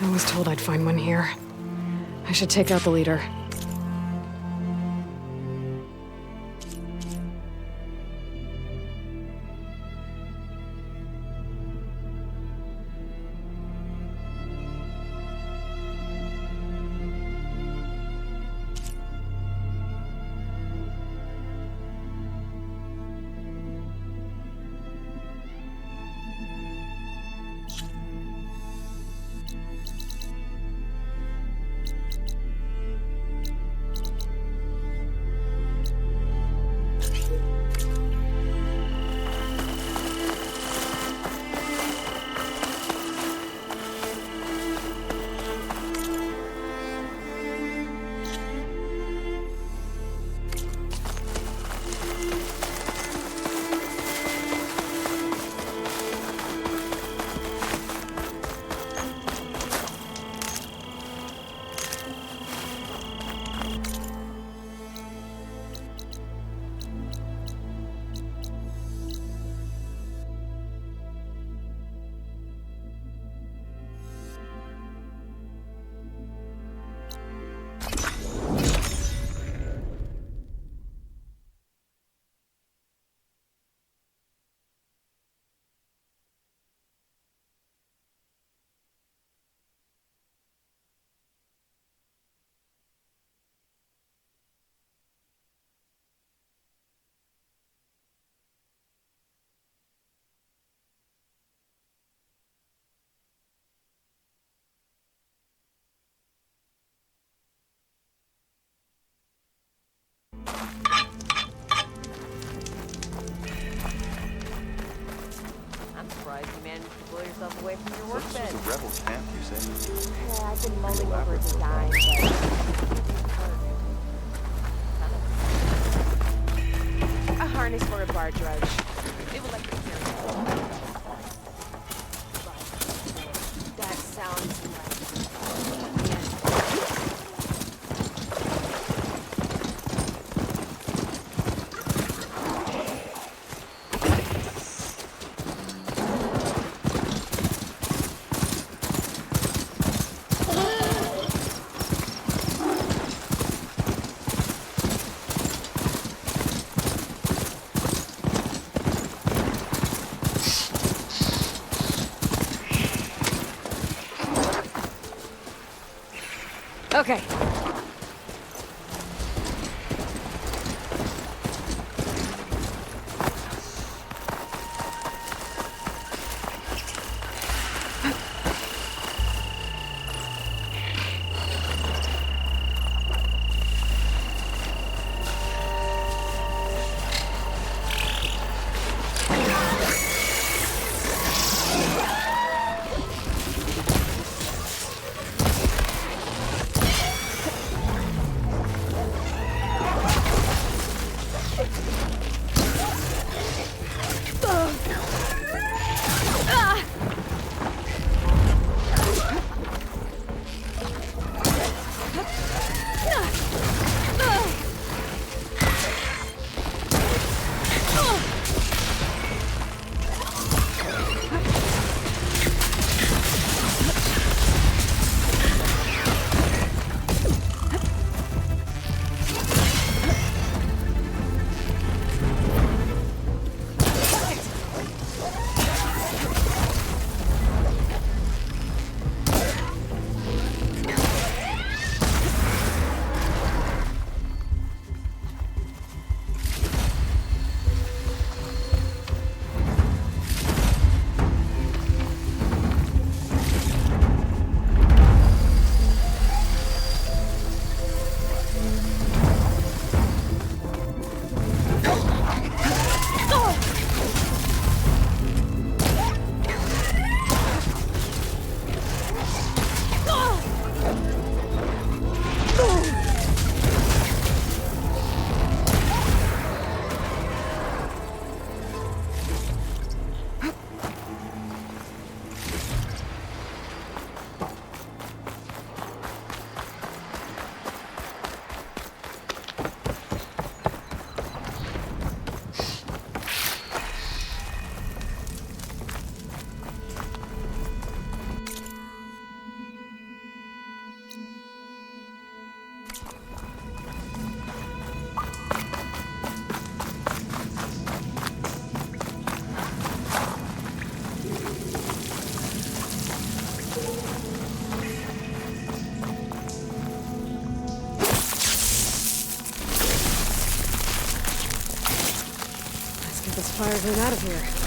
I was told I'd find one here. I should take out the leader. I'm surprised you managed to blow yourself away from your work This bed. was a rebel camp, you say? Yeah, I've been mulling over a design, but... A harness for a bar drudge. It would like to carry that sounds like... Okay. Fired him out of here.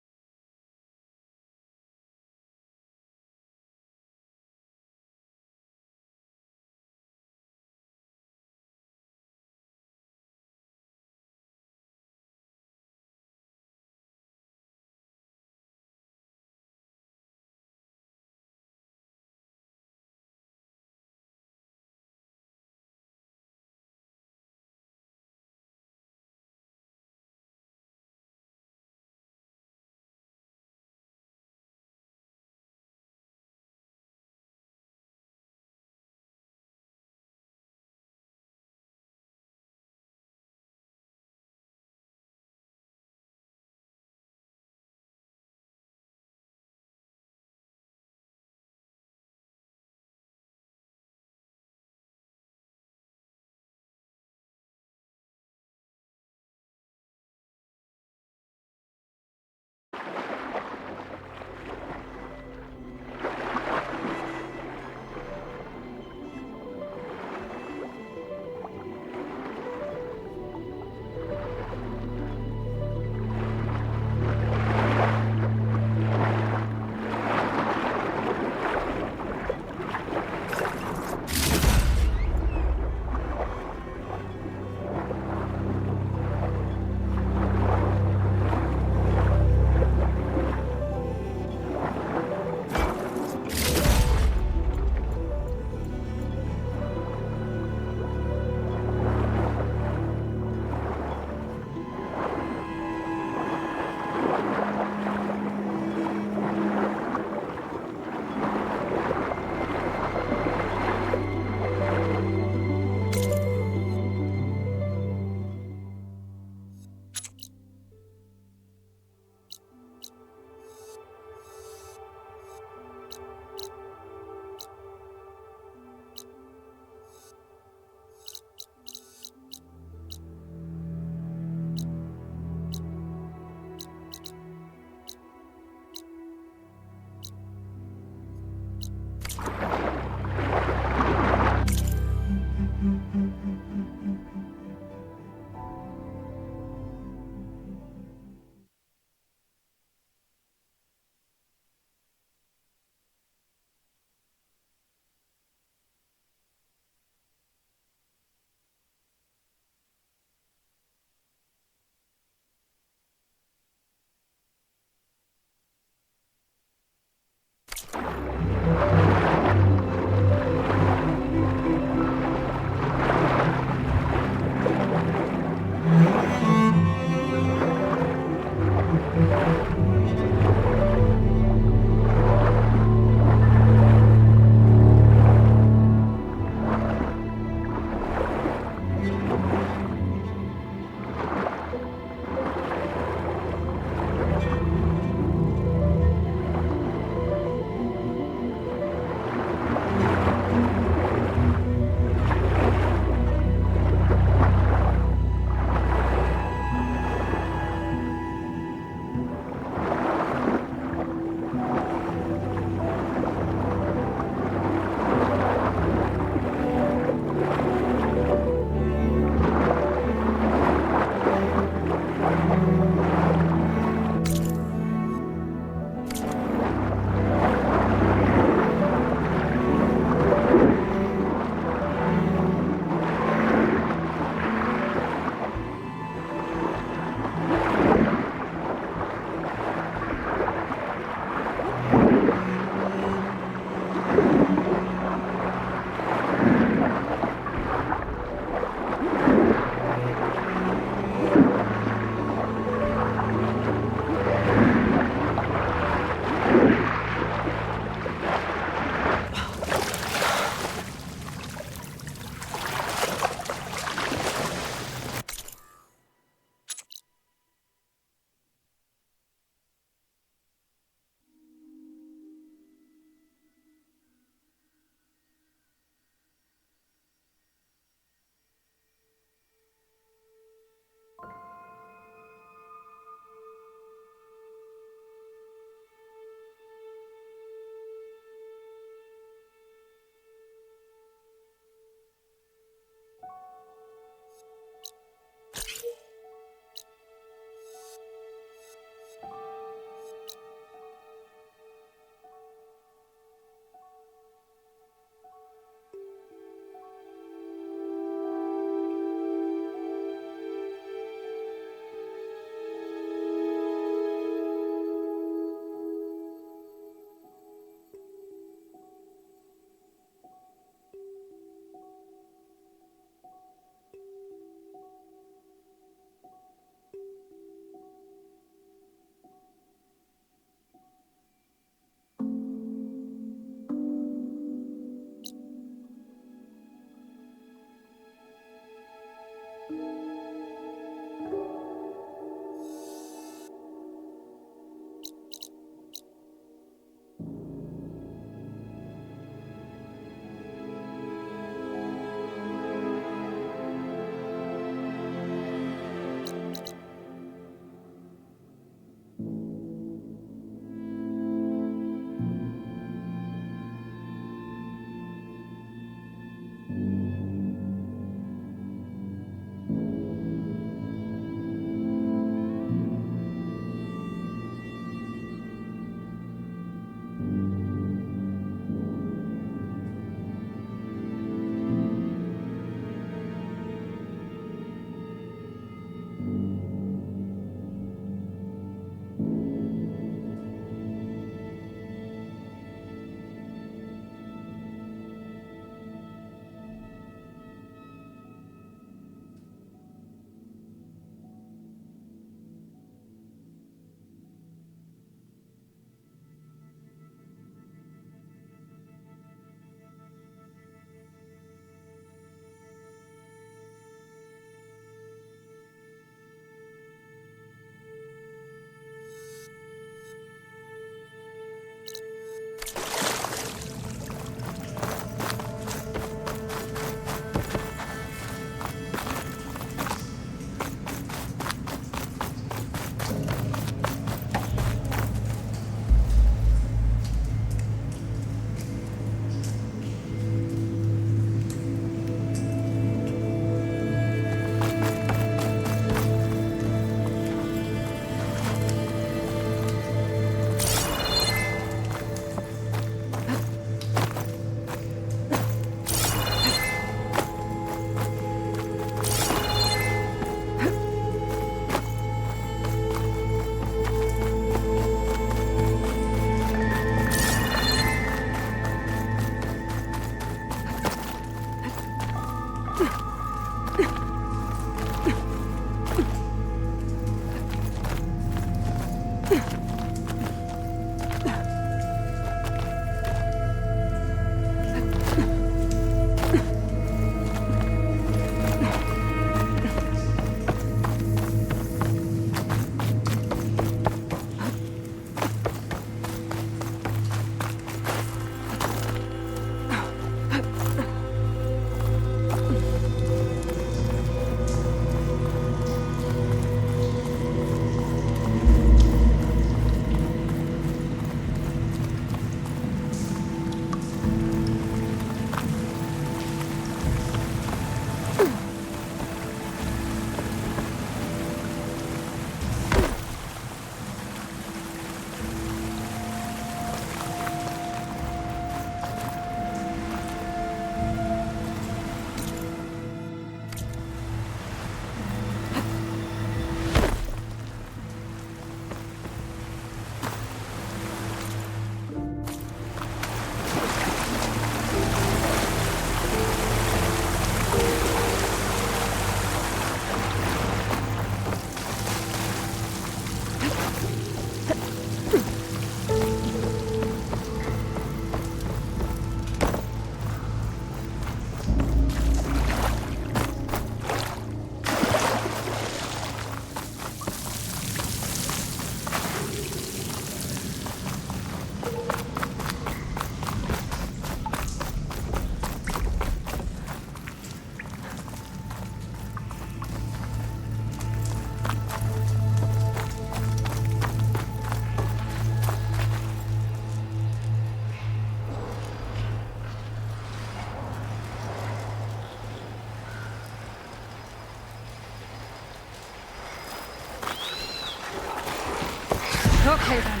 Okay then.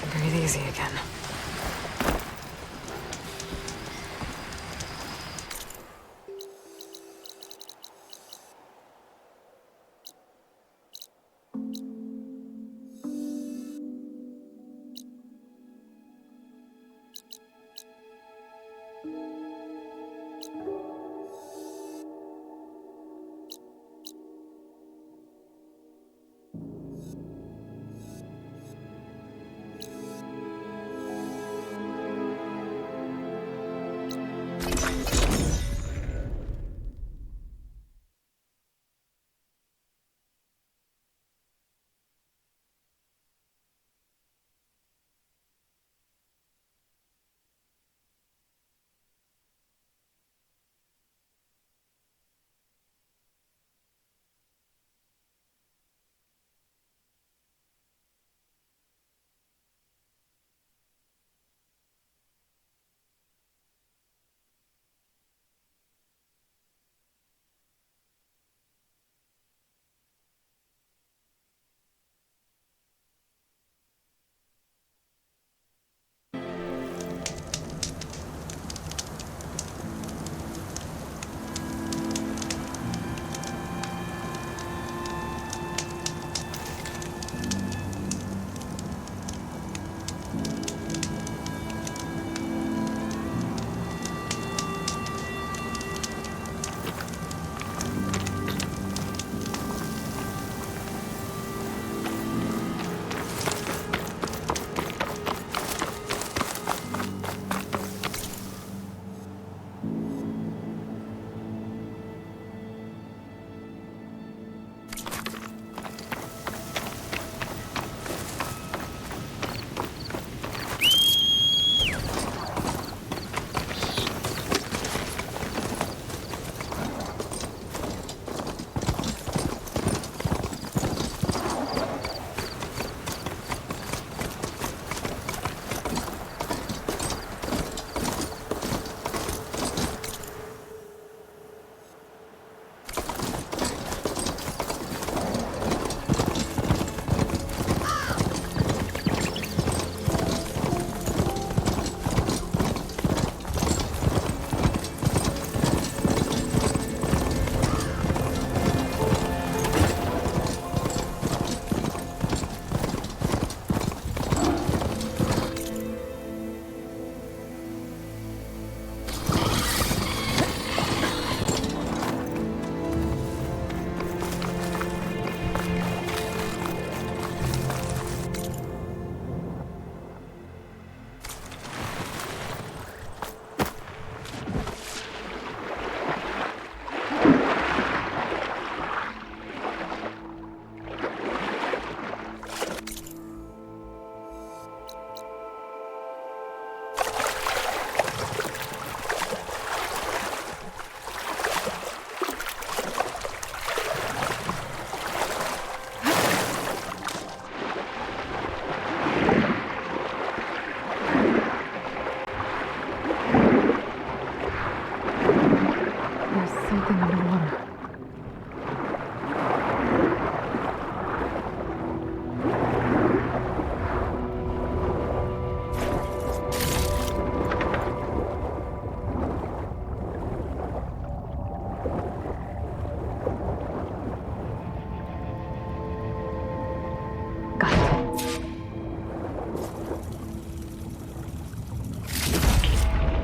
Can breathe easy again.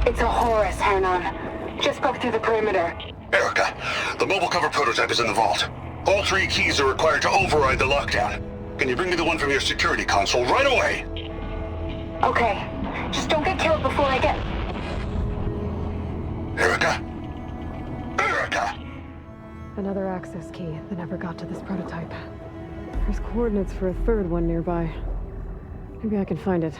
It's a Horus, Hernon. Just broke through the perimeter. Erica, the mobile cover prototype is in the vault. All 3 keys are required to override the lockdown. Can you bring me the one from your security console right away? Okay. Just don't get killed before I get... Erica? Erica! Another access key that never got to this prototype. There's coordinates for a third one nearby. Maybe I can find it.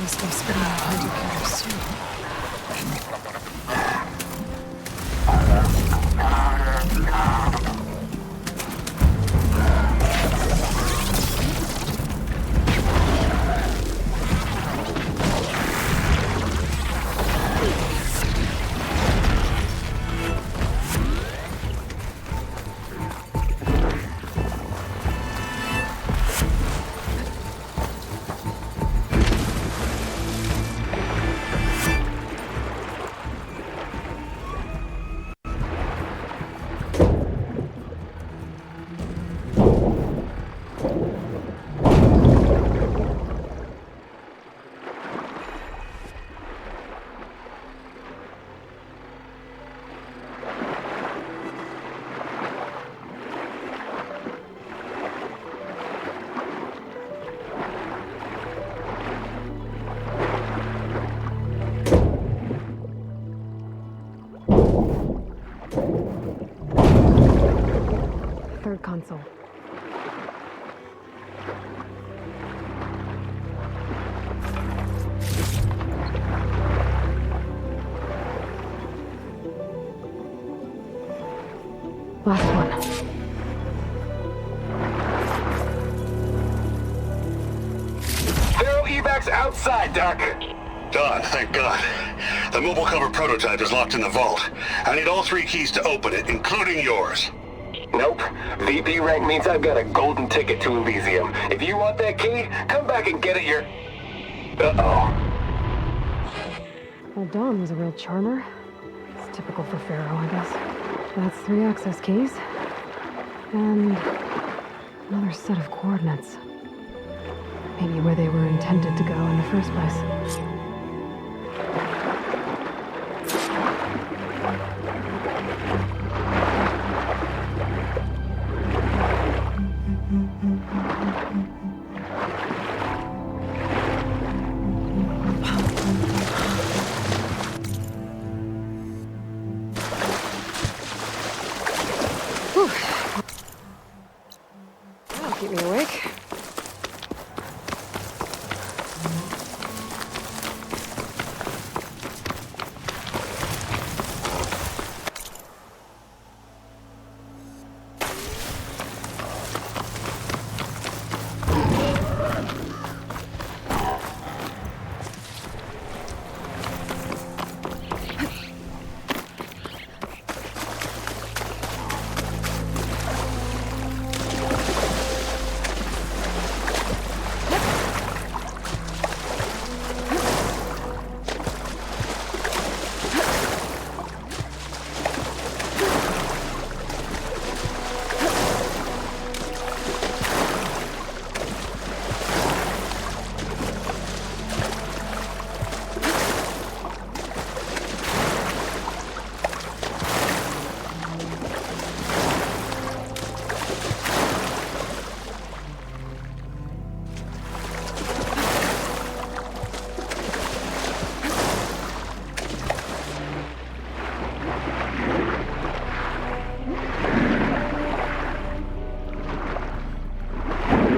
Must be spitting out indicators soon. Third console. Last one. Zero evacs outside, Doc. Done, thank God. The mobile cover prototype is locked in the vault. I need all 3 keys to open it, including yours. Nope. VP rank means I've got a golden ticket to Elysium. If you want that key, come back and get it your... Uh-oh. Well, Dawn was a real charmer. It's typical for Pharaoh, I guess. That's 3 access keys. And another set of coordinates. Maybe where they were intended to go in the first place. That'll keep me awake.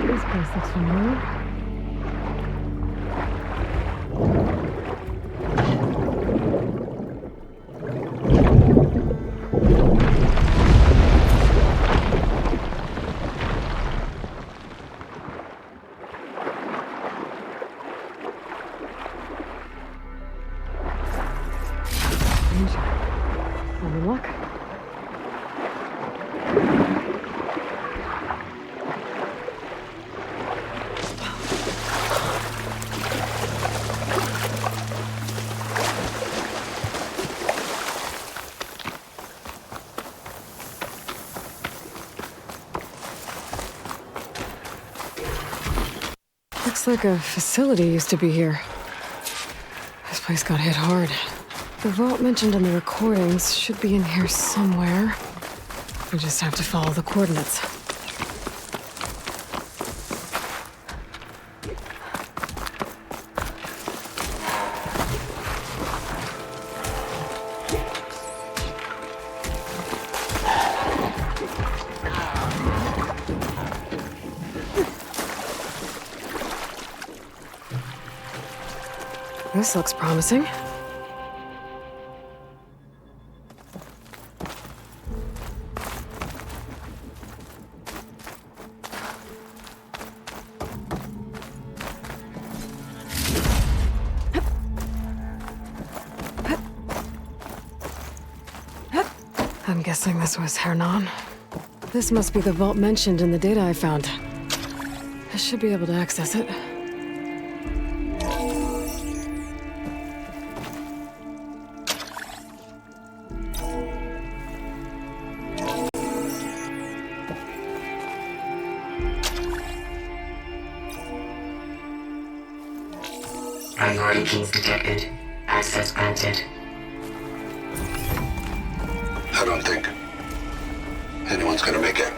This place looks familiar. Strange. Any luck? Looks like a facility used to be here. This place got hit hard. The vault mentioned in the recordings should be in here somewhere. We just have to follow the coordinates. This looks promising. I'm guessing this was Hernan. This must be the vault mentioned in the data I found. I should be able to access it. Priority keys detected. Access granted. I don't think anyone's gonna make it.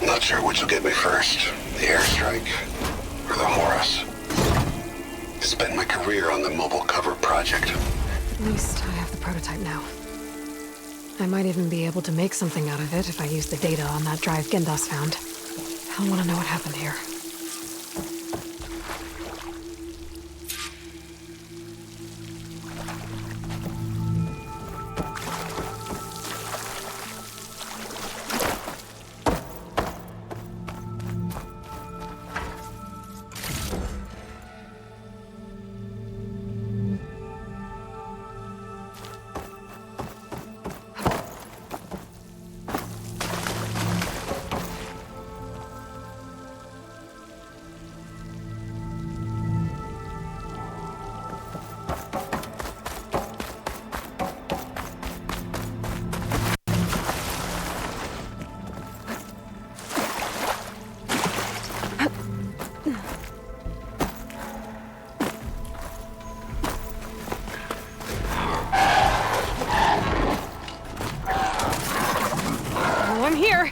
Not sure which will get me first, the airstrike or the Horus. Spent my career on the mobile cover project. At least I have the prototype now. I might even be able to make something out of it if I use the data on that drive Gendas found. I'll want to know what happened here. I'm here!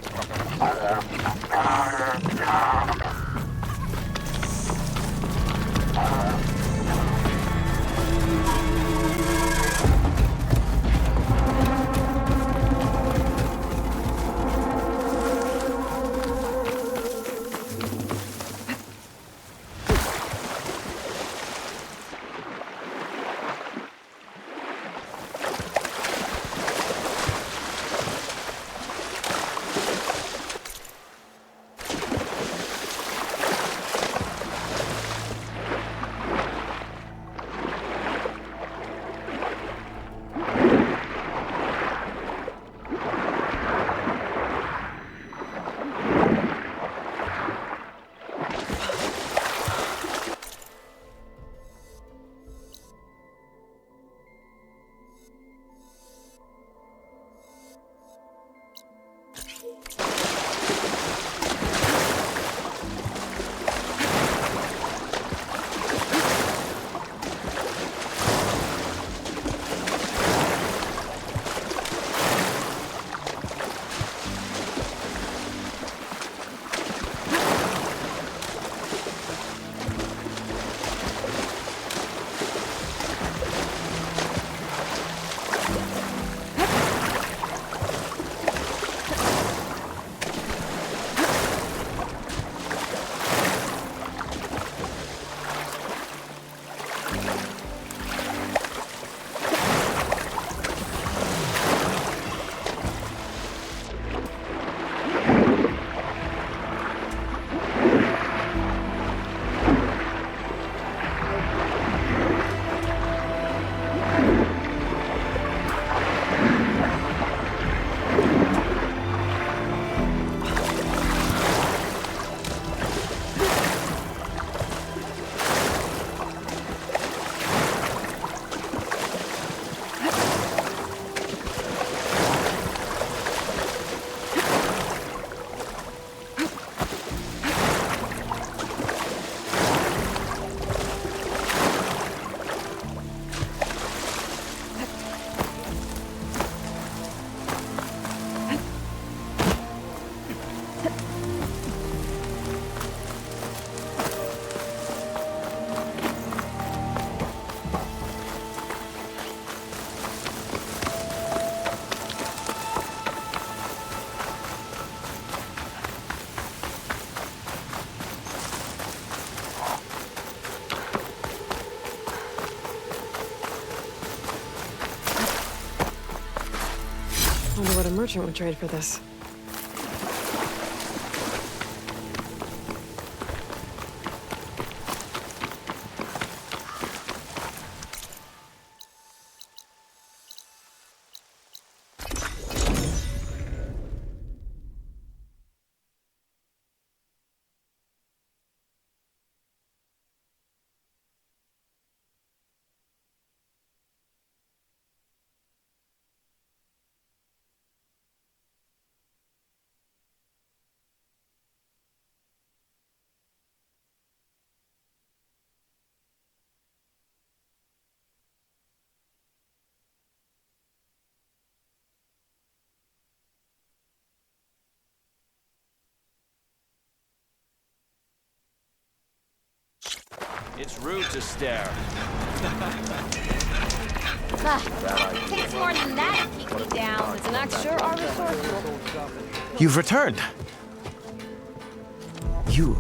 Wonder what a merchant would trade for this. It's rude to stare. Takes more than that to keep me down. It's an act sure are resourceful. You've returned. You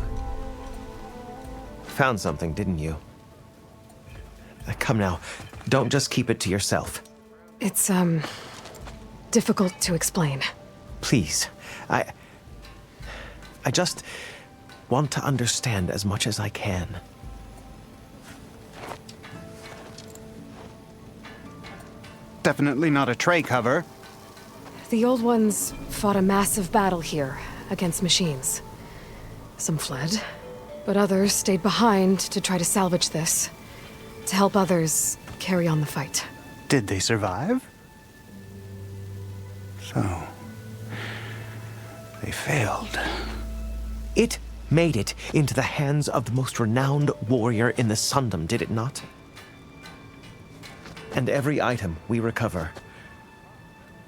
found something, didn't you? Come now, don't just keep it to yourself. It's, difficult to explain. Please, I just want to understand as much as I can. Definitely not a tray cover. The old ones fought a massive battle here against machines. Some fled, but others stayed behind to try to salvage this, to help others carry on the fight. Did they survive? So, they failed. It made it into the hands of the most renowned warrior in the Sundom, did it not? And every item we recover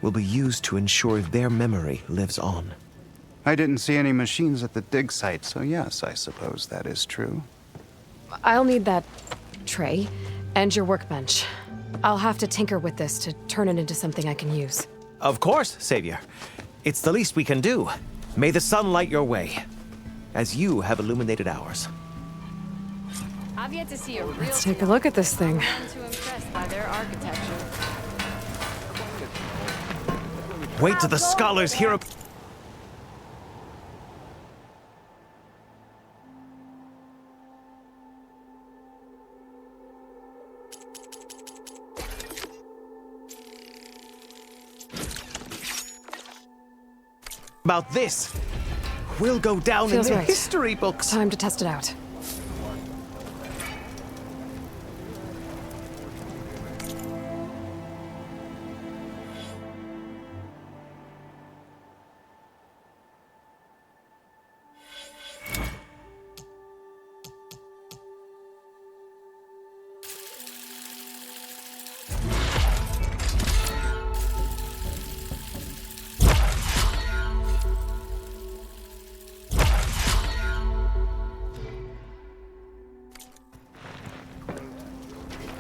will be used to ensure their memory lives on. I didn't see any machines at the dig site, so yes, I suppose that is true. I'll need that tray and your workbench. I'll have to tinker with this to turn it into something I can use. Of course, Savior. It's the least we can do. May the sun light your way, as you have illuminated ours. I've yet to see a real. Let's take a look at this thing. I'm too impressed by their architecture. Wait till the scholars hear about this. We'll go down Feels in the right. history books. Time to test it out.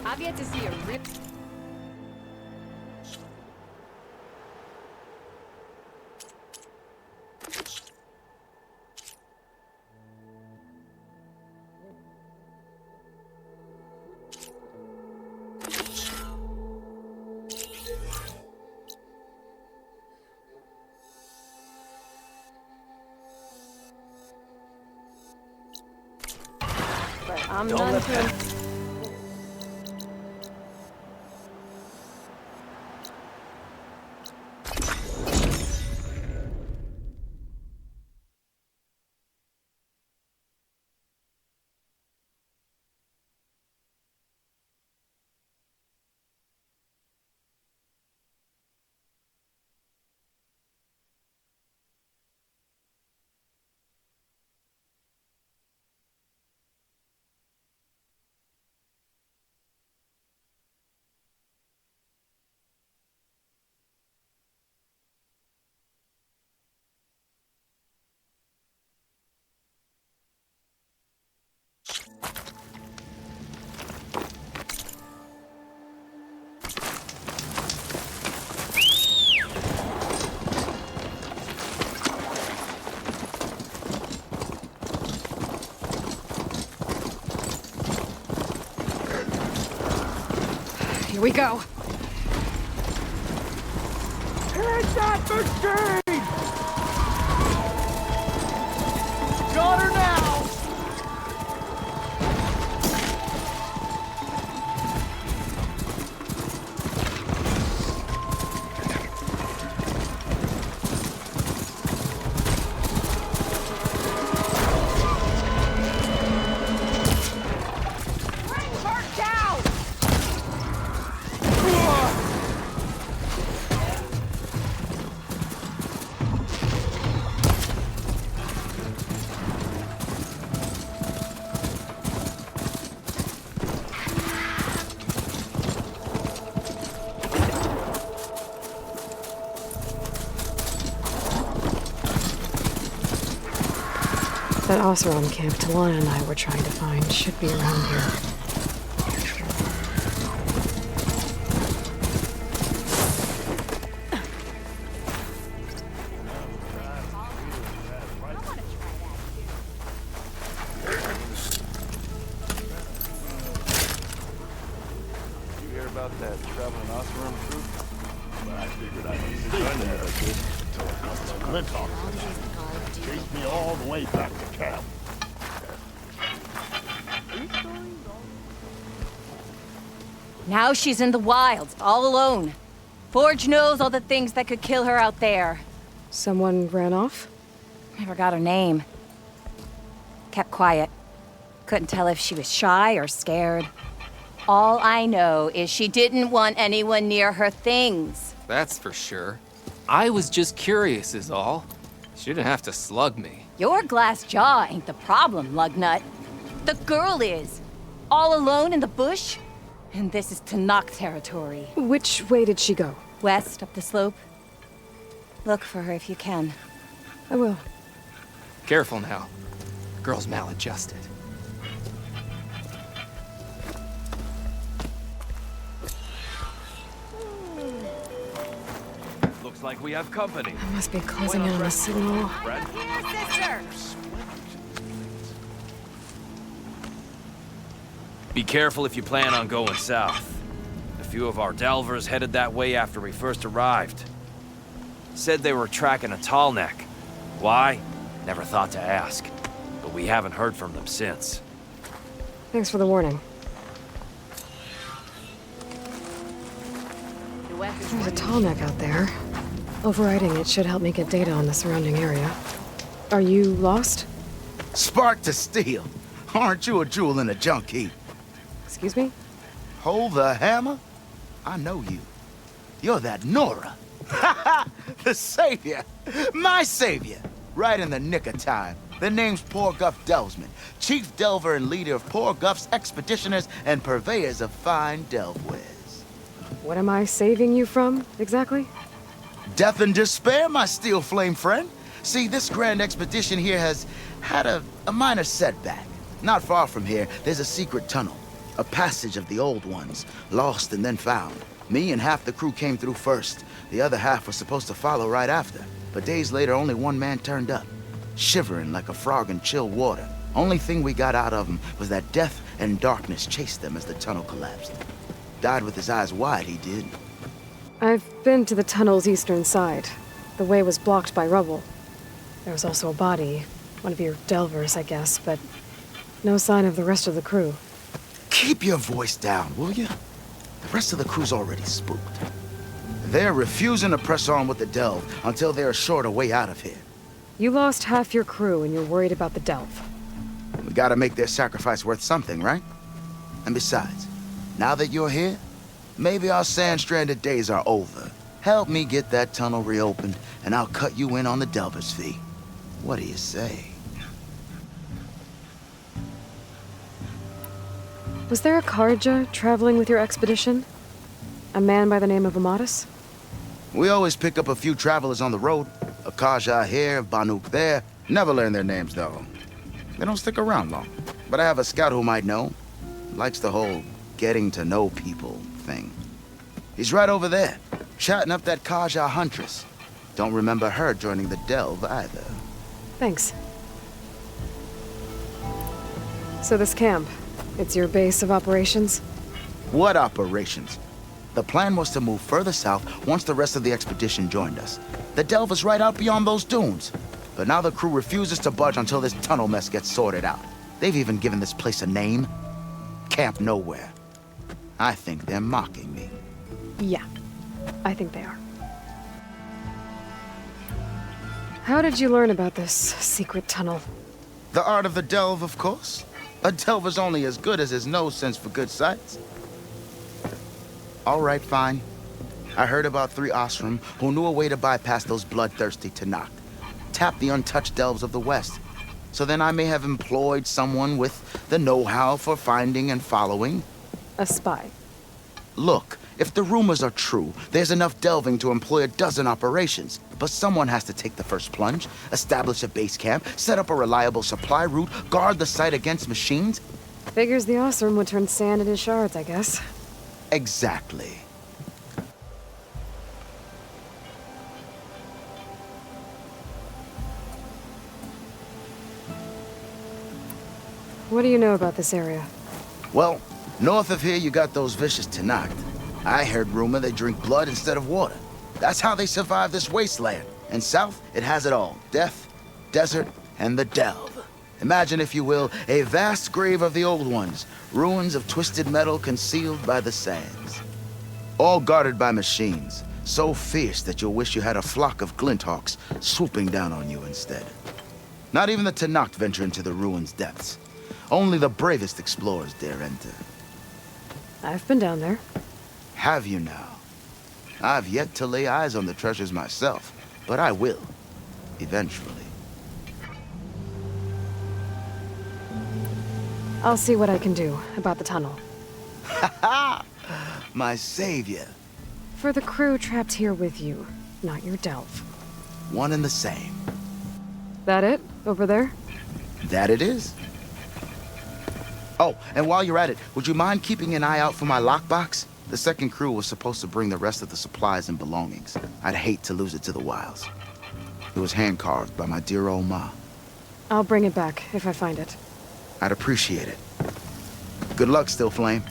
I've yet to see a real. But I'm done to. Here we go. It's that machine! Got her now! That Oseram camp Talana and I were trying to find should be around here. You hear about that traveling Oseram troop? Well, I figured I'd be the gun if I could. Glintock chased me all the way back to camp. Now she's in the wilds, all alone. Forge knows all the things that could kill her out there. Someone ran off? Never got her name. Kept quiet. Couldn't tell if she was shy or scared. All I know is she didn't want anyone near her things. That's for sure. I was just curious is all. She didn't have to slug me. Your glass jaw ain't the problem, Lugnut. The girl is. All alone in the bush. And this is Tanakh territory. Which way did she go? West, up the slope. Look for her if you can. I will. Careful now. Girl's maladjusted. Looks like we have company. I must be closing in on the signal. Brad? Here, sister! Be careful if you plan on going south. A few of our delvers headed that way after we first arrived. Said they were tracking a tall neck. Why? Never thought to ask. But we haven't heard from them since. Thanks for the warning. There's a tall neck out there. Overriding it should help me get data on the surrounding area. Are you lost? Spark to steel. Aren't you a jewel in a junk heap? Excuse me? Hold the hammer? I know you. You're that Nora. The savior. My savior. Right in the nick of time. The name's Poor Guff Delvesman, chief delver and leader of Poor Guff's expeditioners and purveyors of fine delve wares. What am I saving you from, exactly? Death and despair, my steel flame friend. See, this grand expedition here has had a minor setback. Not far from here, there's a secret tunnel. A passage of the old ones, lost and then found. Me and half the crew came through first. The other half was supposed to follow right after. But days later, only one man turned up, shivering like a frog in chill water. Only thing we got out of him was that death and darkness chased them as the tunnel collapsed. Died with his eyes wide, he did. I've been to the tunnel's eastern side. The way was blocked by rubble. There was also a body, one of your delvers, I guess, but no sign of the rest of the crew. Keep your voice down, will you? The rest of the crew's already spooked. They're refusing to press on with the delve until they're assured a way out of here. You lost half your crew and you're worried about the delve. We gotta make their sacrifice worth something, right? And besides, now that you're here, maybe our sand-stranded days are over. Help me get that tunnel reopened, and I'll cut you in on the delver's fee. What do you say? Was there a Kharja traveling with your expedition? A man by the name of Amatis? We always pick up a few travelers on the road. A Kharja here, Banuk there. Never learn their names, though. They don't stick around long. But I have a scout who might know. Likes the whole getting to know people thing. He's right over there, chatting up that Kharja huntress. Don't remember her joining the delve either. Thanks. So this camp, it's your base of operations? What operations? The plan was to move further south once the rest of the expedition joined us. The delve is right out beyond those dunes. But now the crew refuses to budge until this tunnel mess gets sorted out. They've even given this place a name. Camp Nowhere. I think they're mocking me. Yeah, I think they are. How did you learn about this secret tunnel? The art of the delve, of course. A delver's only as good as his nose sense for good sights. All right, fine. I heard about 3 Osram who knew a way to bypass those bloodthirsty Tenakth. Tap the untouched delves of the West. So then I may have employed someone with the know-how for finding and following. A spy. Look, if the rumors are true, there's enough delving to employ a dozen operations. But someone has to take the first plunge, establish a base camp, set up a reliable supply route, guard the site against machines. Figures the Osram would turn sand into shards, I guess. Exactly. What do you know about this area? Well, north of here you got those vicious Tenakth. I heard rumor they drink blood instead of water. That's how they survive this wasteland. And south, it has it all. Death, desert, and the delve. Imagine, if you will, a vast grave of the old ones. Ruins of twisted metal concealed by the sands. All guarded by machines. So fierce that you'll wish you had a flock of glinthawks swooping down on you instead. Not even the Tenakth venture into the ruins' depths. Only the bravest explorers dare enter. I've been down there. Have you now? I've yet to lay eyes on the treasures myself, but I will. Eventually. I'll see what I can do about the tunnel. Ha ha! My savior. For the crew trapped here with you, not your delve. One and the same. That it? Over there? That it is. Oh, and while you're at it, would you mind keeping an eye out for my lockbox? The second crew was supposed to bring the rest of the supplies and belongings. I'd hate to lose it to the wilds. It was hand-carved by my dear old ma. I'll bring it back if I find it. I'd appreciate it. Good luck, Still Flame.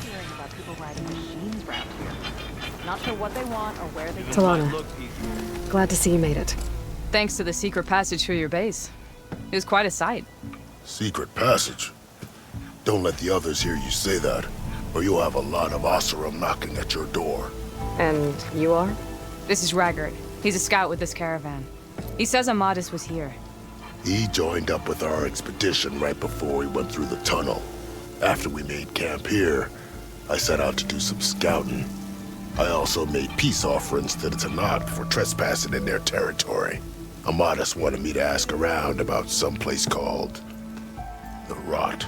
Hearing about people riding machines around here. Not sure what they want or where they Talana, glad to see you made it. Thanks to the secret passage through your base. It was quite a sight. Secret passage? Don't let the others hear you say that, or you'll have a lot of Oseram knocking at your door. And you are? This is Raggard. He's a scout with this caravan. He says Amadis was here. He joined up with our expedition right before we went through the tunnel. After we made camp here, I set out to do some scouting. I also made peace offerings to the Tanakh for trespassing in their territory. Amadis wanted me to ask around about some place called the Rot.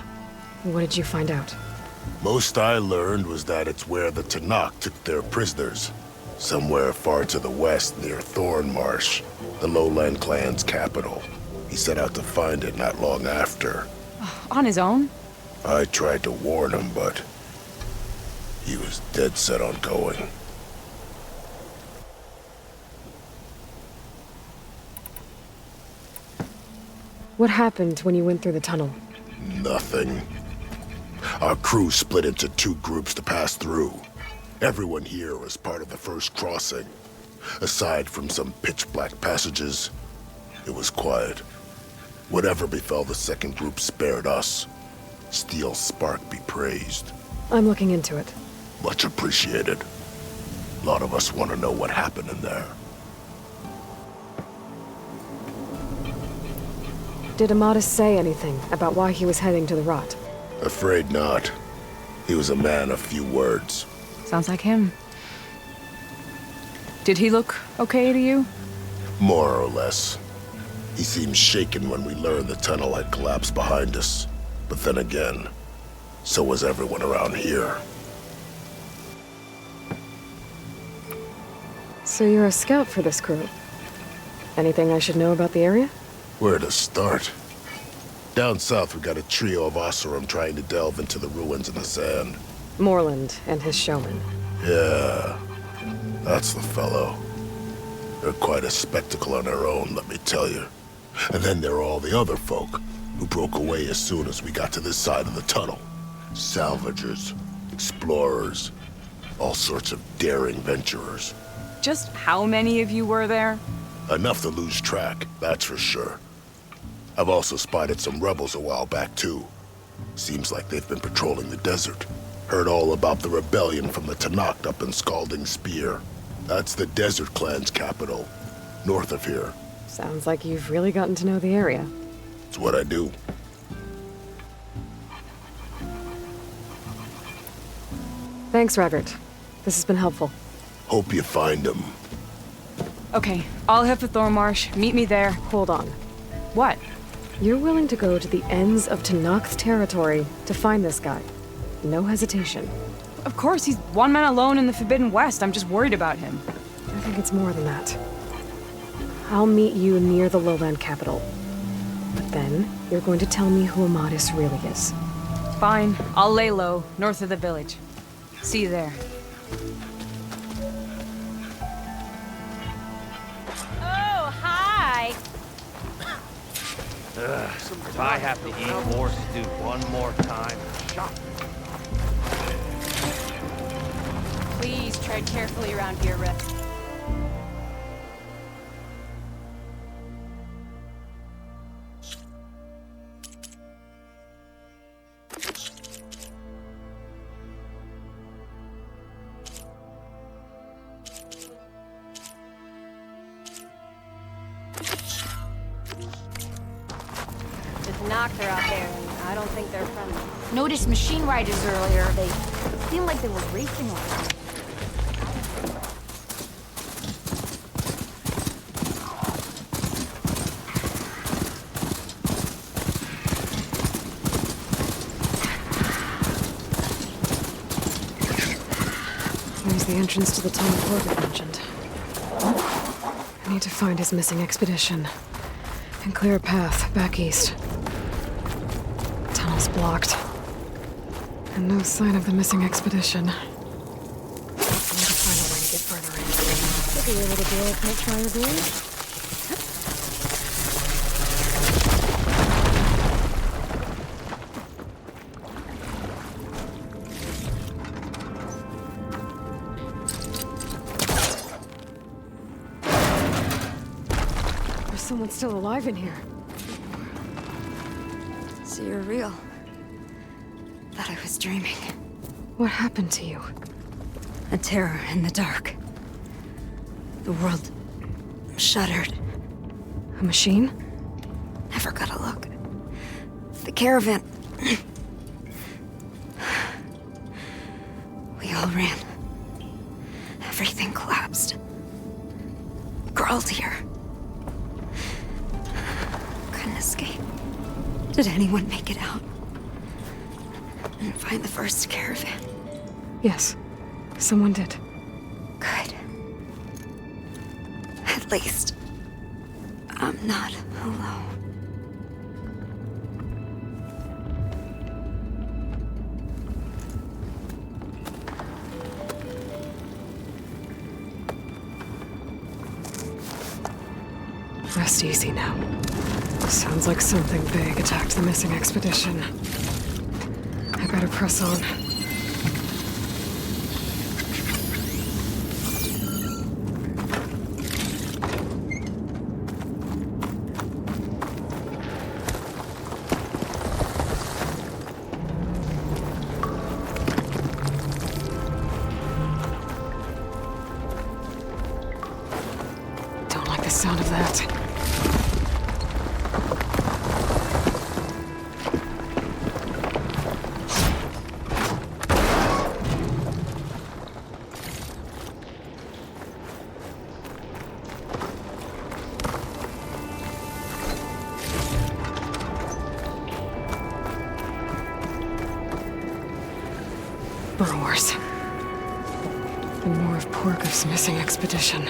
What did you find out? Most I learned was that it's where the Tanakh took their prisoners. Somewhere far to the west near Thornmarsh, the Lowland clan's capital. He set out to find it not long after. On his own? I tried to warn him, but he was dead set on going. What happened when you went through the tunnel? Nothing. Our crew split into two groups to pass through. Everyone here was part of the first crossing. Aside from some pitch-black passages, it was quiet. Whatever befell the second group spared us. Steel Spark be praised. I'm looking into it. Much appreciated. A lot of us want to know what happened in there. Did Amadis say anything about why he was heading to the Rot? Afraid not. He was a man of few words. Sounds like him. Did he look okay to you? More or less. He seemed shaken when we learned the tunnel had collapsed behind us. But then again, so was everyone around here. So you're a scout for this crew. Anything I should know about the area? Where to start? Down south, we got a trio of Oseram trying to delve into the ruins in the sand. Morland and his showman. Yeah, that's the fellow. They're quite a spectacle on their own, let me tell you. And then there are all the other folk, who broke away as soon as we got to this side of the tunnel. Salvagers, explorers, all sorts of daring venturers. Just how many of you were there? Enough to lose track, that's for sure. I've also spotted some rebels a while back, too. Seems like they've been patrolling the desert. Heard all about the rebellion from the Tanakh up in Scalding Spear. That's the Desert Clan's capital, north of here. Sounds like you've really gotten to know the area. It's what I do. Thanks, Raggart. This has been helpful. Hope you find him. Okay, I'll head for Thornmarsh. Meet me there. Hold on. What? You're willing to go to the ends of Tanakh's territory to find this guy. No hesitation. Of course, he's one man alone in the Forbidden West. I'm just worried about him. I think it's more than that. I'll meet you near the lowland capital. But then, you're going to tell me who Amadis really is. Fine. I'll lay low, north of the village. See you there. Oh, hi! If I have to eat more stew one more time, shot. Please tread carefully around here, Rick. The Tanakh are out there, and I don't think they're friendly. Noticed machine riders earlier. They seemed like they were racing around. the entrance to the tunnel Corbett mentioned. I need to find his missing expedition and clear a path back east. Tunnel's blocked. And no sign of the missing expedition. I need to find a way to get further in. Should be able to blow up that fire door. There's someone still alive in here. So you're real. Thought I was dreaming. What happened to you? A terror in the dark. The world shuddered. A machine? Never got a look. The caravan. We all ran. Everything collapsed. Crawled here. Couldn't escape. Did anyone make it out? And find the first caravan? Yes. Someone did. Good. At least, I'm not alone. Rest easy now. Sounds like something big attacked the missing expedition. I better press on. Don't like the sound of that. Burrowers. And more of Porkov's missing expedition.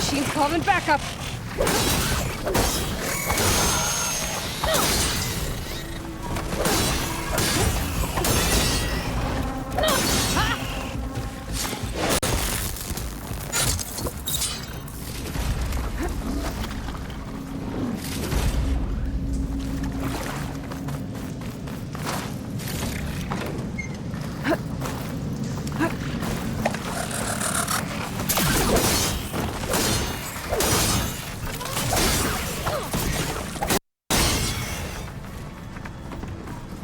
She's calling backup.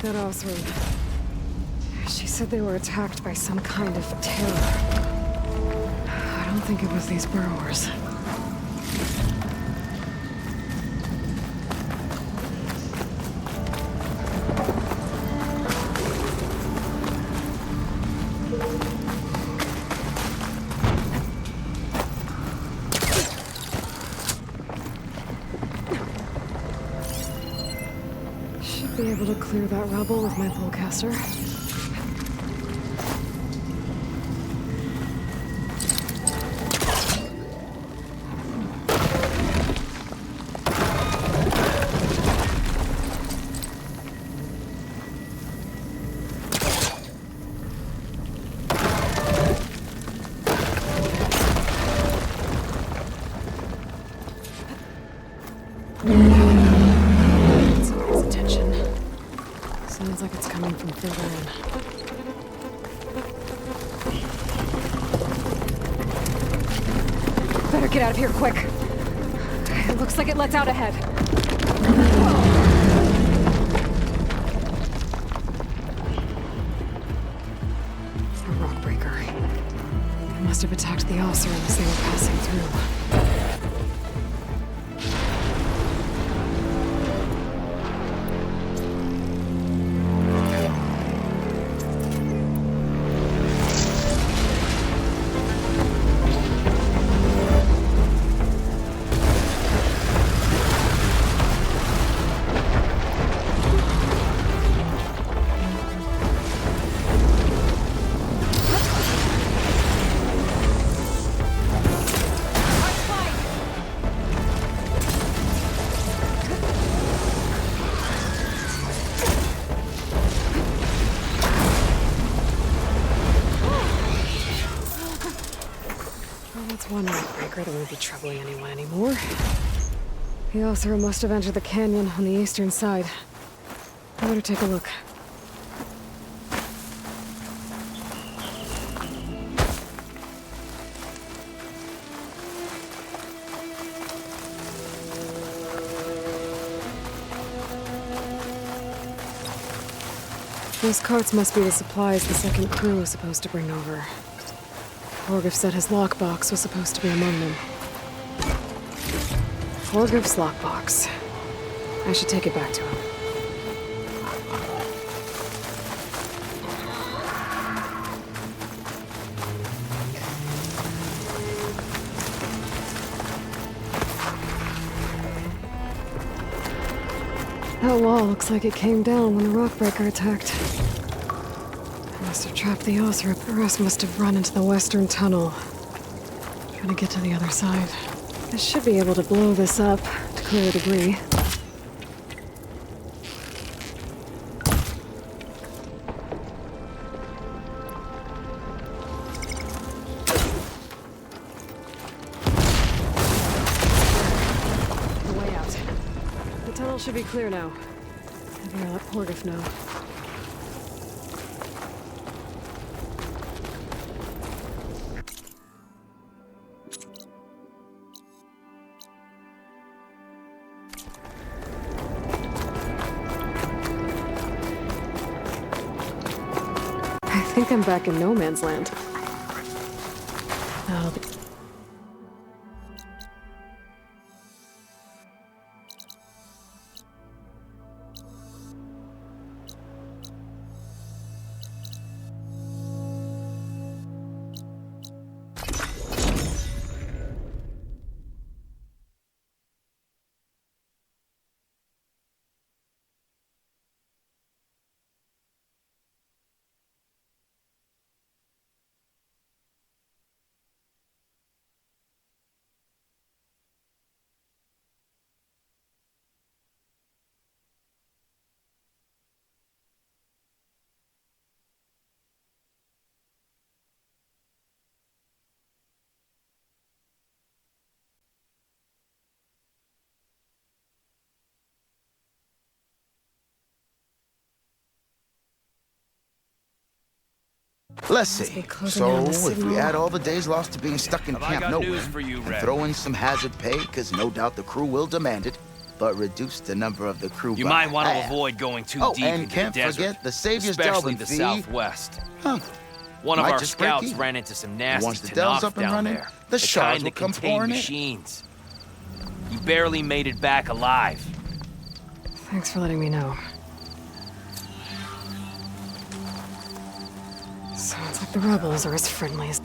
That Oswald. She said they were attacked by some kind of terror. I don't think it was these burrowers. Be able to clear that rubble with my bowcaster. from further in. Better get out of here quick. It looks like it lets out ahead. A rock breaker. It must have attacked the officer as they were passing through. One rock breaker that won't be troubling anyone anymore. The officer must have entered the canyon on the eastern side. I better take a look. Those carts must be the supplies the second crew was supposed to bring over. Horgriff said his lockbox was supposed to be among them. Horgriff's lockbox. I should take it back to him. That wall looks like it came down when the rockbreaker attacked. Must have trapped the Osrip. The rest must have run into the western tunnel. Trying to get to the other side. I should be able to blow this up to clear the debris. The way out. The tunnel should be clear now. I better let Horgriff know. I think I'm back in no man's land. That'll be... Let's see. So, if we add all the days lost to being stuck in Camp Nowhere, and throw in some hazard pay, because no doubt the crew will demand it, but reduce the number of the crew You by might want to half. avoid going too Oh, deep and into can't the desert, forget the Savior's especially Delving the fee. Southwest. Huh. One of Might our just break scouts even. ran into some And nasty once the Del's Tenakth up and down running, there. the shards kind will that come contain pouring in. machines. You barely made it back alive. Thanks for letting me know. Sounds like the rebels are as friendly as...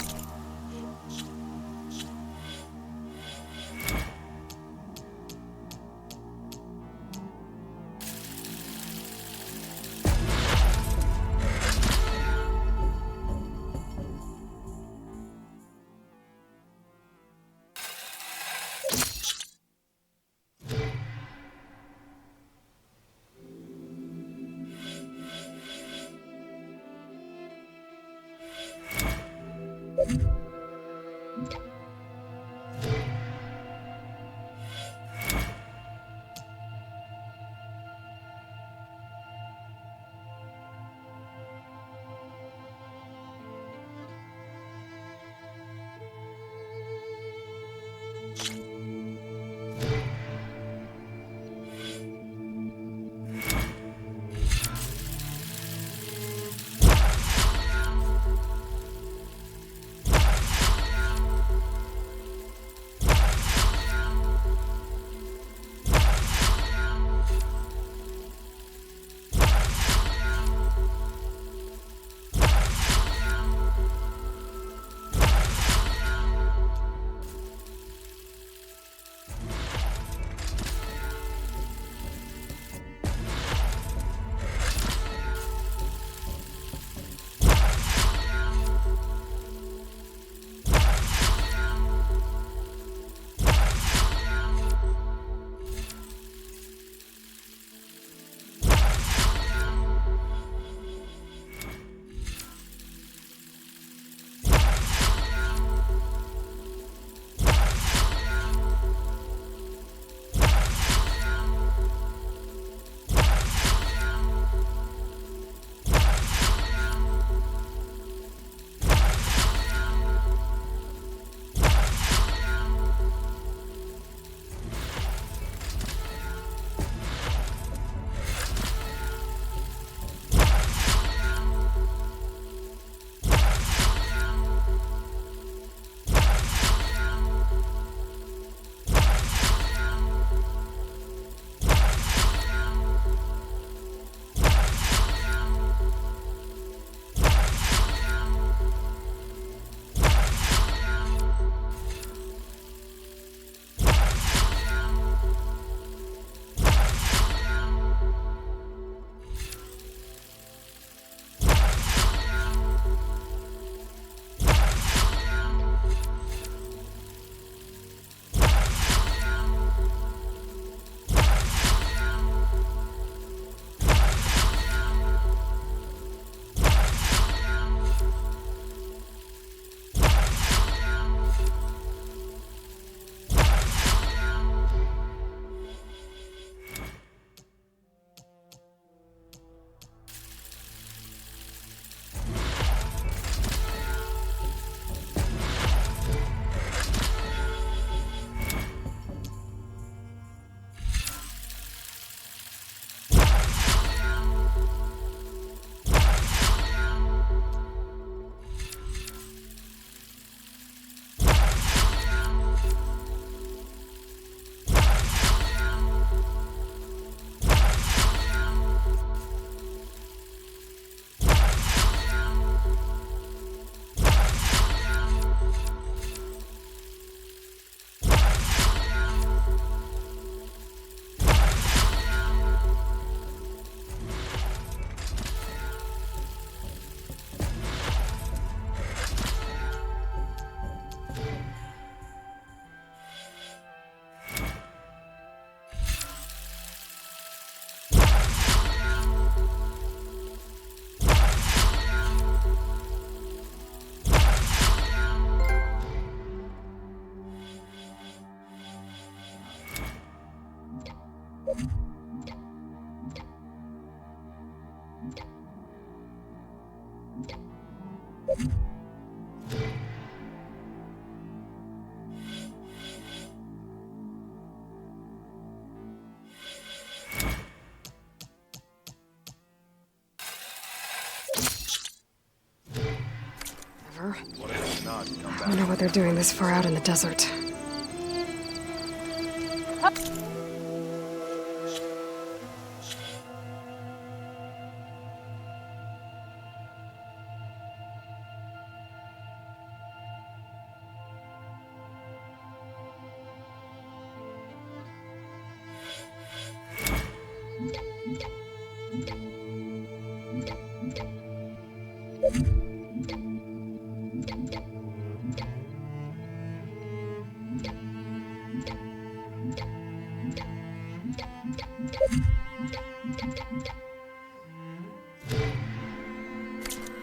I wonder what they're doing this far out in the desert.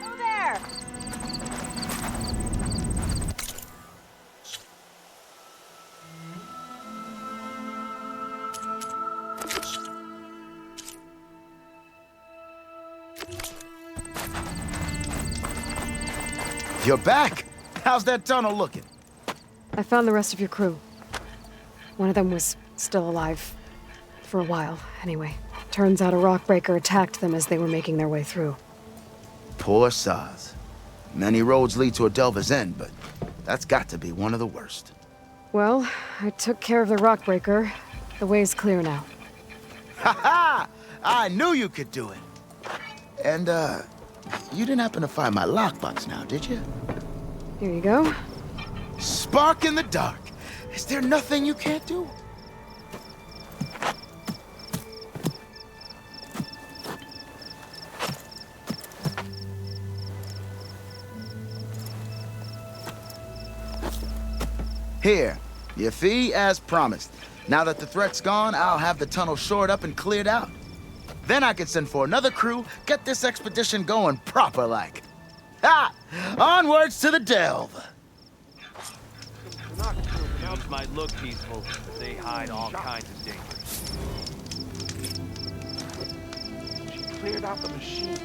Oh, there! You're back! How's that tunnel looking? I found the rest of your crew. One of them was still alive. For a while, anyway. Turns out a rockbreaker attacked them as they were making their way through. Poor Saz. Many roads lead to a Delver's End, but that's got to be one of the worst. Well, I took care of the rockbreaker. The way's clear now. Ha ha! I knew you could do it! And, you didn't happen to find my lockbox now, did you? Here you go. Spark in the dark. Is there nothing you can't do? Here, your fee as promised. Now that the threat's gone, I'll have the tunnel shored up and cleared out. Then I can send for another crew, get this expedition going proper-like. Ha! Onwards to the Delve! The Nocturnes might look peaceful, but they hide all kinds of dangers. She cleared out the machine.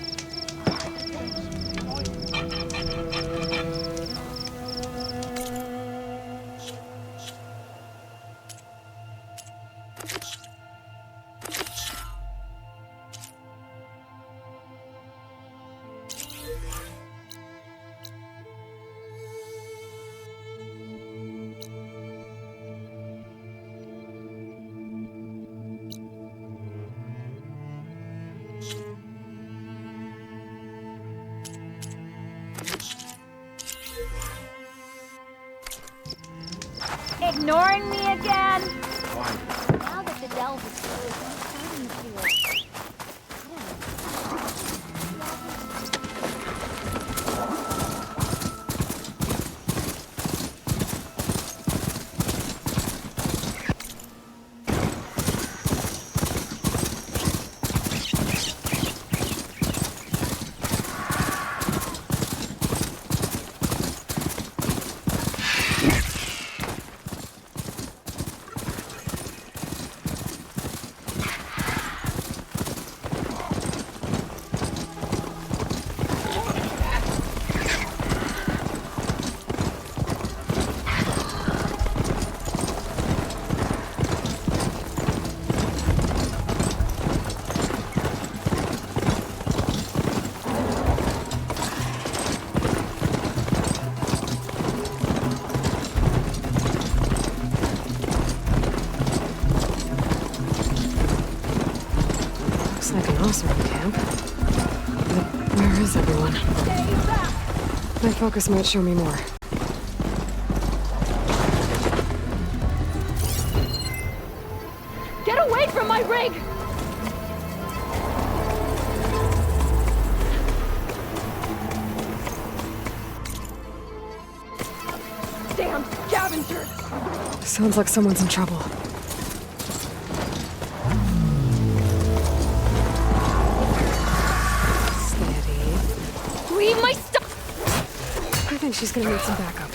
Ignoring me again? Now that the delve is closed, I'm starting to feel... Oseram camp. But where is everyone? My focus might show me more. Get away from my rig! Damn scavengers! Sounds like someone's in trouble. Leave my stuff! I think she's gonna need some backup.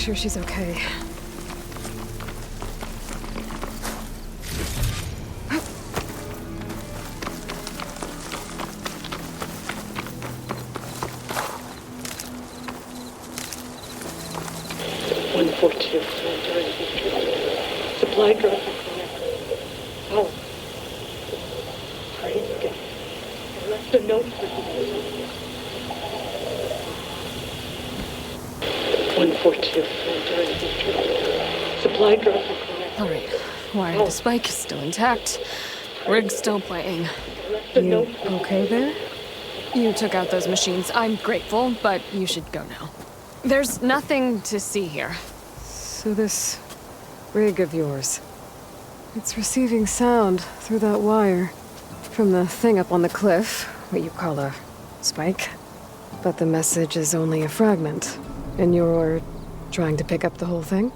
sure she's okay. Supply drop Oh. Praise God. I left a note for you. 142. Supply drop Alright, wire to spike is still intact. Rig's still playing. You okay there? You took out those machines. I'm grateful, but you should go now. There's nothing to see here. So this rig of yours, it's receiving sound through that wire from the thing up on the cliff, what you call a spike. But the message is only a fragment, and you're trying to pick up the whole thing?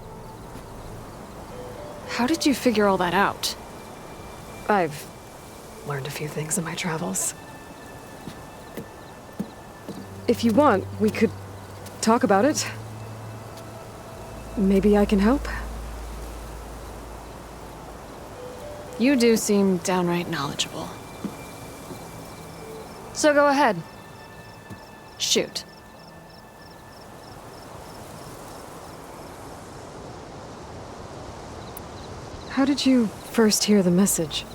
How did you figure all that out? I've learned a few things in my travels. If you want, we could talk about it. Maybe I can help? You do seem downright knowledgeable. So go ahead. Shoot. How did you first hear the message?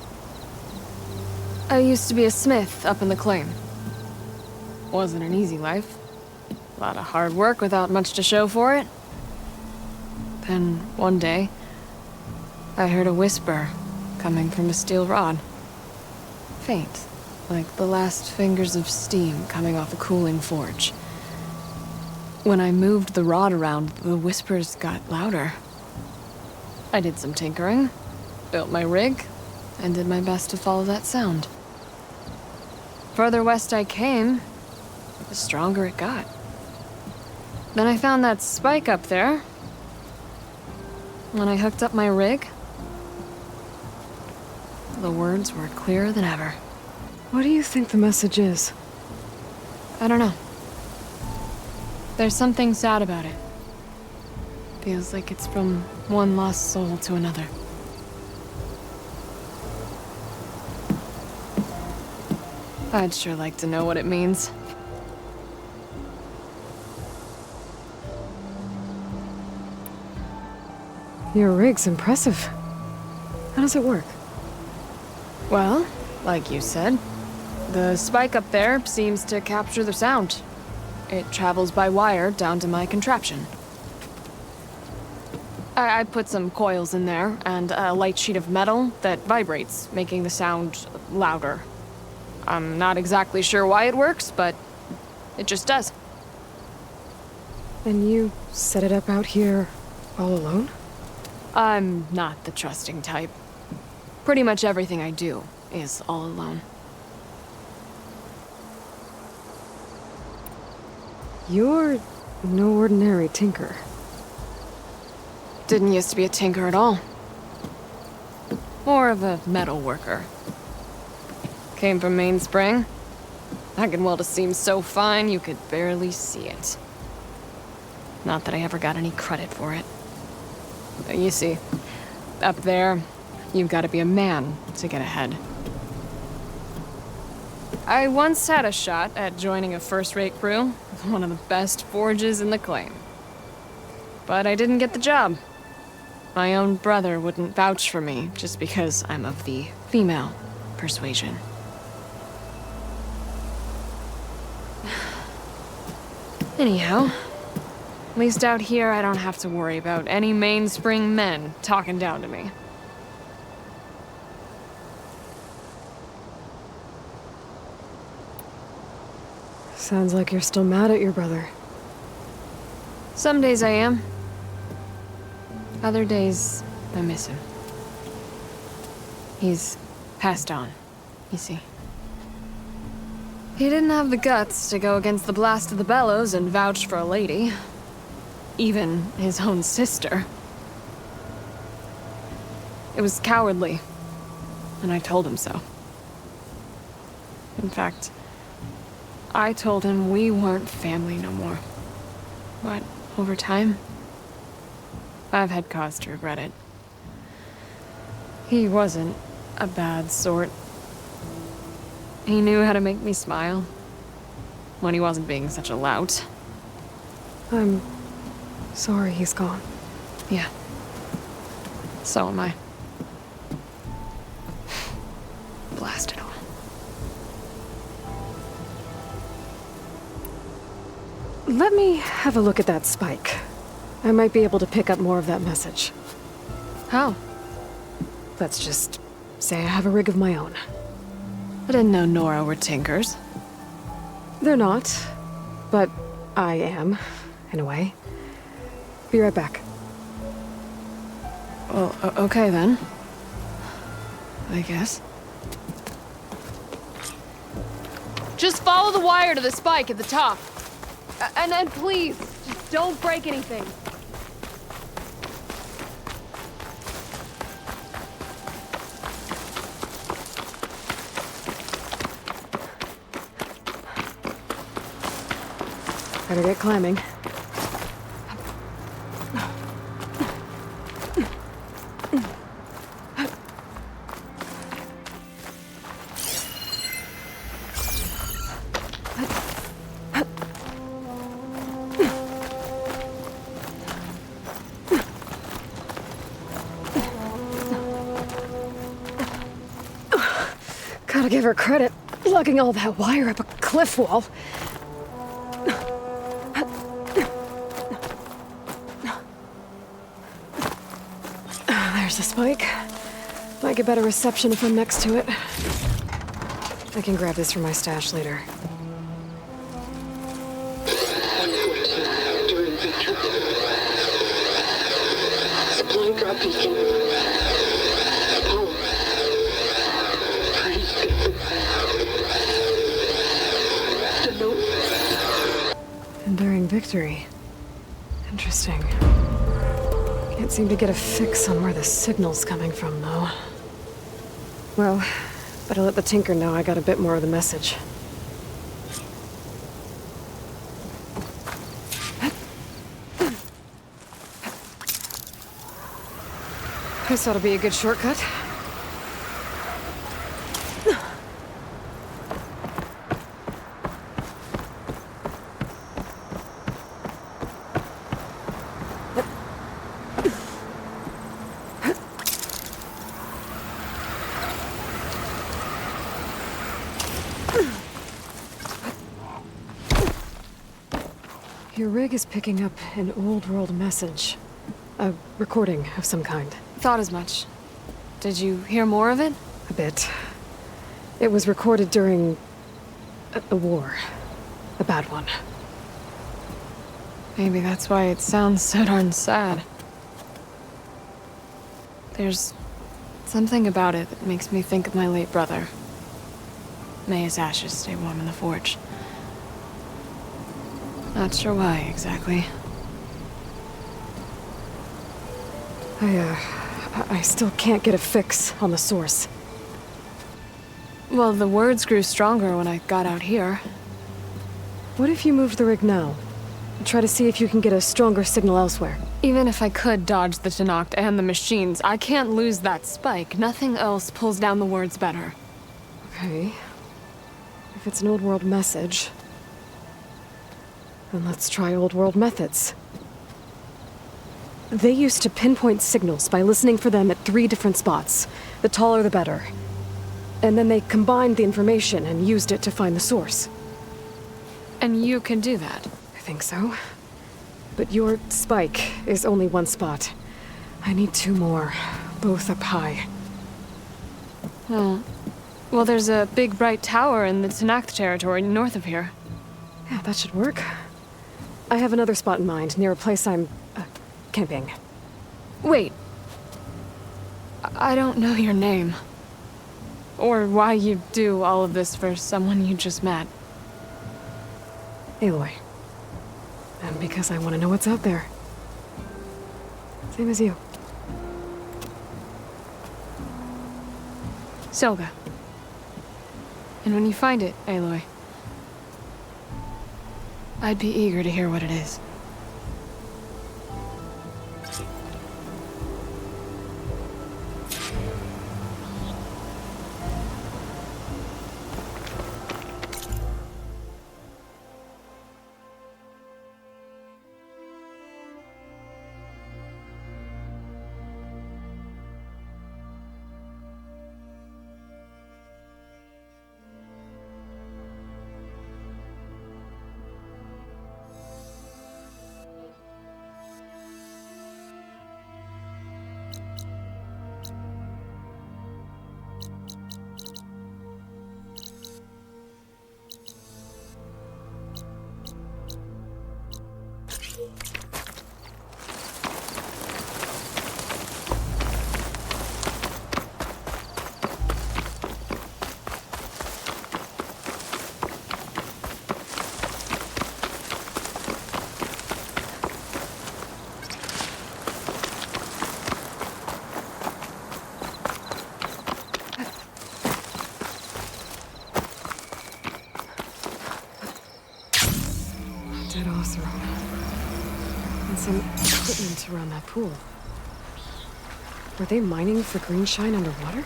I used to be a smith up in the claim. Wasn't an easy life. A lot of hard work without much to show for it. Then, one day, I heard a whisper coming from a steel rod. Faint, like the last fingers of steam coming off a cooling forge. When I moved the rod around, the whispers got louder. I did some tinkering, built my rig, and did my best to follow that sound. Further west I came, the stronger it got. Then I found that spike up there. When I hooked up my rig, the words were clearer than ever. What do you think the message is? I don't know. There's something sad about it. Feels like it's from one lost soul to another. I'd sure like to know what it means. Your rig's impressive. How does it work? Well, like you said, the spike up there seems to capture the sound. It travels by wire down to my contraption. I put some coils in there and a light sheet of metal that vibrates, making the sound louder. I'm not exactly sure why it works, but it just does. And you set it up out here all alone? I'm not the trusting type. Pretty much everything I do is all alone. You're no ordinary tinker. Didn't used to be a tinker at all. More of a metal worker. Came from Mainspring. I can weld a seam so fine you could barely see it. Not that I ever got any credit for it. But you see, up there, you've got to be a man to get ahead. I once had a shot at joining a first-rate crew with one of the best forges in the claim. But I didn't get the job. My own brother wouldn't vouch for me just because I'm of the female persuasion. Anyhow, at least out here I don't have to worry about any Mainspring men talking down to me. Sounds like you're still mad at your brother. Some days I am. Other days, I miss him. He's passed on, you see. He didn't have the guts to go against the blast of the bellows and vouch for a lady. Even his own sister. It was cowardly, and I told him so. In fact, I told him we weren't family no more. But over time, I've had cause to regret it. He wasn't a bad sort. He knew how to make me smile. When he wasn't being such a lout. I'm sorry he's gone. Yeah. So am I. Blast it all. Let me have a look at that spike. I might be able to pick up more of that message. How? Let's just say I have a rig of my own. I didn't know Nora were tinkers. They're not, but I am, in a way. Be right back. Well, okay then. I guess. Just follow the wire to the spike at the top. And then please, just don't break anything. Better get climbing. Gotta give her credit, lugging all that wire up a cliff wall. There's the spike. Might get better reception if I'm next to it. I can grab this from my stash later. Supply drop beacon. Power. Please get the note. Enduring victory. Interesting. Can't seem to get a fix on where the signal's coming from, though. Well, better let the Tinker know I got a bit more of the message. This ought to be a good shortcut. Your rig is picking up an old world message. A recording of some kind. Thought as much. Did you hear more of it? A bit. It was recorded during a war. A bad one. Maybe that's why it sounds so darn sad. There's something about it that makes me think of my late brother. May his ashes stay warm in the forge. Not sure why, exactly. I still can't get a fix on the source. Well, the words grew stronger when I got out here. What if you moved the rig now? Try to see if you can get a stronger signal elsewhere. Even if I could dodge the Tenakth and the machines, I can't lose that spike. Nothing else pulls down the words better. Okay. If it's an old world message, then let's try old world methods. They used to pinpoint signals by listening for them at 3 different spots. The taller the better. And then they combined the information and used it to find the source. And you can do that? I think so. But your spike is only 1 spot. I need 2 more, both up high. Oh. Well, there's a big bright tower in the Tenakth territory north of here. Yeah, that should work. I have another spot in mind, near a place I'm camping. Wait. I don't know your name. Or why you do all of this for someone you just met. Aloy. And because I want to know what's out there. Same as you. Selga. And when you find it, Aloy, I'd be eager to hear what it is. some equipment around that pool. Were they mining for greenshine underwater?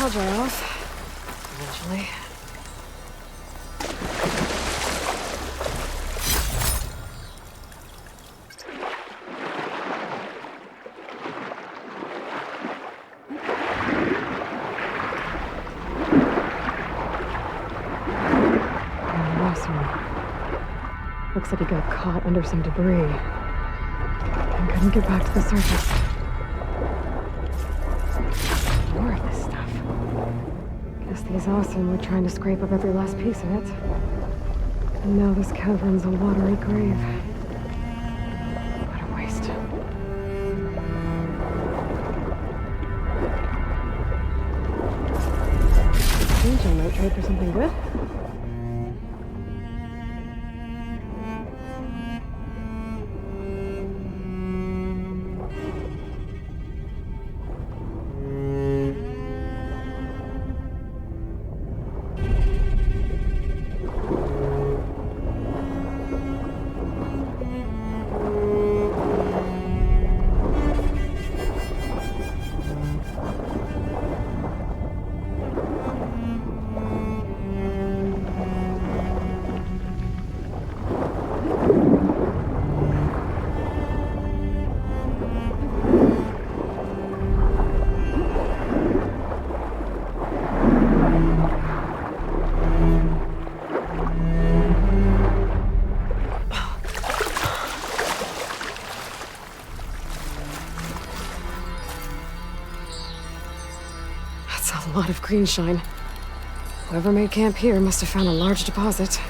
I'll dry off. Eventually. Looks like he got caught under some debris and couldn't get back to the surface. More of this stuff. Guess these awesome were trying to scrape up every last piece of it. And now this cavern's a watery grave. What a waste. Angel might trade for something good. A lot of greenshine. Whoever made camp here must have found a large deposit.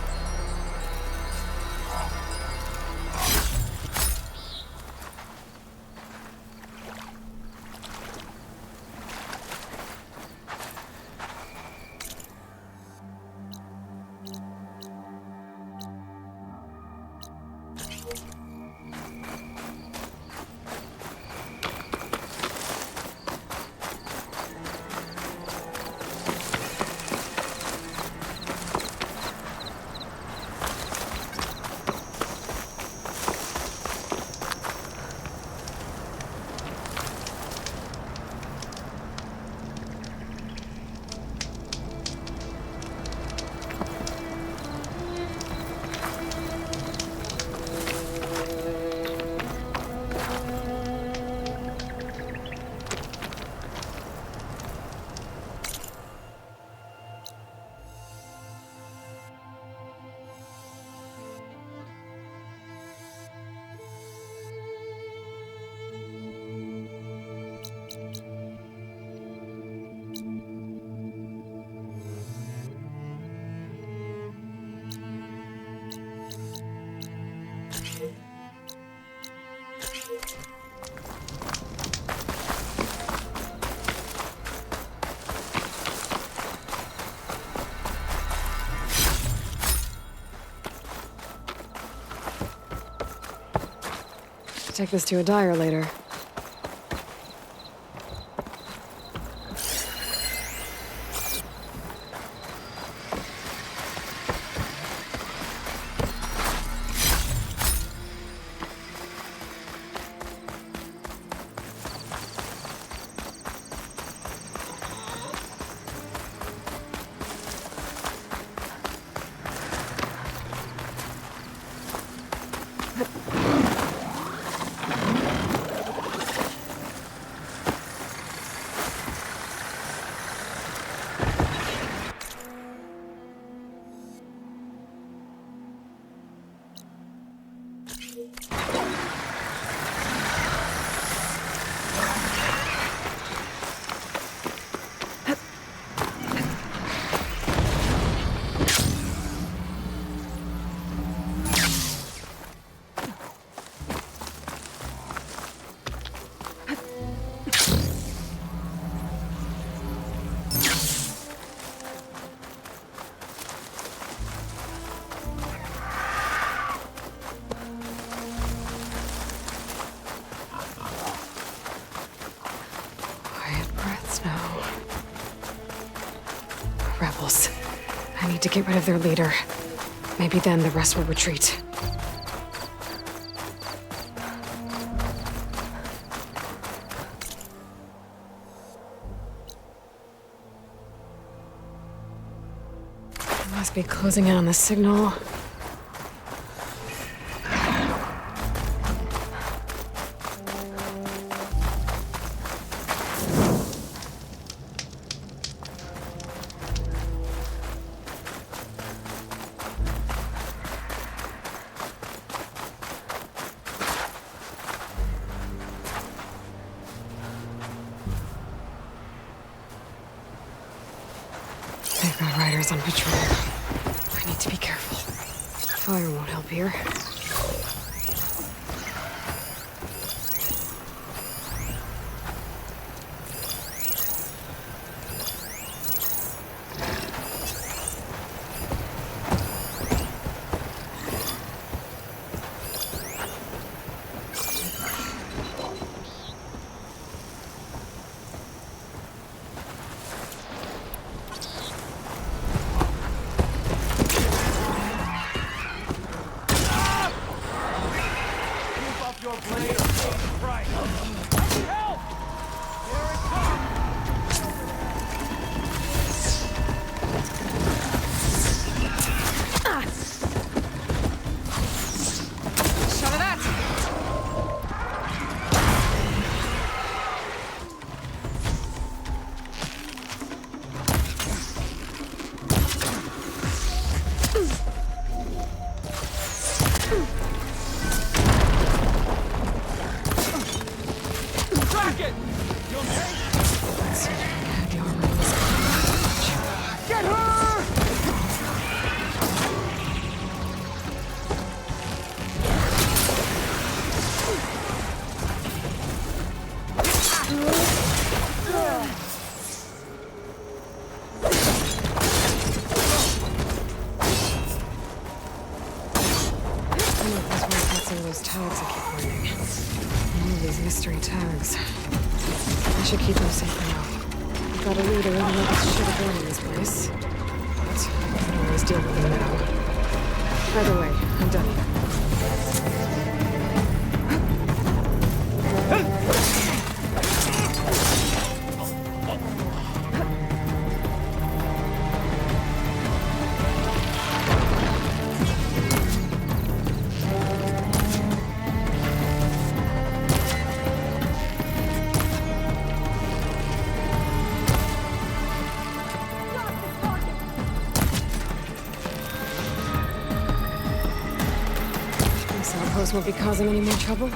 Take this to a dyer later. I need to get rid of their leader. Maybe then the rest will retreat. They must be closing in on the signal. They've got riders on patrol. I need to be careful. Fire won't help here. Those tags I keep finding. All of these mystery tags. I should keep them safe for now. I've got a leader who knows this shit again in this place. But I can always deal with them now. Either way, I'm done here. Outpost won't be causing any more trouble.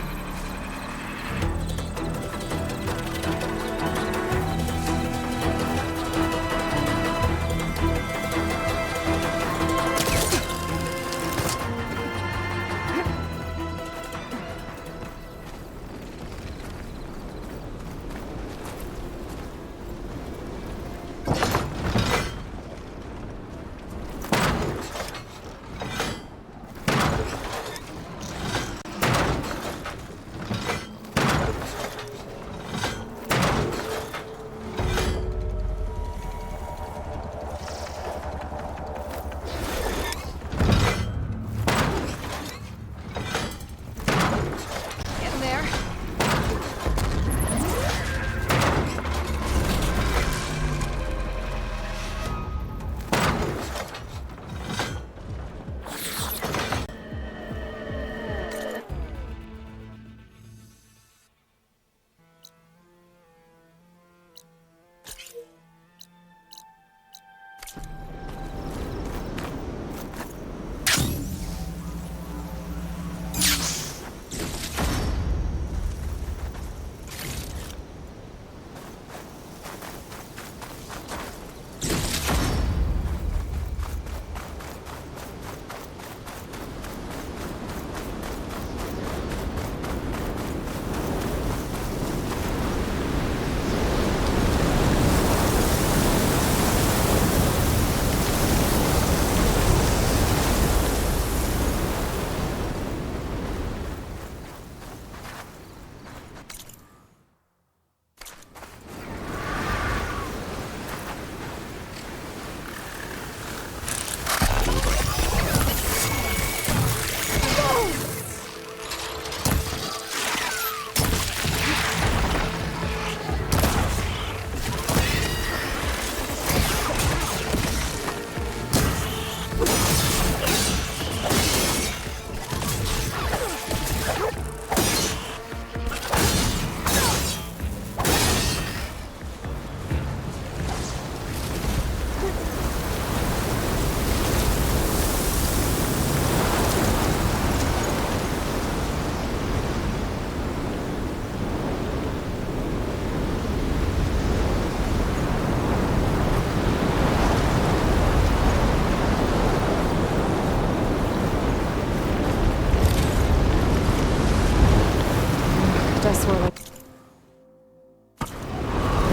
I swear like...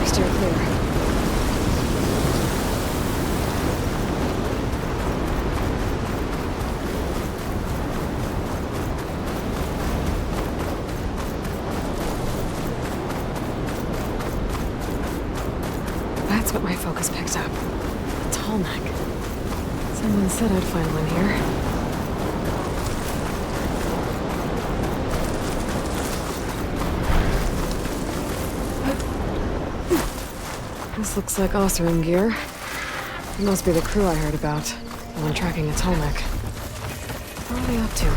Steer clear. That's what my focus picked up. A tall neck. Someone said I'd find one here. This looks like Oseram gear. It must be the crew I heard about while I'm tracking a Tolmec. What are they up to?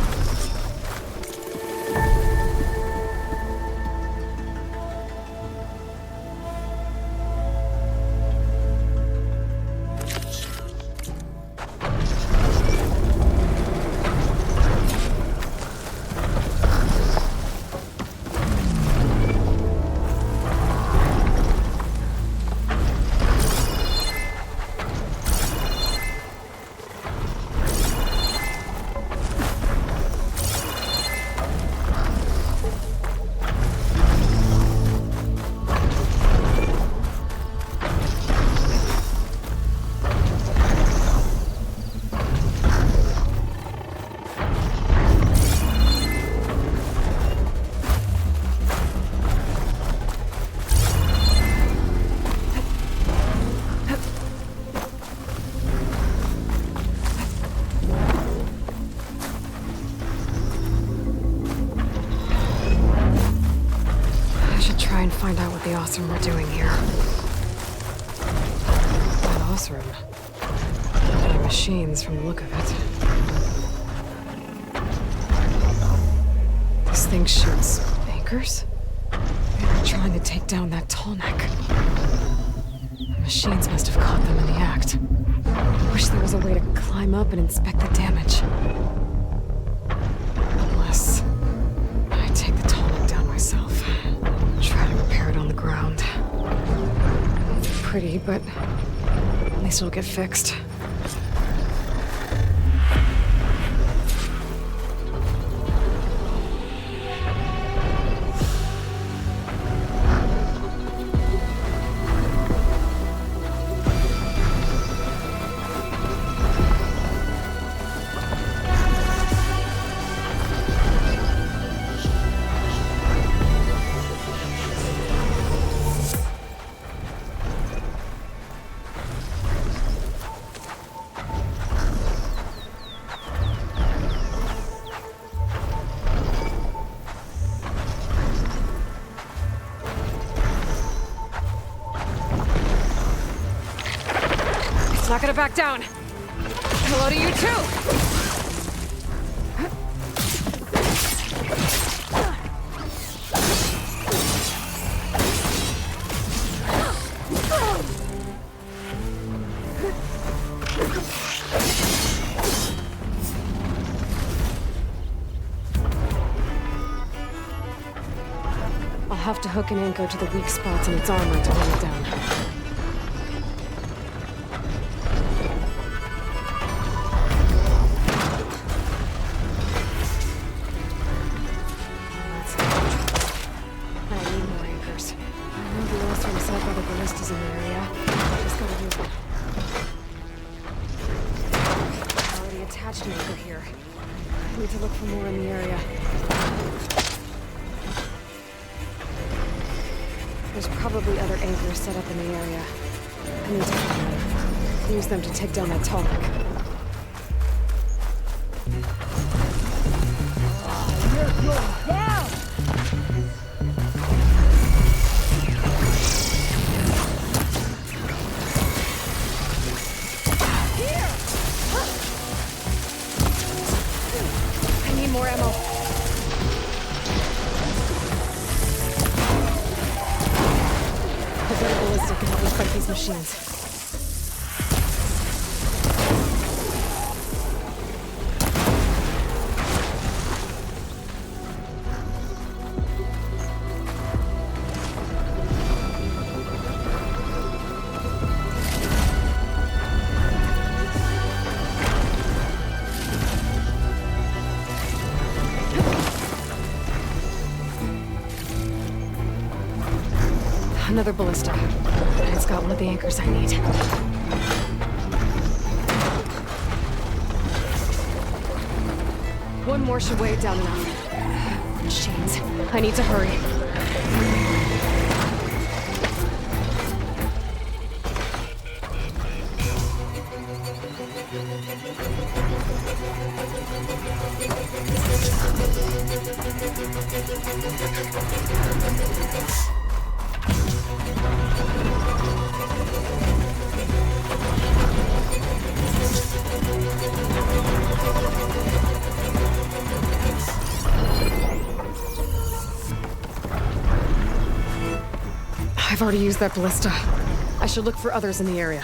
Find out what the Oseram were doing here. That Oseram. They're machines from the look of it. This thing shoots anchors? They were trying to take down that Tolmec. The machines must have caught them in the act. Wish there was a way to climb up and inspect the damage. Unless I take the Tolmec down myself. Try to repair it on the ground. Won't be pretty, but at least it'll get fixed. Not gonna back down. Hello to you too. I'll have to hook an anchor to the weak spots in its armor to hold it down. There's probably other anchors set up in the area. I need to find them. Use them to take down that Tolmec. You're going down! Here! I need more ammo. The better ballistic can help me fight these machines. Another ballista. It's got one of the anchors I need. One more should weigh it down enough. Machines. I need to hurry. I've already used that ballista. I should look for others in the area.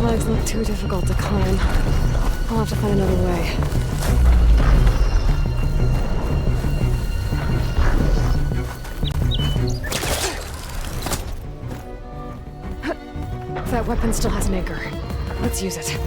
Legs look too difficult to climb. I'll have to find another way. That weapon still has an anchor. Let's use it.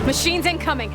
Machines incoming!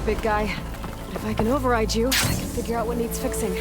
big guy. But if I can override you, I can figure out what needs fixing.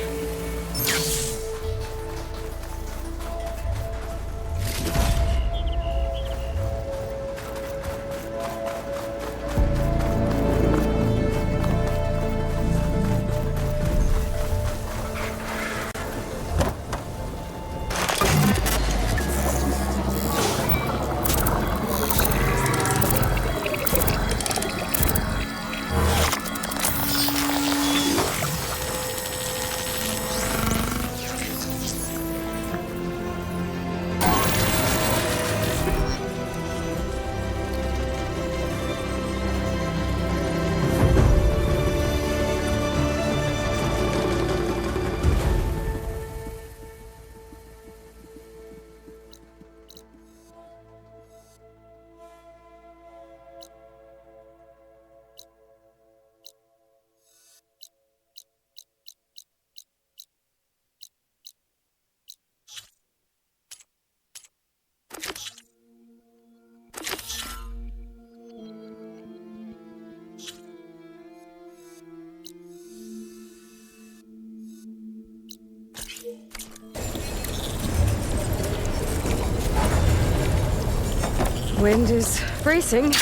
Wind is bracing.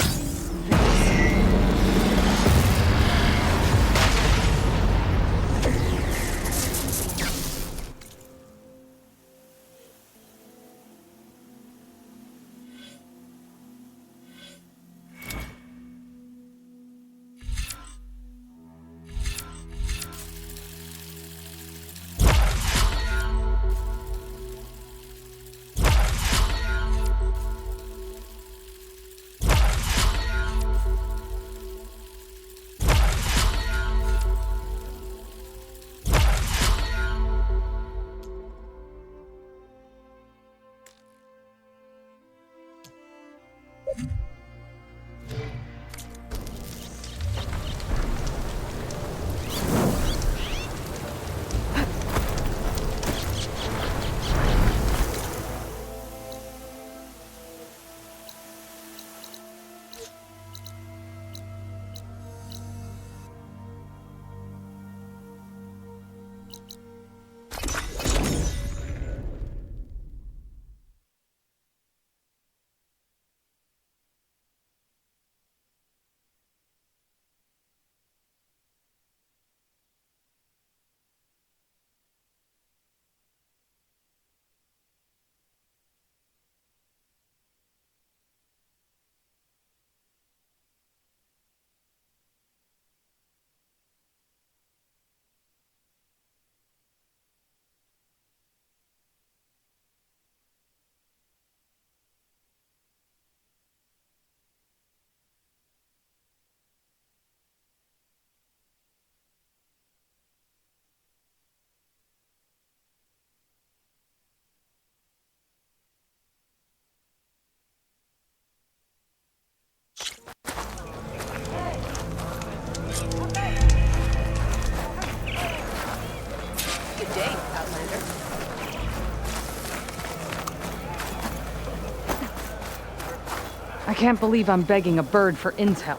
I can't believe I'm begging a bird for intel.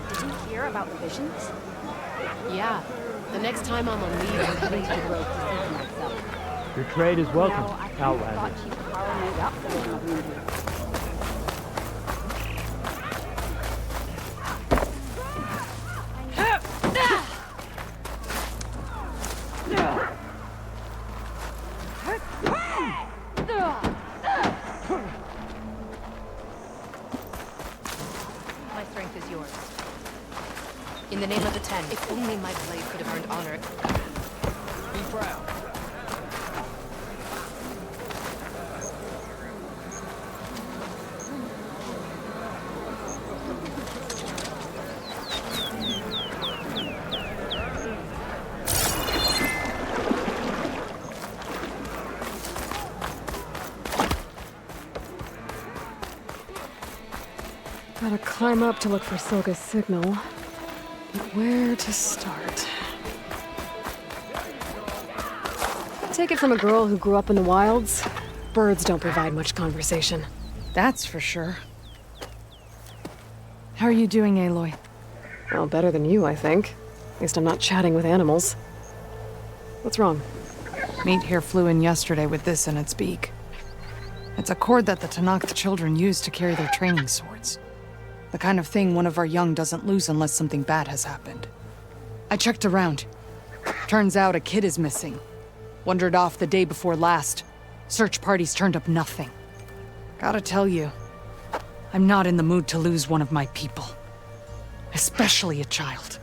Did you hear about the visions? Yeah. The next time I'm on leave, I'm heading to the road to see for myself. Your trade is welcome, Now, I Outlander. thought she'd power me up for one of you. My strength is yours. In the name of the Ten, if only my blade could have earned honor. Be proud. climb up to look for Silga's signal. But where to start? Take it from a girl who grew up in the wilds. Birds don't provide much conversation. That's for sure. How are you doing, Aloy? Well, better than you, I think. At least I'm not chatting with animals. What's wrong? Meat here flew in yesterday with this in its beak. It's a cord that the Tenakth children use to carry their training swords. The kind of thing one of our young doesn't lose unless something bad has happened. I checked around. Turns out a kid is missing. Wandered off the day before last. Search parties turned up nothing. Gotta tell you, I'm not in the mood to lose one of my people. Especially a child.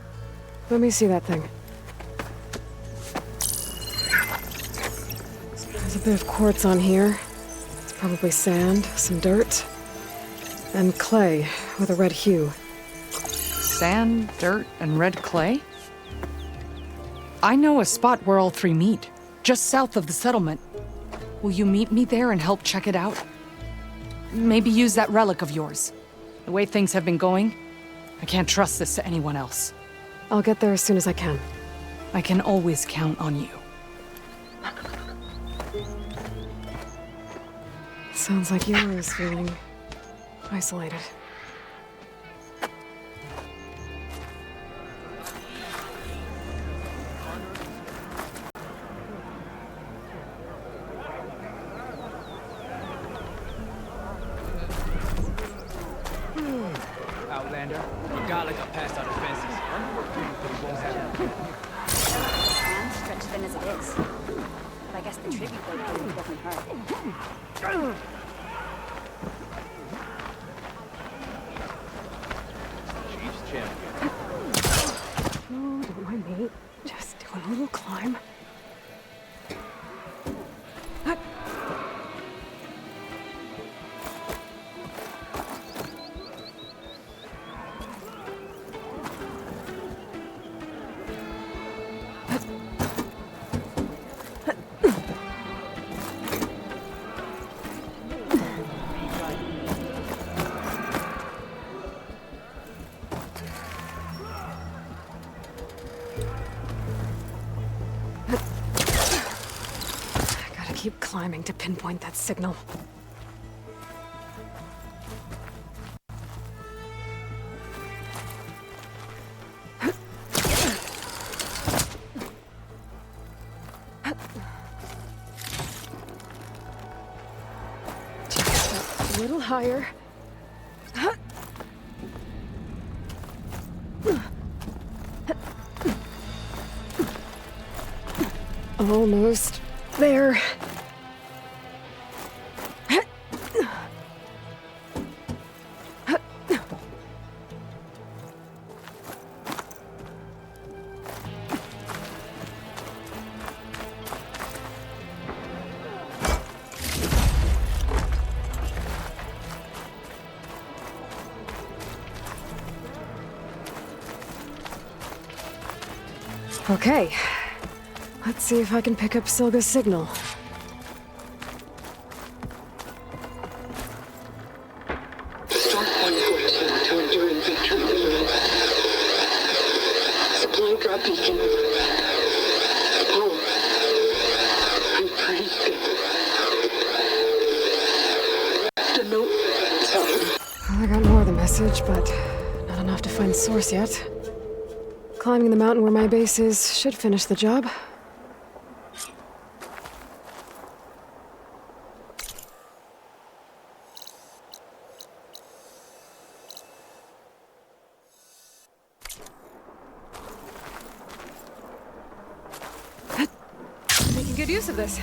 Let me see that thing. There's a bit of quartz on here. It's probably sand, some dirt, and clay with a red hue. Sand, dirt, and red clay? I know a spot where all three meet, just south of the settlement. Will you meet me there and help check it out? Maybe use that relic of yours. The way things have been going, I can't trust this to anyone else. I'll get there as soon as I can. I can always count on you. Sounds like Yura is feeling isolated. Outlander, you got like a pass out of fences. And stretched thin as it is. But I guess the tribute boat doesn't hurt. Chief's champion. Oh, don't mind me. Just doing a little climb. Keep climbing to pinpoint that signal. Just a little higher. Almost there. Okay. Let's see if I can pick up Silga's signal. Start one foot to enduring victory. Supply drop beacon. Power. I'm pretty good. The note. Sorry. Well, I got more of the message, but not enough to find the source yet. Climbing the mountain where my base is should finish the job. Making good use of this.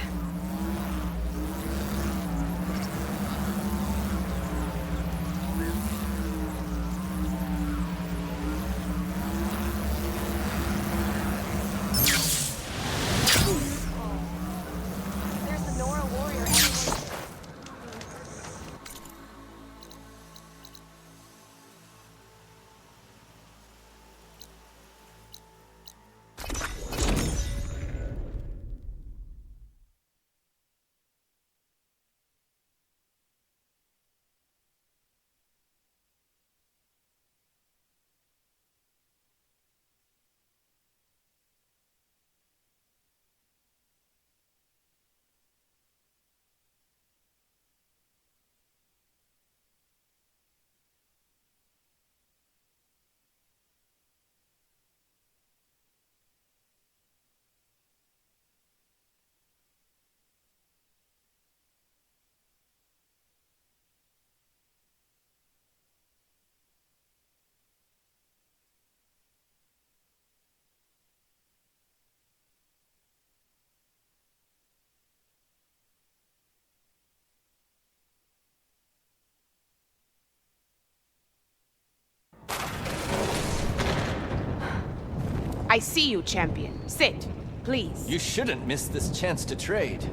I see you, champion. Sit, please. You shouldn't miss this chance to trade.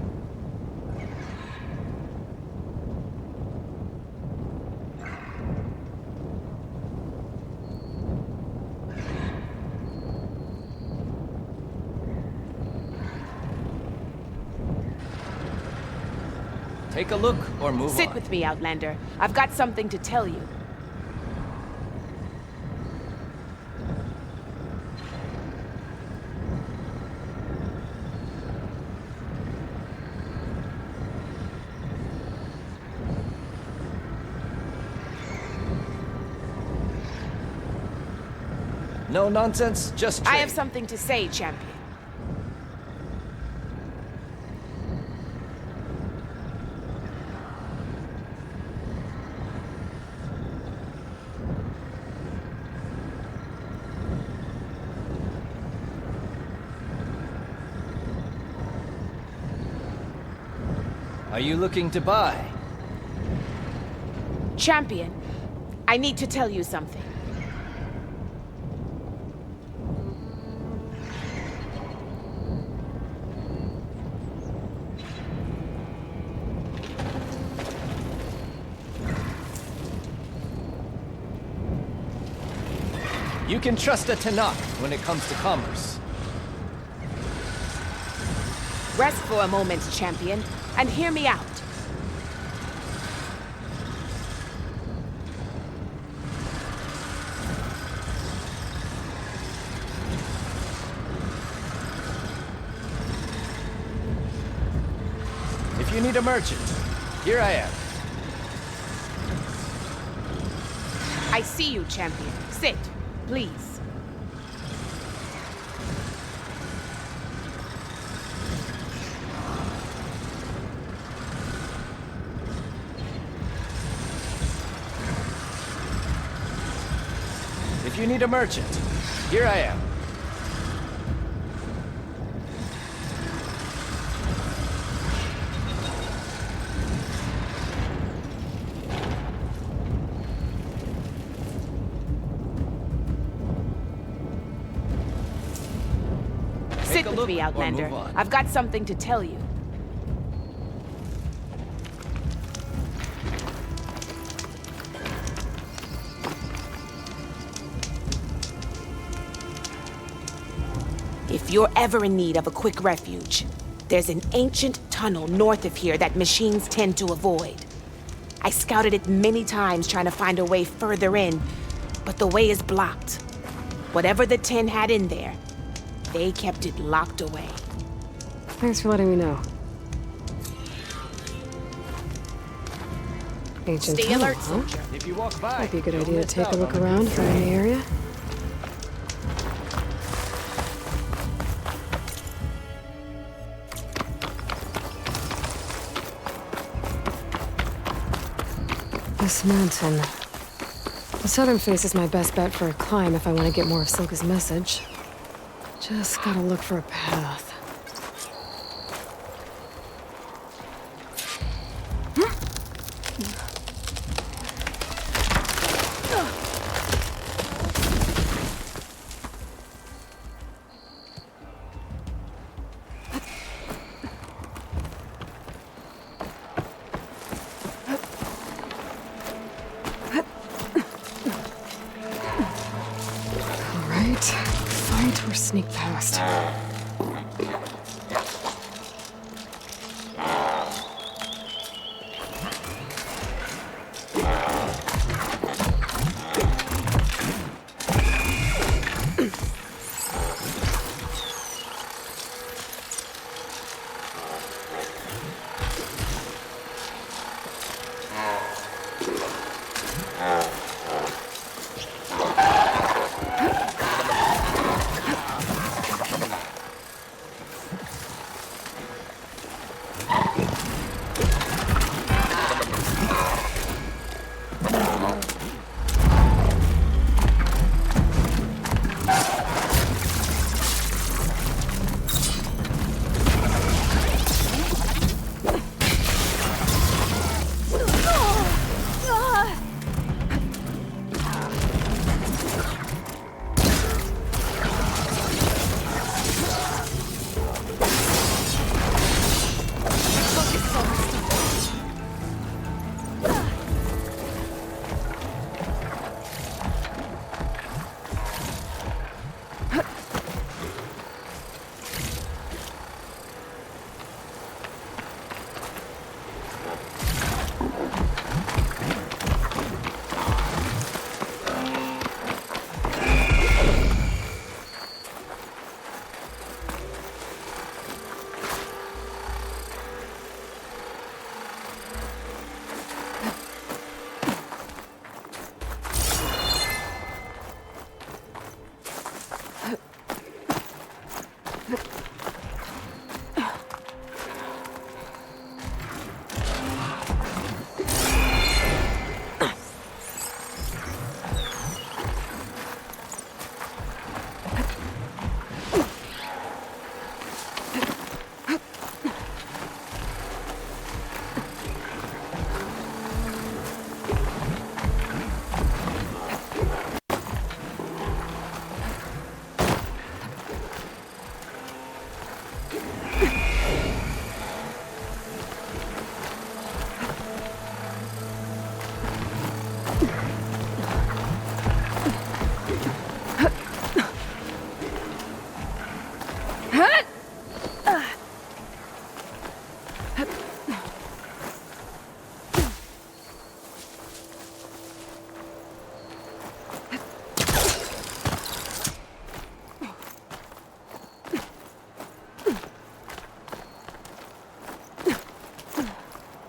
Take a look or move on. Sit with me, Outlander. I've got something to tell you. No nonsense, just trade. I have something to say, champion. Are you looking to buy? Champion, I need to tell you something. You can trust a Tanakh when it comes to commerce. Rest for a moment, champion, and hear me out. If you need a merchant, here I am. I see you, champion. Sit, please. If you need a merchant, here I am. Sit with me, Outlander. I've got something to tell you. If you're ever in need of a quick refuge, there's an ancient tunnel north of here that machines tend to avoid. I scouted it many times trying to find a way further in, but the way is blocked. Whatever the Ten had in there, they kept it locked away. Thanks for letting me know. Ancient Stay tunnel, alert, huh? soldier. If you walk by, Might be a good you'll idea to miss take out a look on around if you're in the area. This mountain. The southern face is my best bet for a climb if I want to get more of Silka's message. Just gotta look for a path. Alright, fight or sneak past.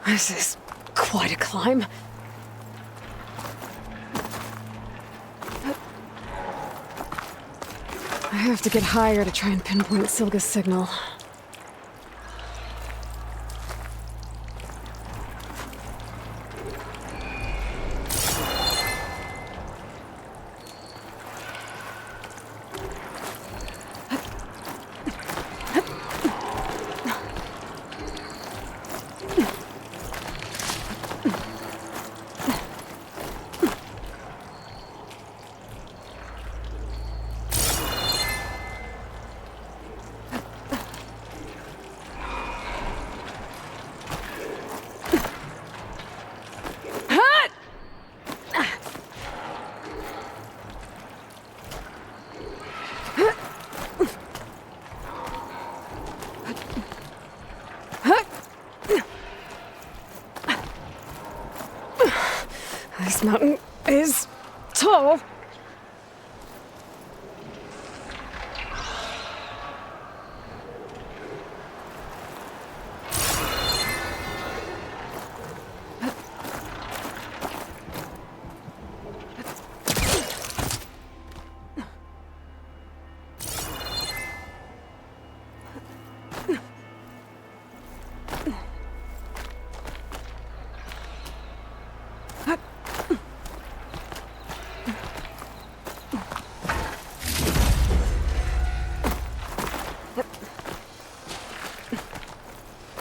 This is quite a climb. I have to get higher to try and pinpoint Silga's signal. This mountain is tall.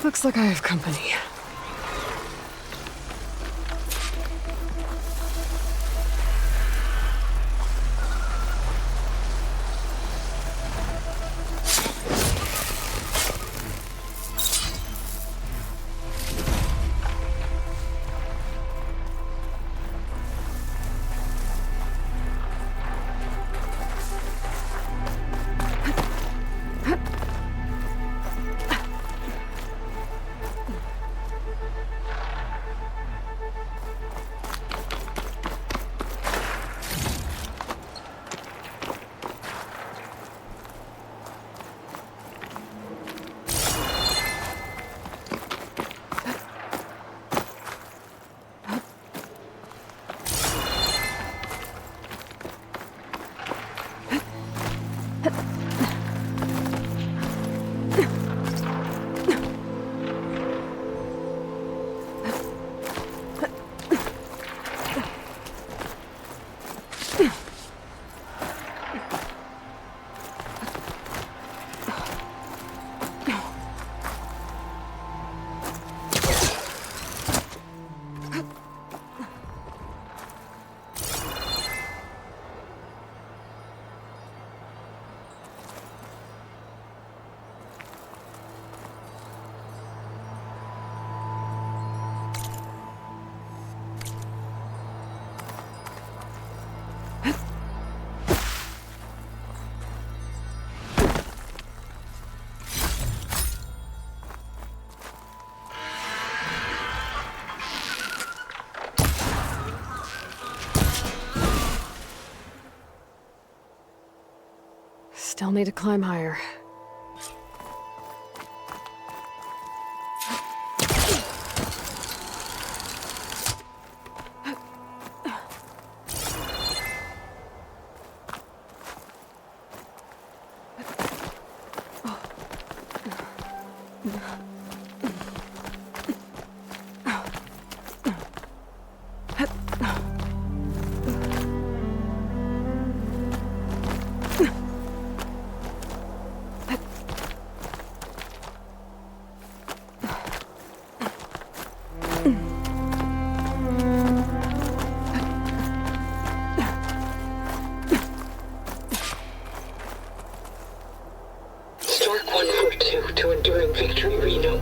Looks like I have company. Still need to climb higher. Stark 142 to Enduring Victory, Reno.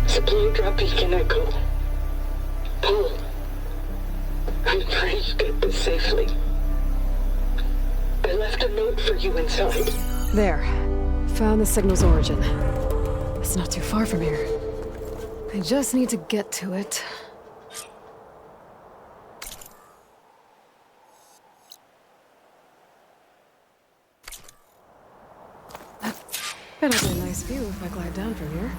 Supply drop beacon Echo. Paul, I'm trying to get this safely. I left a note for you inside. There. Found the signal's origin. It's not too far from here. I just need to get to it. It'll be a nice view if I glide down from here.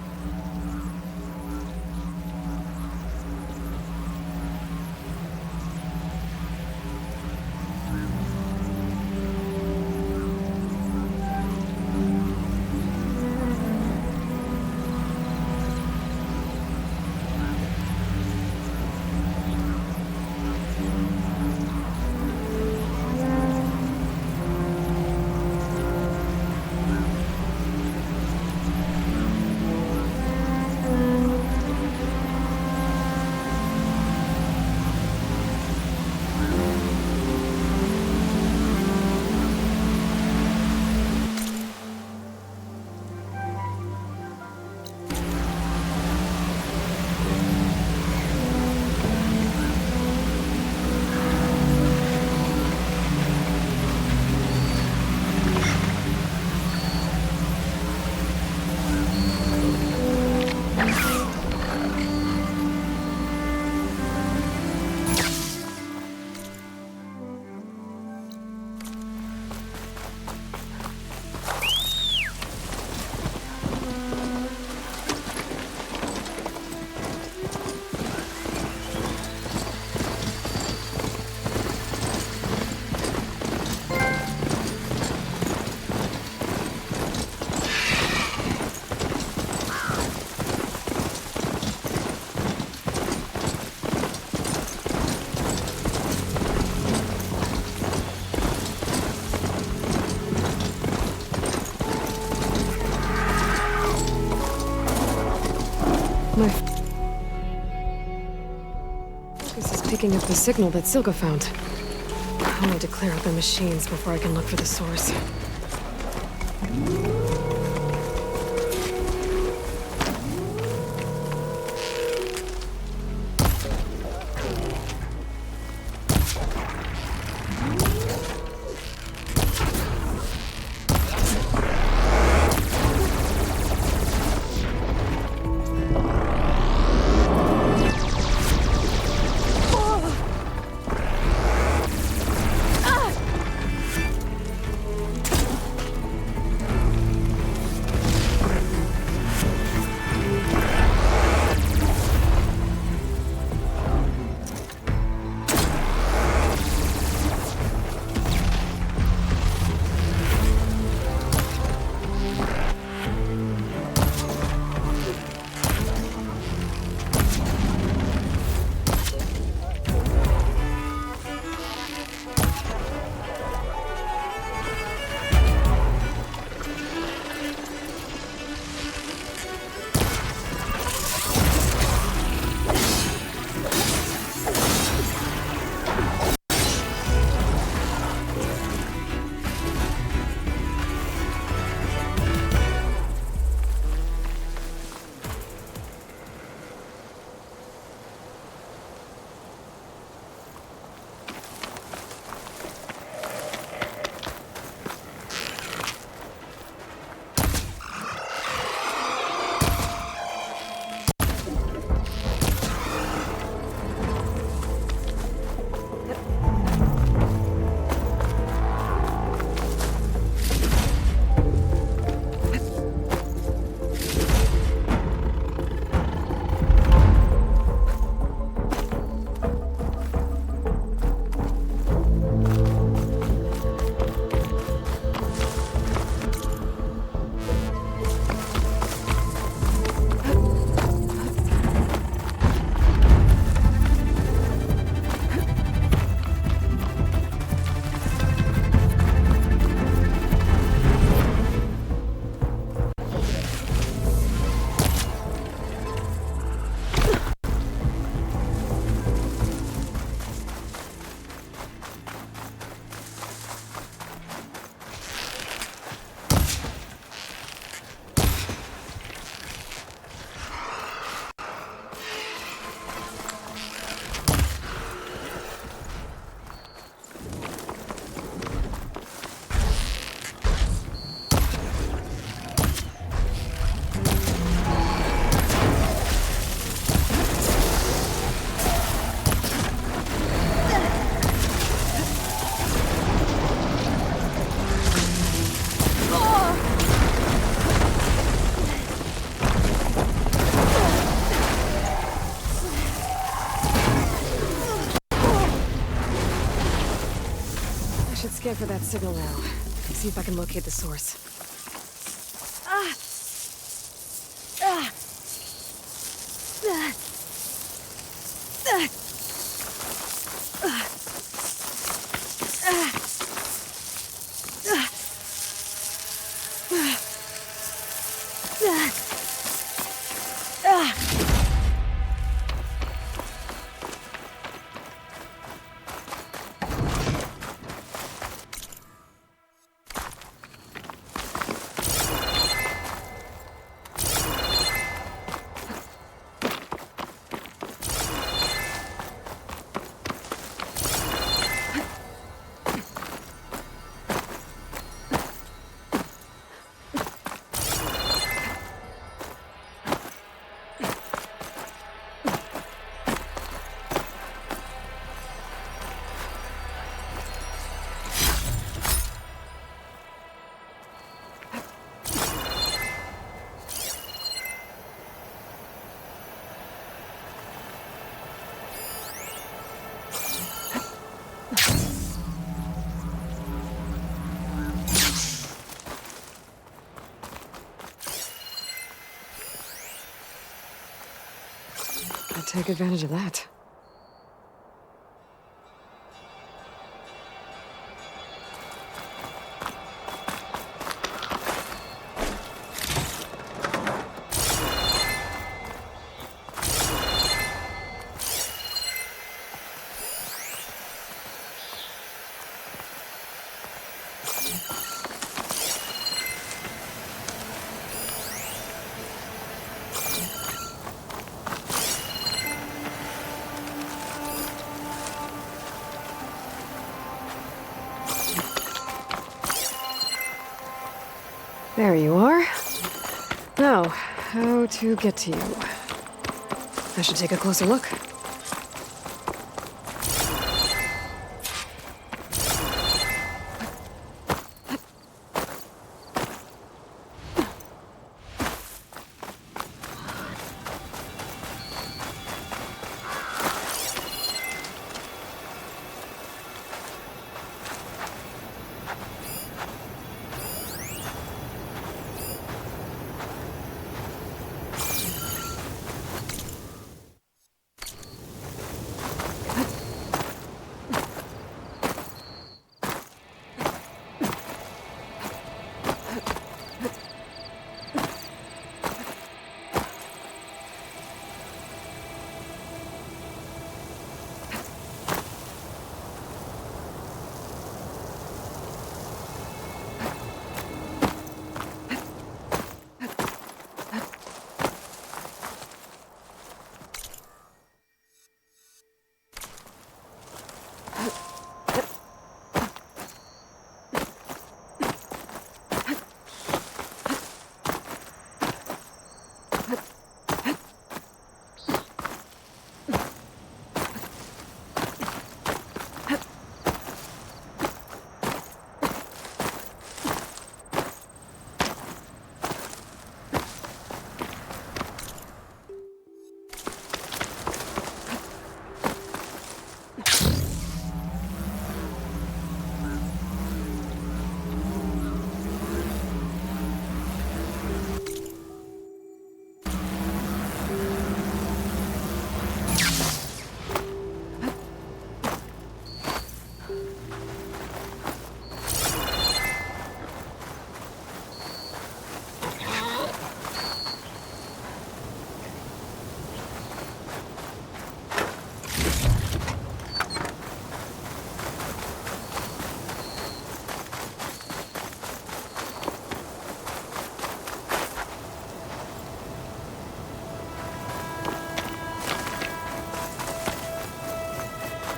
My focus is picking up the signal that Silka found. I need to clear out the machines before I can look for the source. Scan for that signal now. See if I can locate the source. Take advantage of that. There you are. Now, how to get to you? I should take a closer look.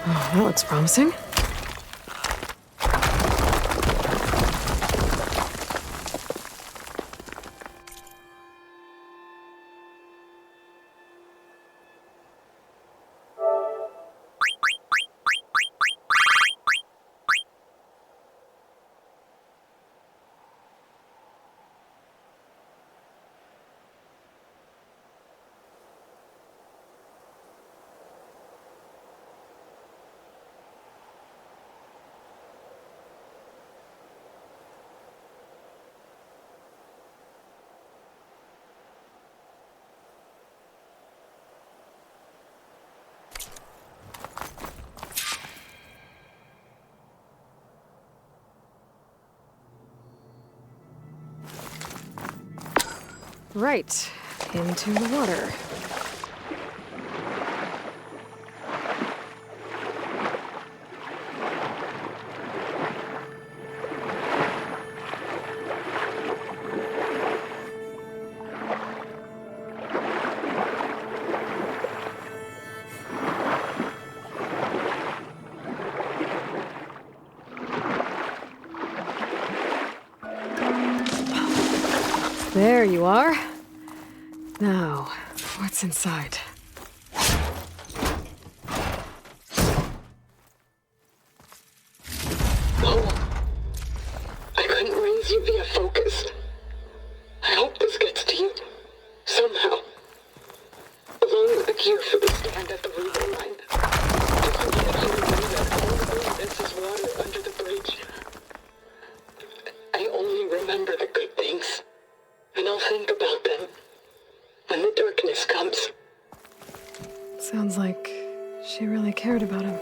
Oh, that looks promising. Right, into the water. There you are. Now, what's inside? Oh, I couldn't raise you via focus. I hope this gets to you, somehow. Along with the gear for the stand at the railway line. Just need to find a way that all the evidence is water under the bridge. I only remember the good things, and I'll think about them when the darkness comes. Sounds like she really cared about him.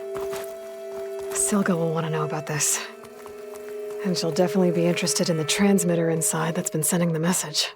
Silga will want to know about this. And she'll definitely be interested in the transmitter inside that's been sending the message.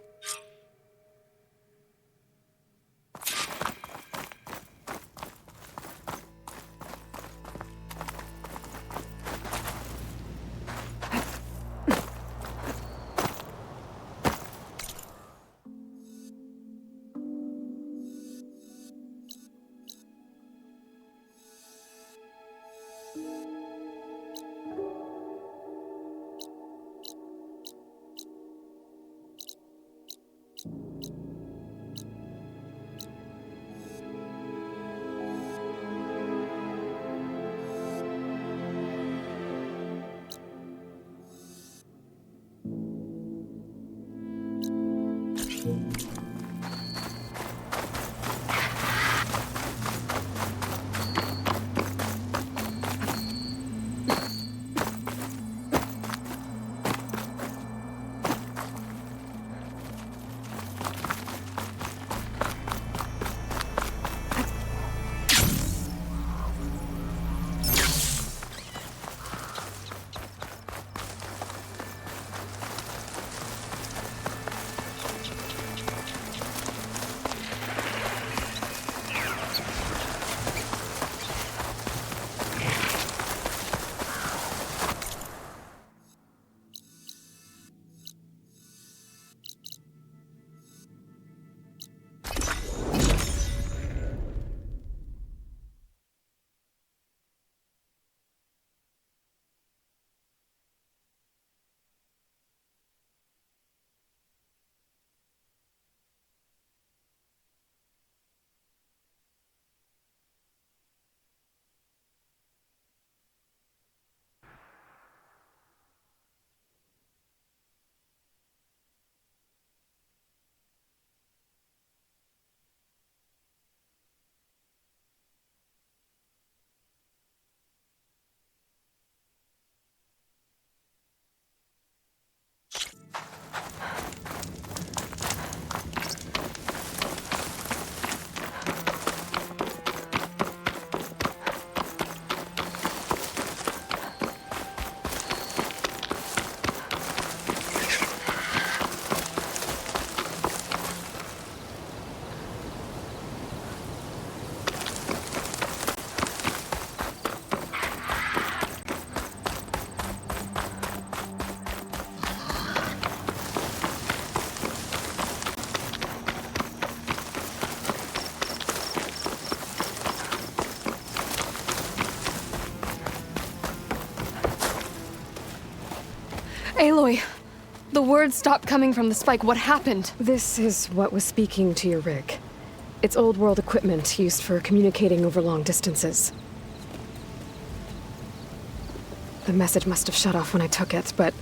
Aloy, the words stopped coming from the spike. What happened? This is what was speaking to your rig. It's old world equipment used for communicating over long distances. The message must have shut off when I took it, but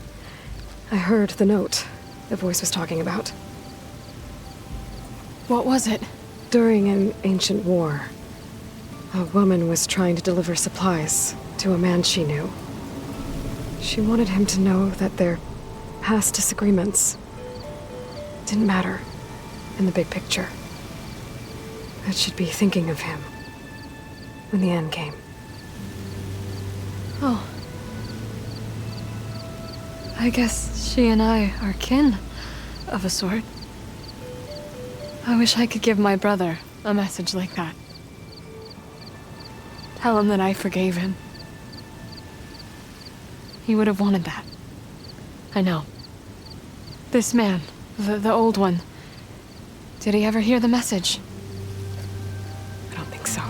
I heard the note the voice was talking about. What was it? During an ancient war, a woman was trying to deliver supplies to a man she knew. She wanted him to know that their past disagreements didn't matter in the big picture. That she'd be thinking of him when the end came. Oh. I guess she and I are kin, of a sort. I wish I could give my brother a message like that. Tell him that I forgave him. He would have wanted that. I know. This man, the old one, did he ever hear the message? I don't think so.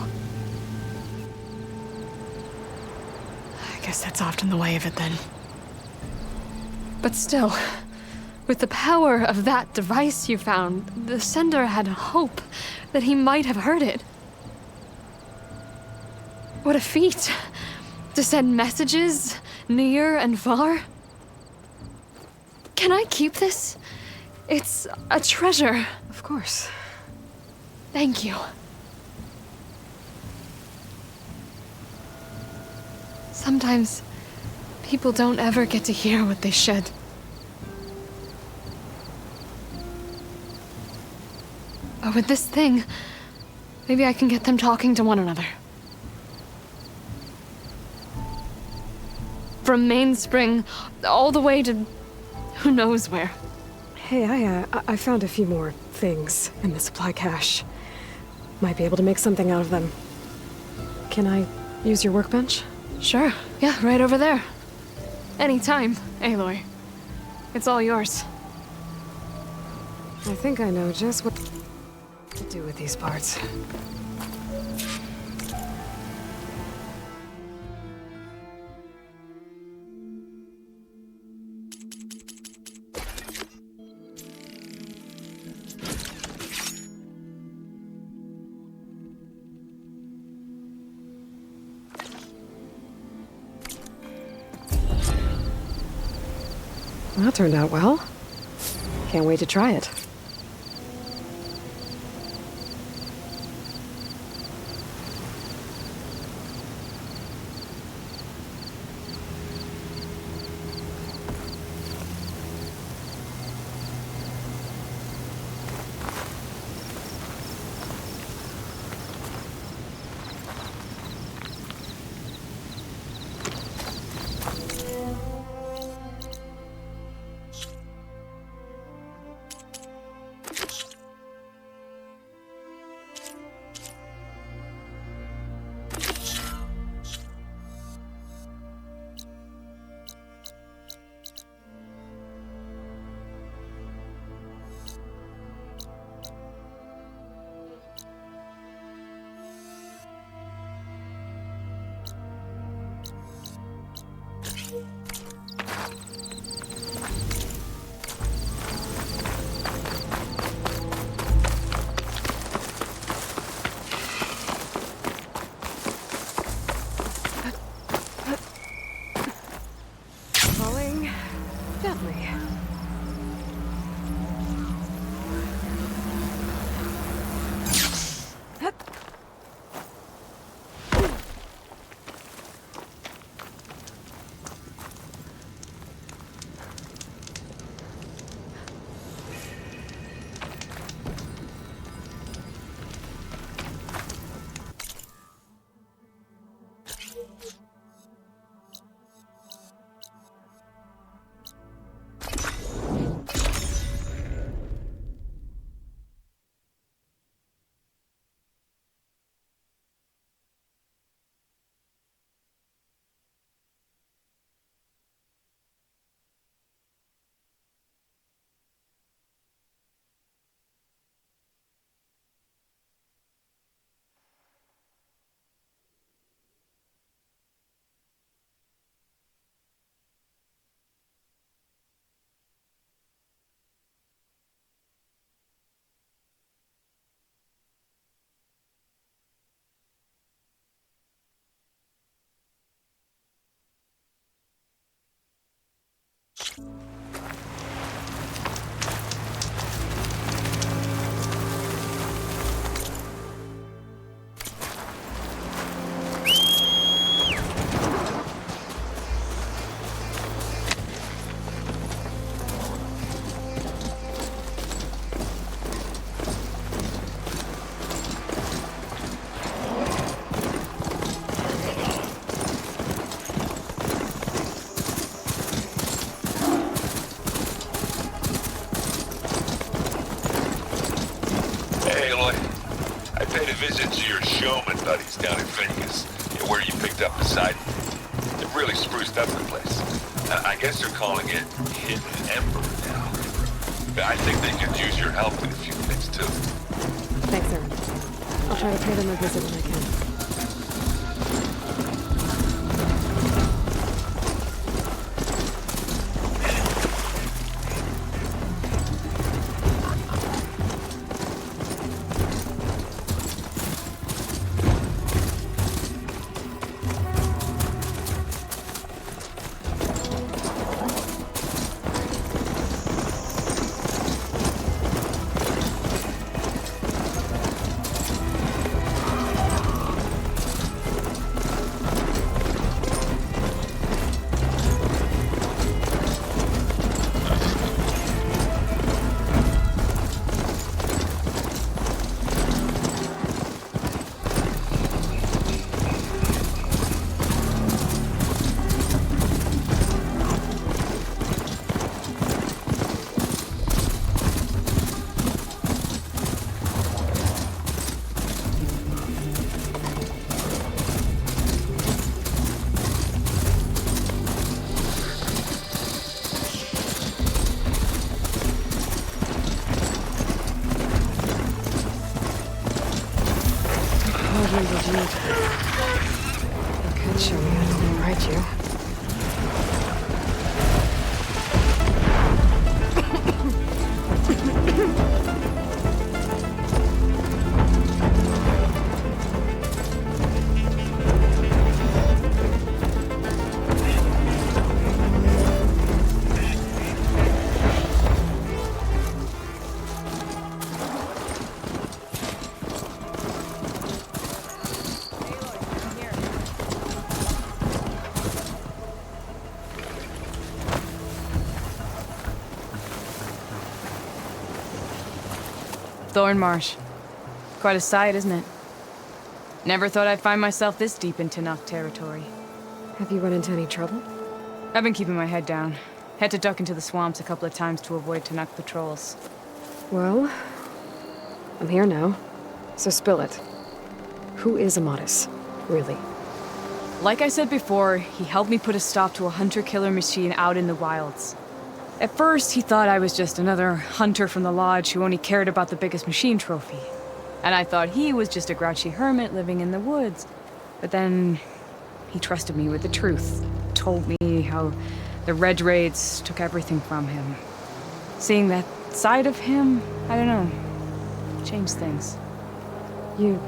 I guess that's often the way of it then. But still, with the power of that device you found, the sender had hope that he might have heard it. What a feat! To send messages near and far. Can I keep this? It's a treasure. Of course. Thank you. Sometimes people don't ever get to hear what they should. But with this thing, maybe I can get them talking to one another. From Mainspring, all the way to who knows where. Hey, I found a few more things in the supply cache. Might be able to make something out of them. Can I use your workbench? Sure. Yeah, right over there. Anytime, Aloy. It's all yours. I think I know just what to do with these parts. That turned out well. Can't wait to try it. bunch of your showman buddies down in Vegas, where you picked up the site. It really spruced up the place. I guess they're calling it Hidden Ember now. I think they could use your help in a few things, too. Thanks, Aaron. I'll try to pay them a visit when I can. You could show me how to rewrite you. Thornmarsh. Quite a sight, isn't it? Never thought I'd find myself this deep in Tenakth territory. Have you run into any trouble? I've been keeping my head down. Had to duck into the swamps a couple of times to avoid Tenakth patrols. Well, I'm here now. So spill it. Who is Amadis, really? Like I said before, he helped me put a stop to a hunter-killer machine out in the wilds. At first, he thought I was just another hunter from the lodge who only cared about the biggest machine trophy. And I thought he was just a grouchy hermit living in the woods. But then he trusted me with the truth. Told me how the Red Raids took everything from him. Seeing that side of him, I don't know, changed things. You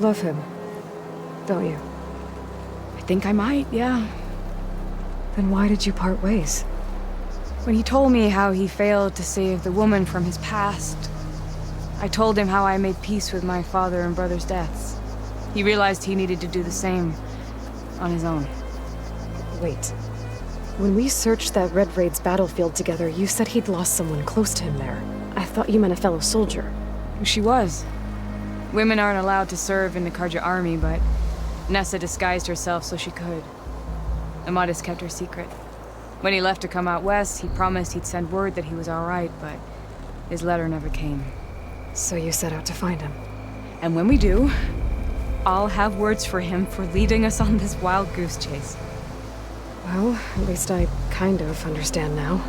love him, don't you? I think I might, yeah. Then why did you part ways? When he told me how he failed to save the woman from his past, I told him how I made peace with my father and brother's deaths. He realized he needed to do the same on his own. Wait. When we searched that Red Raid's battlefield together, you said he'd lost someone close to him there. I thought you meant a fellow soldier. She was. Women aren't allowed to serve in the Carja army, but Nessa disguised herself so she could. Amadis kept her secret. When he left to come out west, he promised he'd send word that he was all right, but his letter never came. So you set out to find him. And when we do, I'll have words for him for leading us on this wild goose chase. Well, at least I kind of understand now.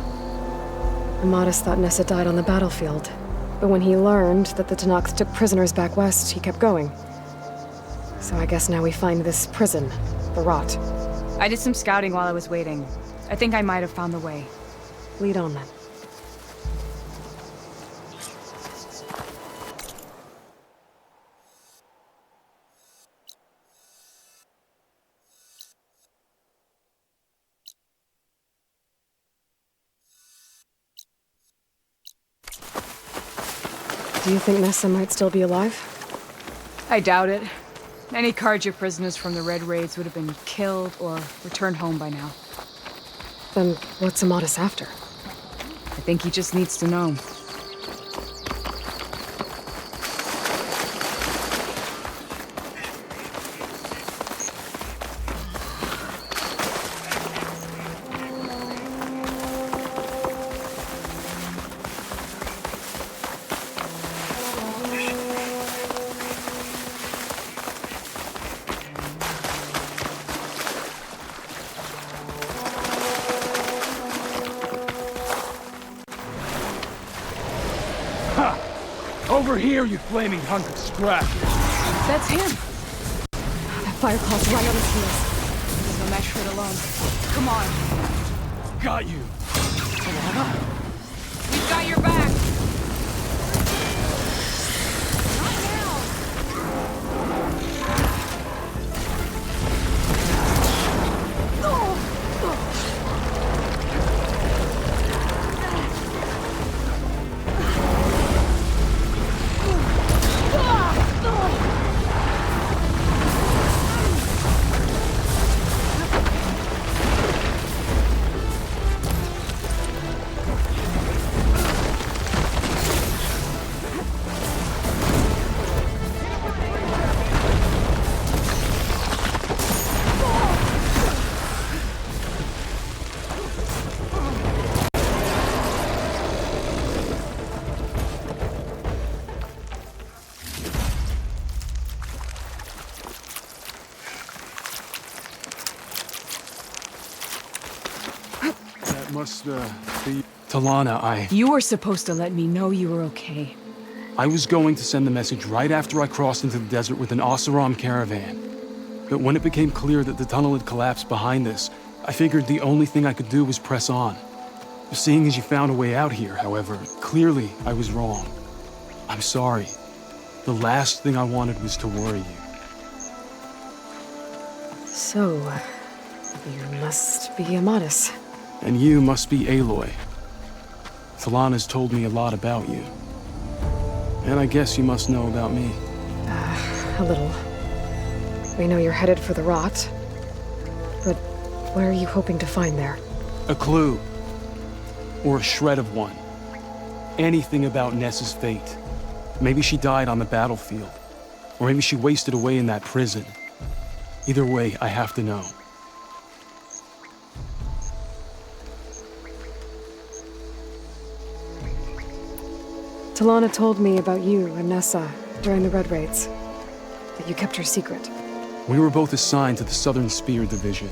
Amadis thought Nessa died on the battlefield, but when he learned that the Tenakth took prisoners back west, he kept going. So I guess now we find this prison, the Rot. I did some scouting while I was waiting. I think I might have found the way. Lead on then. Do you think Nessa might still be alive? I doubt it. Any Carja prisoners from the Red Raids would have been killed or returned home by now. Then what's Amadis after? I think he just needs to know. Over here, you flaming hunk of scrap! That's him! That fire claw's right on his heels. There's no match for it alone. Come on. Got you! We've got your back! Must, be... Talana, You were supposed to let me know you were okay. I was going to send the message right after I crossed into the desert with an Oseram caravan. But when it became clear that the tunnel had collapsed behind us, I figured the only thing I could do was press on. Seeing as you found a way out here, however, clearly I was wrong. I'm sorry. The last thing I wanted was to worry you. So, you must be Amadis. And you must be Aloy. Talana's told me a lot about you. And I guess you must know about me. A little. We know you're headed for the rot. But what are you hoping to find there? A clue. Or a shred of one. Anything about Nessa's fate. Maybe she died on the battlefield. Or maybe she wasted away in that prison. Either way, I have to know. Talana told me about you and Nessa during the Red Raids. That you kept her secret. We were both assigned to the Southern Spear Division.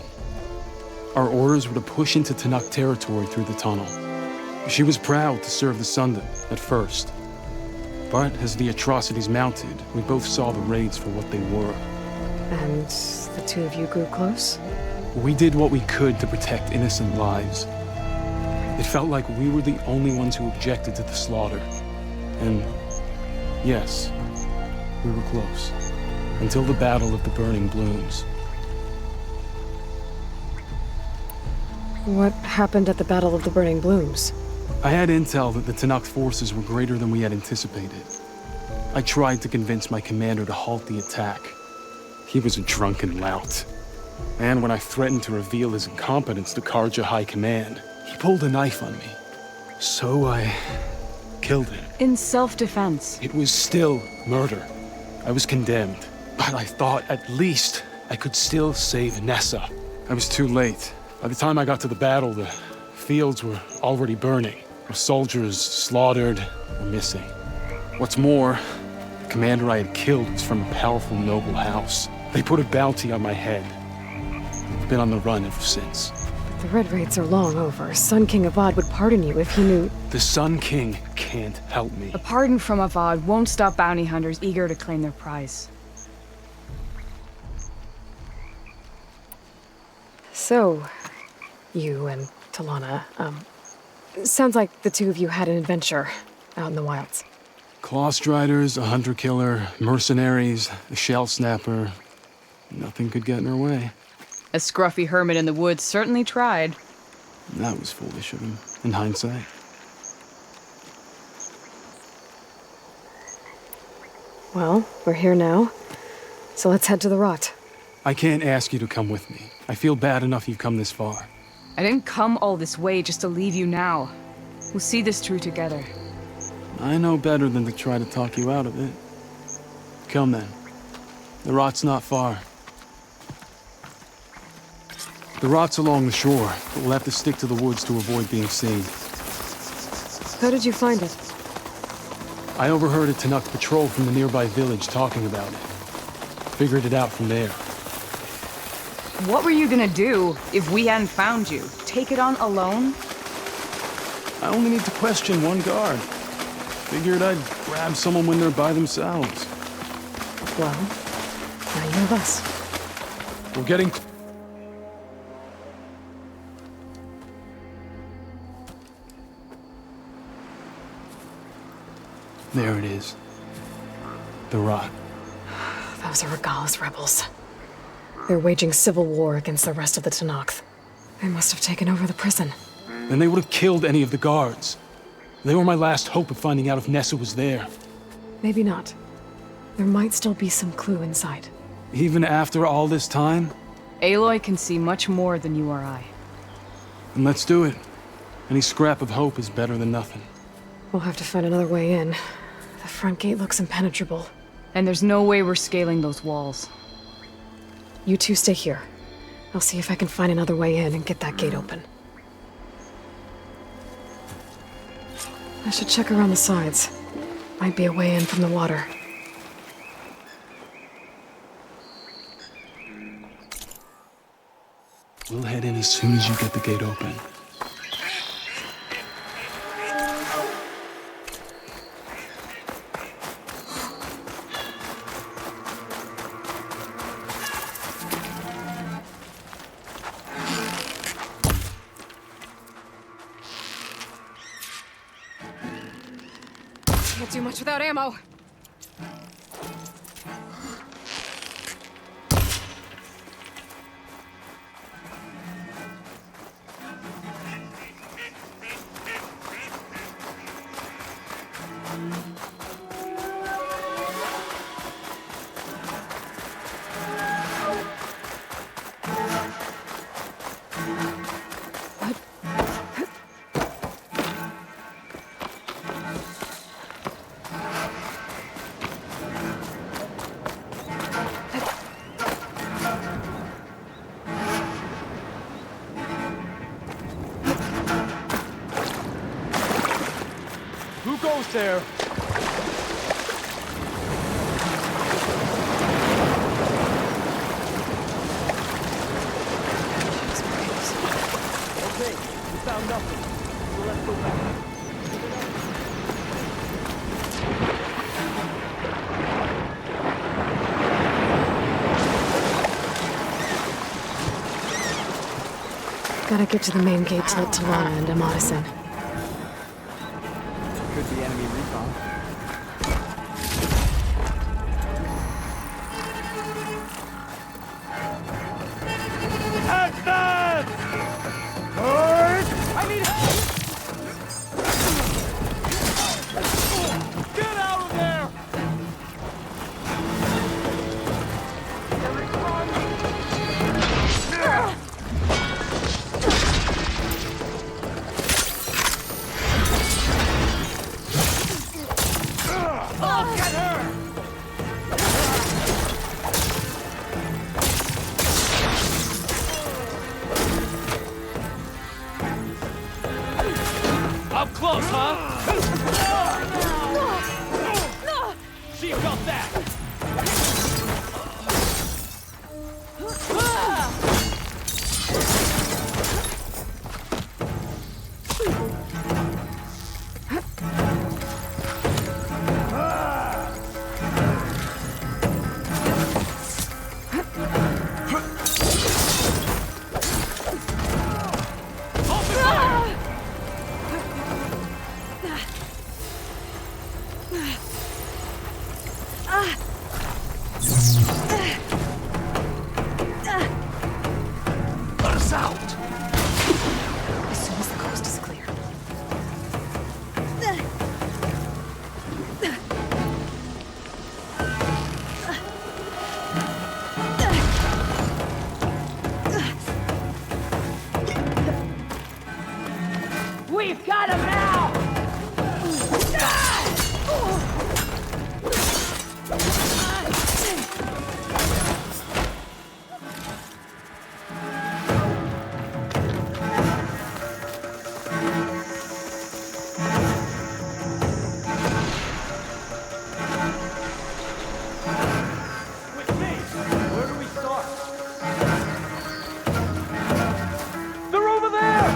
Our orders were to push into Tenakth territory through the tunnel. She was proud to serve the Sundom at first. But as the atrocities mounted, we both saw the raids for what they were. And the two of you grew close? We did what we could to protect innocent lives. It felt like we were the only ones who objected to the slaughter. And yes, we were close. Until the Battle of the Burning Blooms. What happened at the Battle of the Burning Blooms? I had intel that the Tenakth forces were greater than we had anticipated. I tried to convince my commander to halt the attack. He was a drunken lout. And when I threatened to reveal his incompetence to Karja High Command, he pulled a knife on me. So I killed him. In self-defense. It was still murder. I was condemned. But I thought at least I could still save Nessa. I was too late. By the time I got to the battle, the fields were already burning. Our soldiers slaughtered or missing. What's more, the commander I had killed was from a powerful noble house. They put a bounty on my head. I've been on the run ever since. The Red Raids are long over. Sun King Avad would pardon you if he knew... The Sun King can't help me. A pardon from Avad won't stop bounty hunters eager to claim their prize. So, you and Talana, sounds like the two of you had an adventure out in the wilds. Clawstriders, a hunter-killer, mercenaries, a shell snapper. Nothing could get in her way. A scruffy hermit in the woods certainly tried. That was foolish of him, in hindsight. Well, we're here now, so let's head to the rot. I can't ask you to come with me. I feel bad enough you've come this far. I didn't come all this way just to leave you now. We'll see this through together. I know better than to try to talk you out of it. Come then. The rot's not far. The rot's along the shore, but we'll have to stick to the woods to avoid being seen. How did you find it? I overheard a Tenakth patrol from the nearby village talking about it. Figured it out from there. What were you gonna do if we hadn't found you? Take it on alone? I only need to question one guard. Figured I'd grab someone when they're by themselves. Well, now you have us. We're getting... There it is. The rock. Those are Regala's rebels. They're waging civil war against the rest of the Tenakth. They must have taken over the prison. Then they would have killed any of the guards. They were my last hope of finding out if Nessa was there. Maybe not. There might still be some clue inside. Even after all this time? Aloy can see much more than you or I. Then let's do it. Any scrap of hope is better than nothing. We'll have to find another way in. The front gate looks impenetrable. And there's no way we're scaling those walls. You two stay here. I'll see if I can find another way in and get that gate open. I should check around the sides. Might be a way in from the water. We'll head in as soon as you get the gate open. Can't do much without ammo. Who goes there? Okay, we found nothing. So let's go back. Gotta get to the main gate to let Talana and Amatis in. Could be enemy recon. Advance! I need help! Get out of there! Oh, get her! Up close, huh? She felt that! Let us out! As soon as the coast is clear. We've got him now! With me, where do we start? They're over there!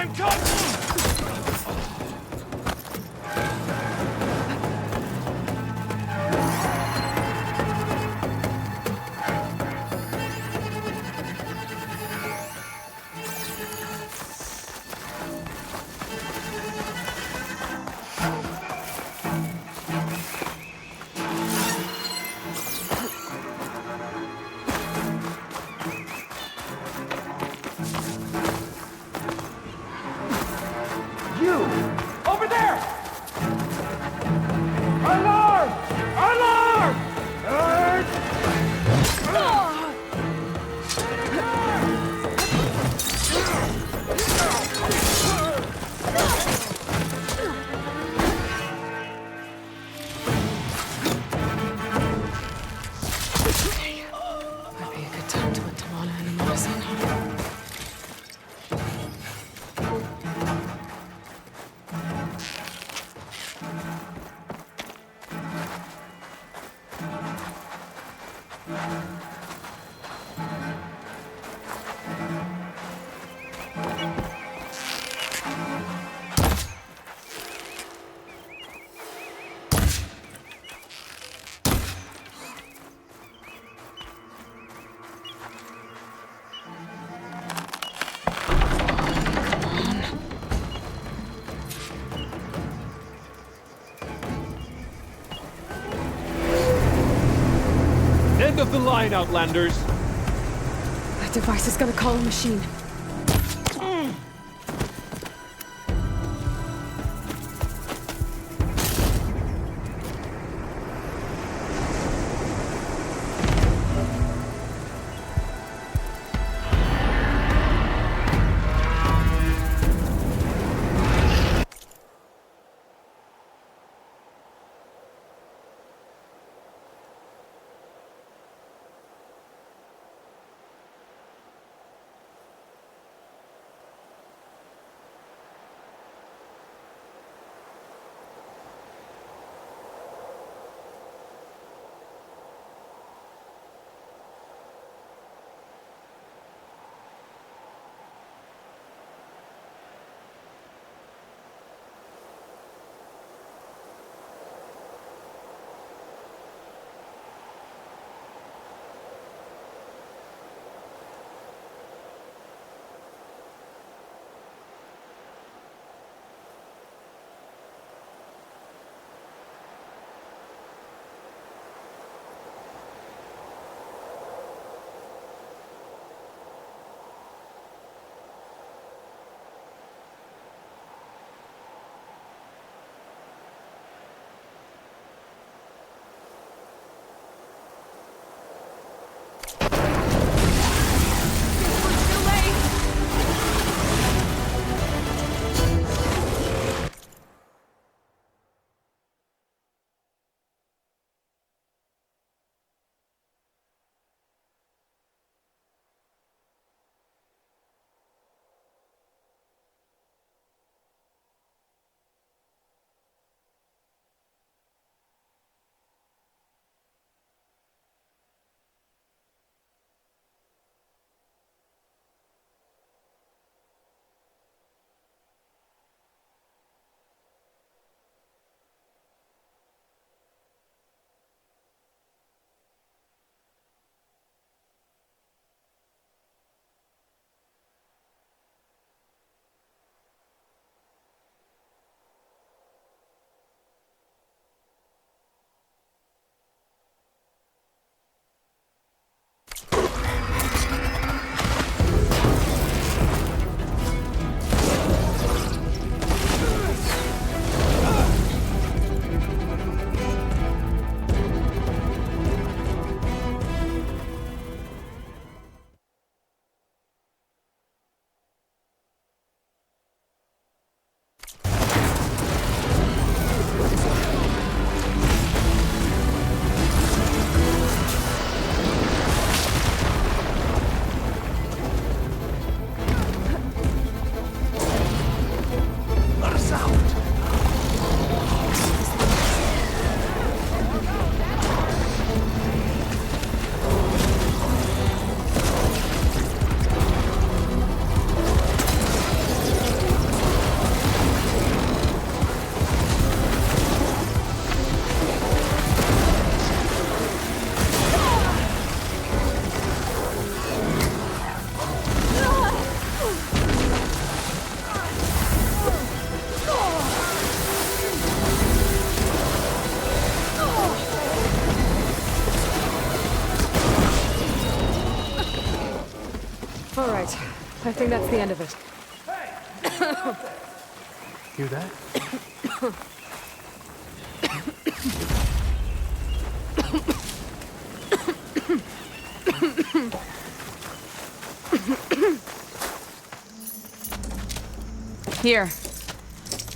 I'm coming! Over there! Alarm! Alarm! Might be a good time to let Tawana and Amasa know. End of the line, Outlanders! That device is gonna call a machine. I think that's the end of it. Hear that? Here.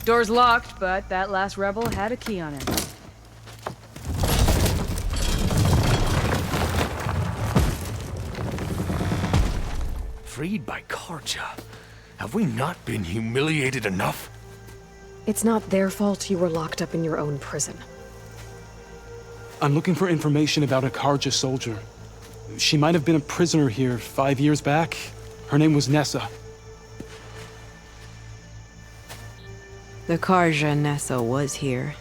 Door's locked, but that last rebel had a key on it. Freed by Karja. Have we not been humiliated enough? It's not their fault you were locked up in your own prison. I'm looking for information about a Karja soldier. She might have been a prisoner here 5 years back. Her name was Nessa. The Karja Nessa was here.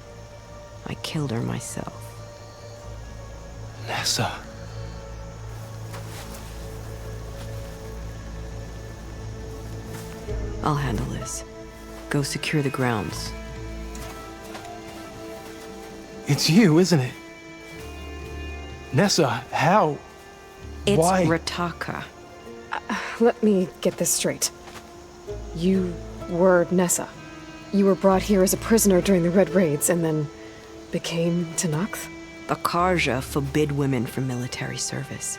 I killed her myself. Nessa. I'll handle this. Go secure the grounds. It's you, isn't it? Nessa, how? It's Why? Rataka. Let me get this straight. You were Nessa. You were brought here as a prisoner during the Red Raids and then became Tenakth? The Karja forbid women from military service.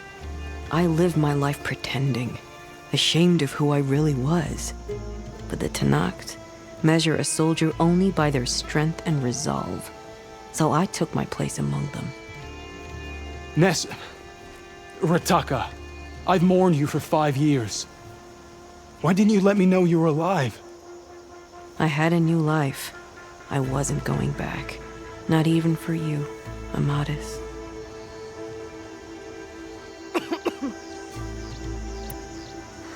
I lived my life pretending, ashamed of who I really was. But the Tenakth measure a soldier only by their strength and resolve. So I took my place among them. Nessa. Rataka. I've mourned you for 5 years. Why didn't you let me know you were alive? I had a new life. I wasn't going back. Not even for you, Amadis.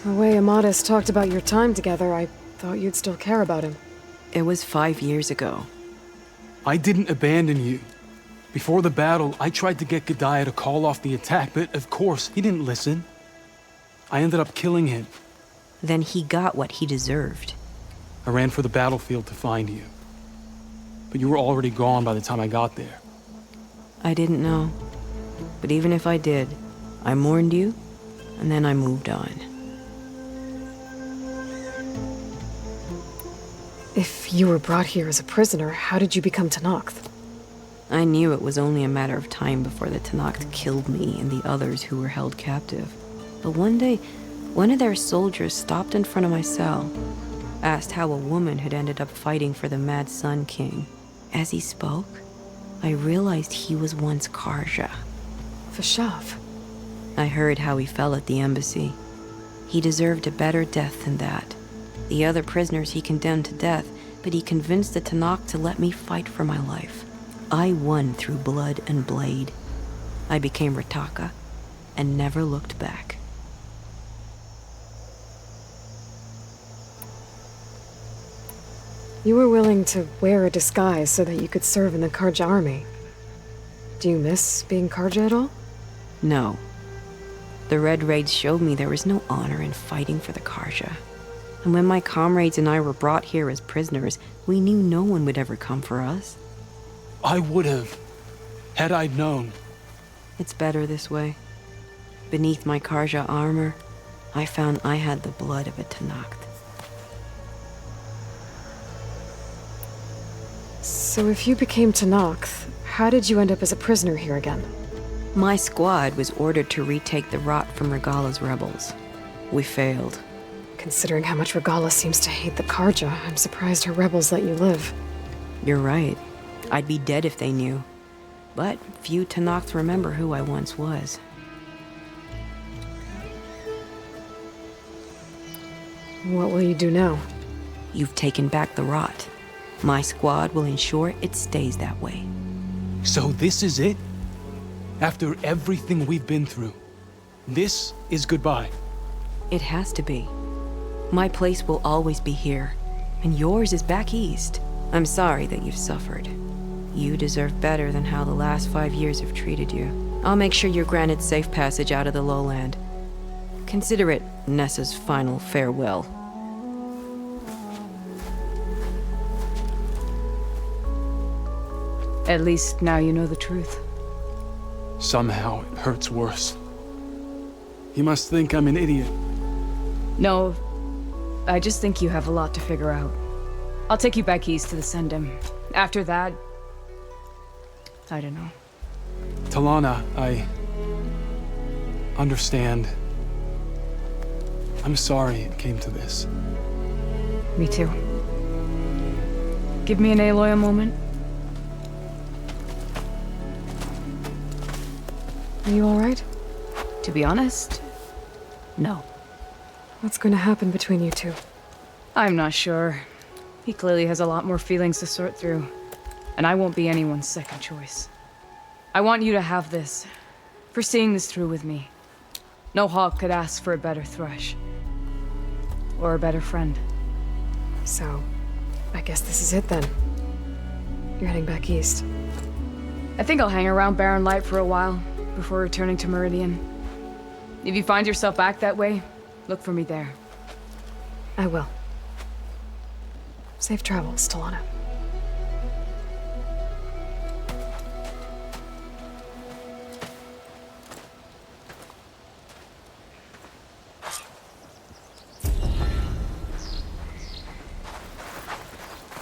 The way Amadis talked about your time together, I thought you'd still care about him. It was 5 years ago. I didn't abandon you. Before the battle, I tried to get G'daiah to call off the attack, but of course, he didn't listen. I ended up killing him. Then he got what he deserved. I ran for the battlefield to find you. But you were already gone by the time I got there. I didn't know. But even if I did, I mourned you, and then I moved on. If you were brought here as a prisoner, how did you become Tenakth? I knew it was only a matter of time before the Tenakth killed me and the others who were held captive. But one day, one of their soldiers stopped in front of my cell, asked how a woman had ended up fighting for the Mad Sun King. As he spoke, I realized he was once Karja. Vashav. I heard how he fell at the embassy. He deserved a better death than that. The other prisoners he condemned to death, but he convinced the Tenakth to let me fight for my life. I won through blood and blade. I became Rataka and never looked back. You were willing to wear a disguise so that you could serve in the Karja army. Do you miss being Karja at all? No. The Red Raids showed me there was no honor in fighting for the Karja. And when my comrades and I were brought here as prisoners, we knew no one would ever come for us. I would have, had I known. It's better this way. Beneath my Karja armor, I found I had the blood of a Tenakth. So if you became Tenakth, how did you end up as a prisoner here again? My squad was ordered to retake the Rot from Regala's rebels. We failed. Considering how much Regala seems to hate the Karja, I'm surprised her rebels let you live. You're right. I'd be dead if they knew. But few Tenakth remember who I once was. What will you do now? You've taken back the Rot. My squad will ensure it stays that way. So this is it? After everything we've been through, this is goodbye? It has to be. My place will always be here, and yours is back east. I'm sorry that you've suffered. You deserve better than how the last 5 years have treated you. I'll make sure you're granted safe passage out of the lowland. Consider it Nessa's final farewell. At least now you know the truth. Somehow it hurts worse. You must think I'm an idiot. No, I just think you have a lot to figure out. I'll take you back east to the Sendem. After that, I don't know. Talana, I understand. I'm sorry it came to this. Me too. Give me an Aloy a moment. Are you all right? To be honest, no. What's going to happen between you two? I'm not sure. He clearly has a lot more feelings to sort through, and I won't be anyone's second choice. I want you to have this, for seeing this through with me. No hawk could ask for a better thrush. Or a better friend. So, I guess this is it then. You're heading back east. I think I'll hang around Barren Light for a while, before returning to Meridian. If you find yourself back that way, look for me there. I will. Safe travels, Talana.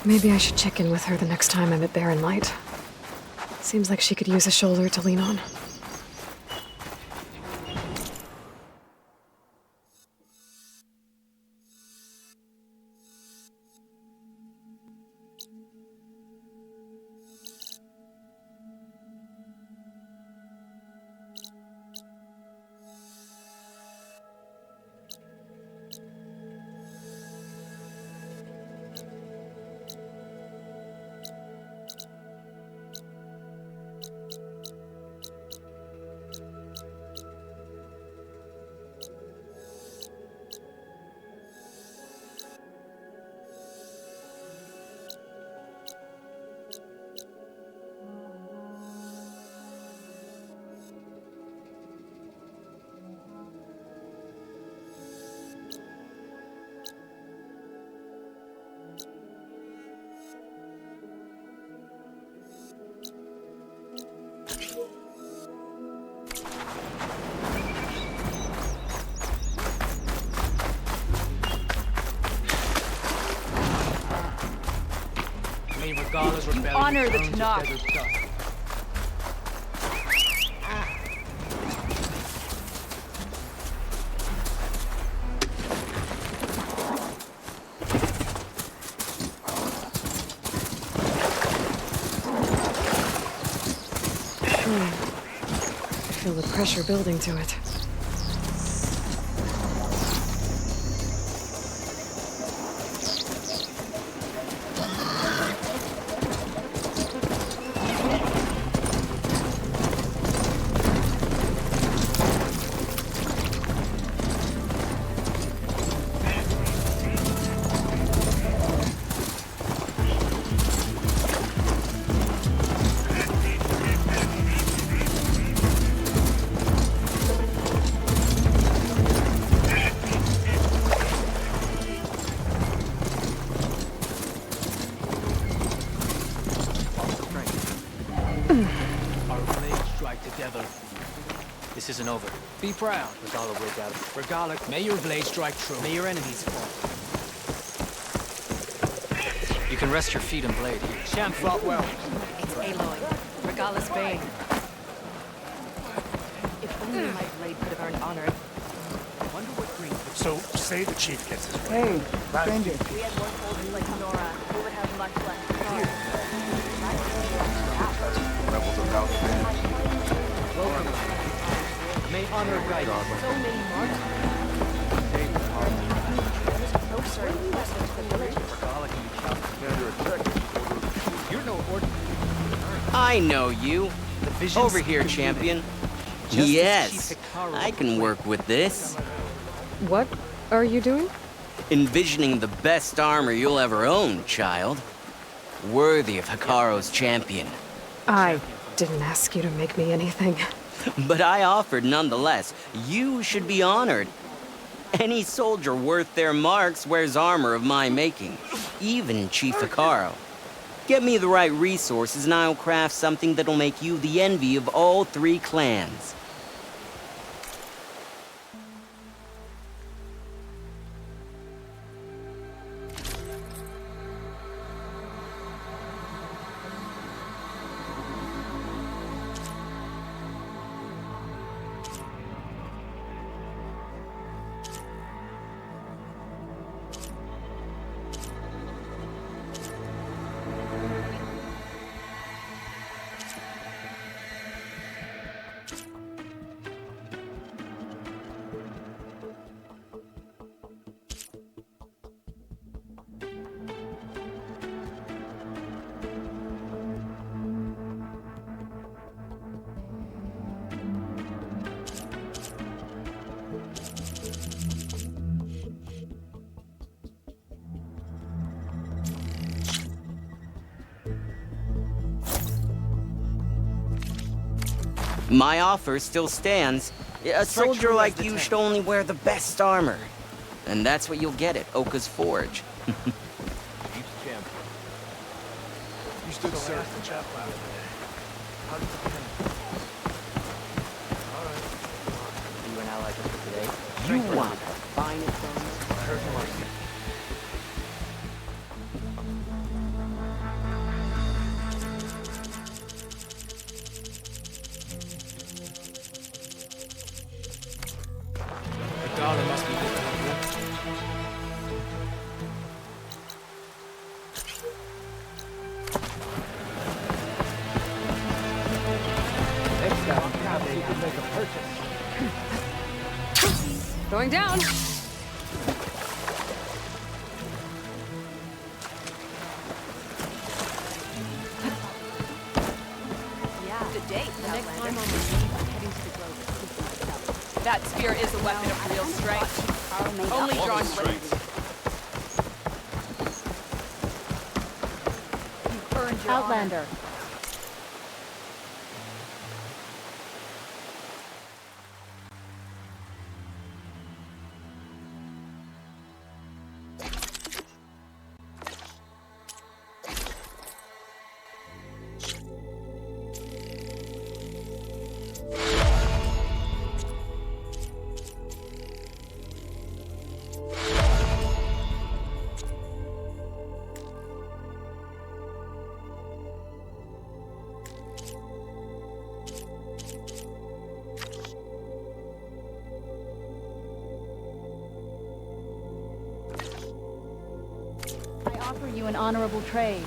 Maybe I should check in with her the next time I'm at Barren Light. Seems like she could use a shoulder to lean on. Honor the Tanakh. I feel the pressure building to it. This isn't over. Be proud. Regala, may your blade strike true. May your enemies fall. You can rest your feet and blade here. Champ fought well. It's Aloy. Regala's bane. If only my blade could have earned honor. Wonder what green. So, say the chief gets his way. Hey, stranger. We had one soldier like Nora. Who would have much less? Rebels are out there. Welcome. May honor guide you. So many marks. Closer and closer to the village. You're no ordinary. I know you. Over here, champion. Yes, I can work with this. What are you doing? Envisioning the best armor you'll ever own, child. Worthy of Hikaro's champion. I didn't ask you to make me anything. But I offered nonetheless. You should be honored. Any soldier worth their marks wears armor of my making. Even Chief Hikaro. Get me the right resources and I'll craft something that'll make you the envy of all 3 clans. My offer still stands. A soldier true as like the you tank. should only wear the best armor. And that's what you'll get at Oka's Forge. You stood serve the chapel. You and I like it today. You want the finest things? The Gala must be good to have you. Next time, you can make a purchase. Going down. Yeah. Good day. The next time on my leave, I'm heading to the Grove to speak to myself. That spear is a weapon of real strength. Only drawn strength. You've earned your Outlander. I offer you an honorable trade.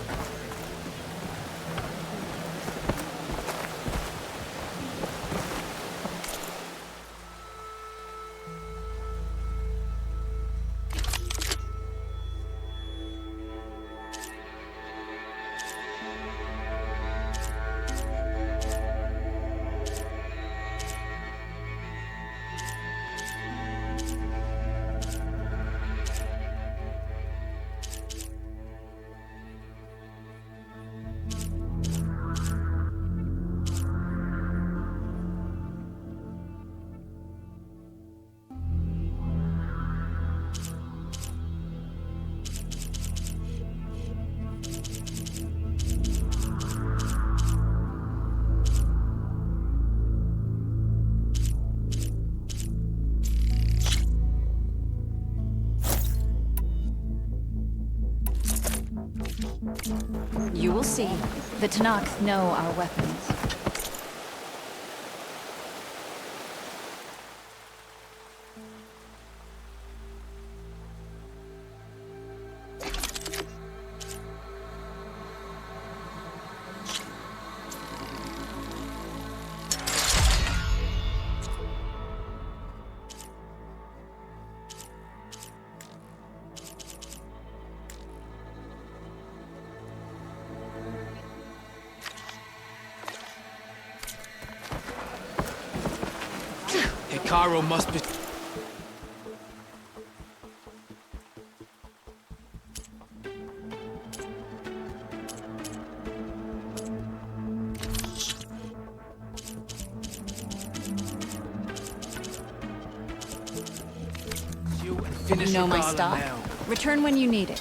You will see. The Tanakh know our weapons. Hikaru must be... You know my stock. Return when you need it.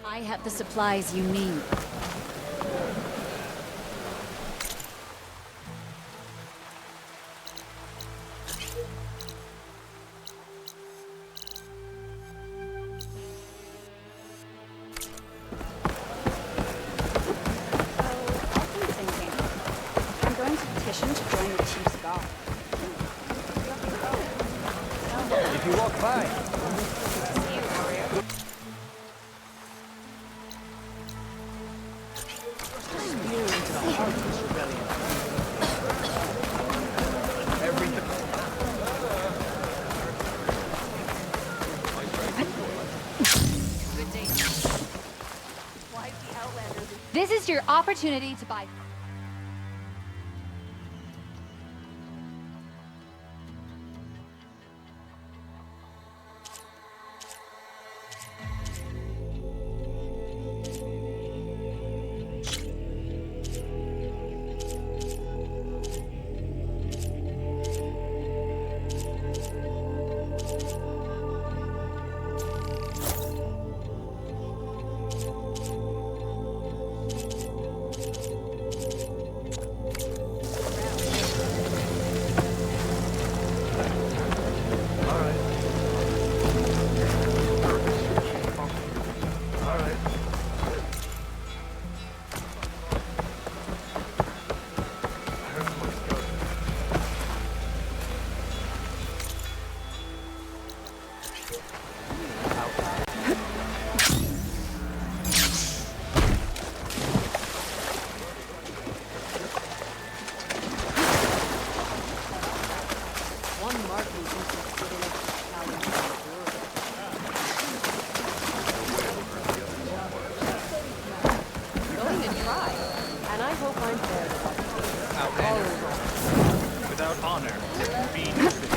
I have the supplies you need. I'm going to petition to join the Chief's Guard. If you walk by. This is your opportunity to buy. Without honor, there can be no victory.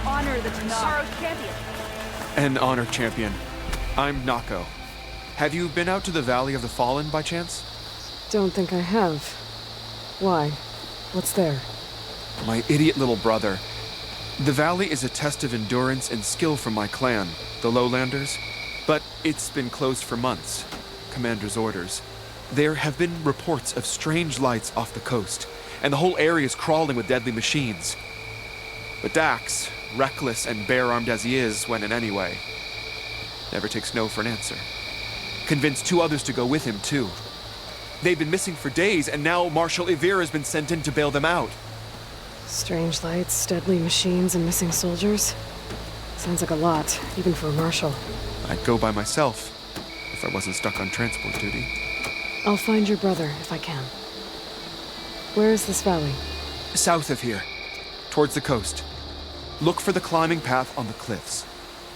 Honor the Sorrow's champion. An honor champion. I'm Nako. Have you been out to the Valley of the Fallen by chance? Don't think I have. Why? What's there? My idiot little brother. The valley is a test of endurance and skill from my clan, the Lowlanders. But it's been closed for months. Commander's orders. There have been reports of strange lights off the coast, and the whole area is crawling with deadly machines. But Dax, reckless and bare-armed as he is, went in anyway. Never takes no for an answer. Convinced 2 others to go with him, too. They've been missing for days, and now Marshal Ivir has been sent in to bail them out. Strange lights, deadly machines, and missing soldiers. Sounds like a lot, even for a marshal. I'd go by myself, if I wasn't stuck on transport duty. I'll find your brother, if I can. Where is this valley? South of here, towards the coast. Look for the climbing path on the cliffs.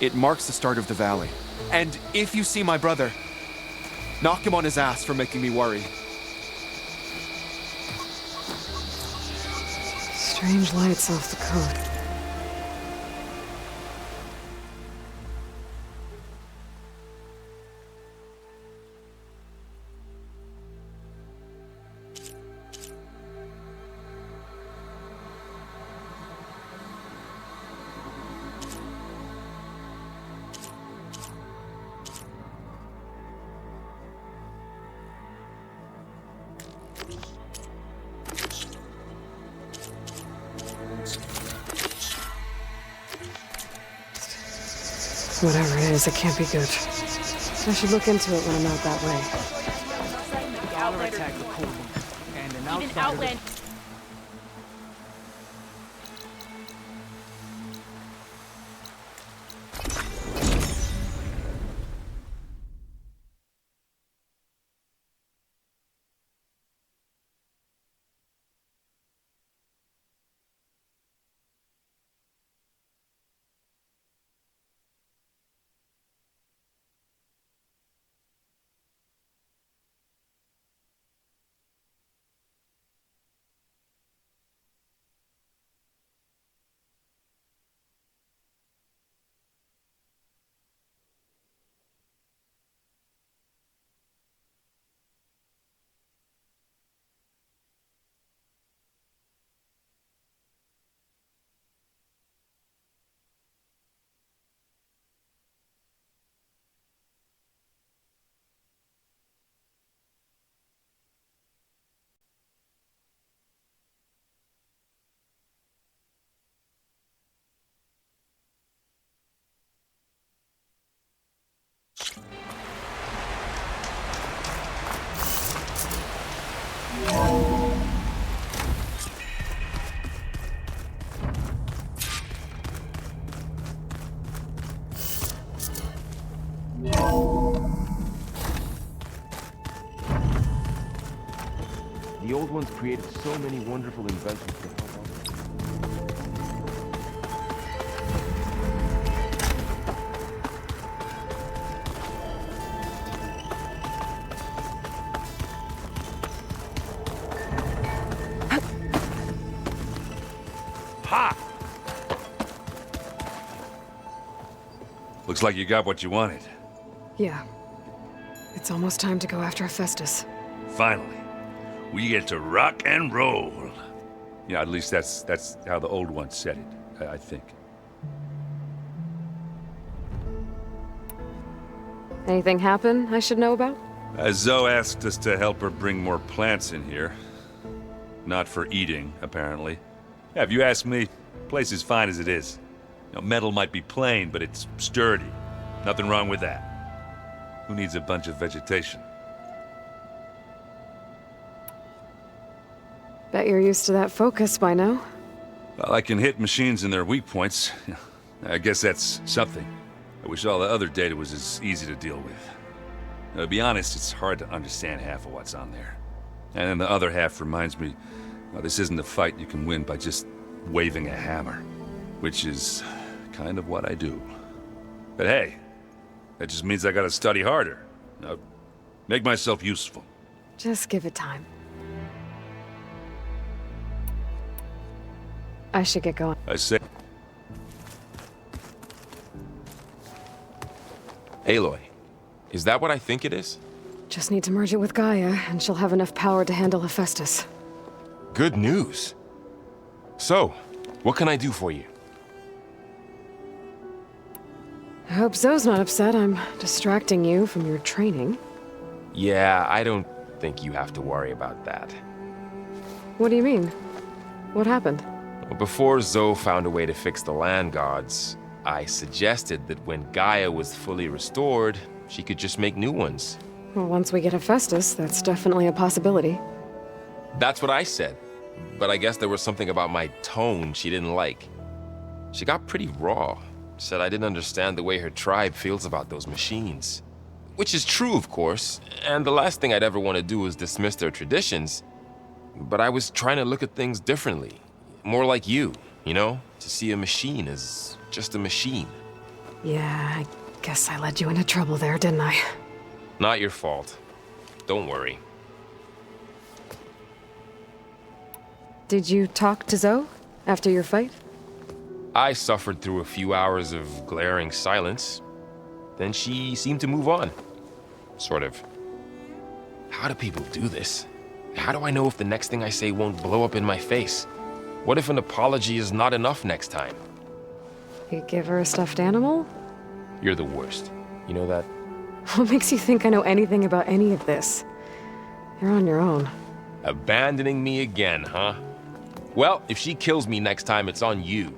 It marks the start of the valley. And if you see my brother, knock him on his ass for making me worry. Strange lights off the coast. Whatever it is, it can't be good. I should look into it when I'm out that way. Dollar attack the Cold and an Even Outland. The old ones created so many wonderful inventions to help others. Ha! Looks like you got what you wanted. Yeah. It's almost time to go after Hephaestus. Finally. We get to rock and roll. Yeah, at least that's how the old ones said it, I think. Anything happen I should know about? Zoe asked us to help her bring more plants in here. Not for eating, apparently. Yeah, if you ask me, the place is fine as it is. You know, metal might be plain, but it's sturdy. Nothing wrong with that. Who needs a bunch of vegetation? Bet you're used to that focus by now. Well, I can hit machines in their weak points. I guess that's something. I wish all the other data was as easy to deal with. Now, to be honest, it's hard to understand half of what's on there. And then the other half reminds me, well, this isn't a fight you can win by just waving a hammer. Which is kind of what I do. But hey, that just means I gotta study harder. Now, make myself useful. Just give it time. I should get going. I say... Aloy, is that what I think it is? Just need to merge it with Gaia, and she'll have enough power to handle Hephaestus. Good news. So, what can I do for you? I hope Zoe's not upset I'm distracting you from your training. Yeah, I don't think you have to worry about that. What do you mean? What happened? Before Zoe found a way to fix the land gods, I suggested that when Gaia was fully restored, she could just make new ones. Well, once we get Hephaestus, that's definitely a possibility. That's what I said, but I guess there was something about my tone she didn't like. She got pretty raw, said I didn't understand the way her tribe feels about those machines. Which is true, of course, and the last thing I'd ever want to do is dismiss their traditions. But I was trying to look at things differently. More like you know? To see a machine as just a machine. Yeah, I guess I led you into trouble there, didn't I? Not your fault. Don't worry. Did you talk to Zoe after your fight? I suffered through a few hours of glaring silence. Then she seemed to move on. Sort of. How do people do this? How do I know if the next thing I say won't blow up in my face? What if an apology is not enough next time? You give her a stuffed animal? You're the worst. You know that? What makes you think I know anything about any of this? You're on your own. Abandoning me again, huh? Well, if she kills me next time, it's on you.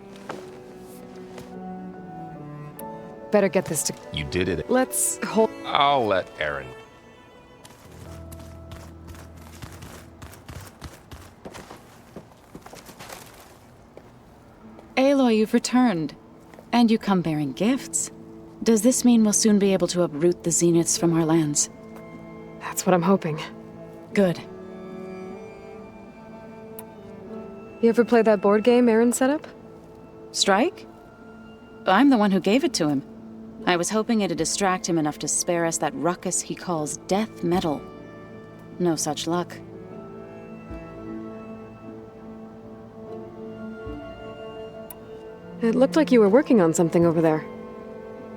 Better get this to... You did it. Let's hold... I'll let Aaron. Aloy, you've returned. And you come bearing gifts. Does this mean we'll soon be able to uproot the Zeniths from our lands? That's what I'm hoping. Good. You ever play that board game Aaron set up? Strike? I'm the one who gave it to him. I was hoping it'd distract him enough to spare us that ruckus he calls death metal. No such luck. It looked like you were working on something over there.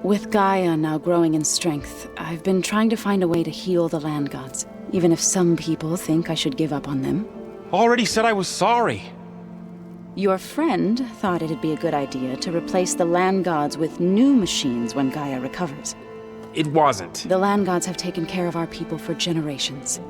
With Gaia now growing in strength, I've been trying to find a way to heal the land gods, even if some people think I should give up on them. Already said I was sorry. Your friend thought it'd be a good idea to replace the land gods with new machines when Gaia recovers. It wasn't. The land gods have taken care of our people for generations.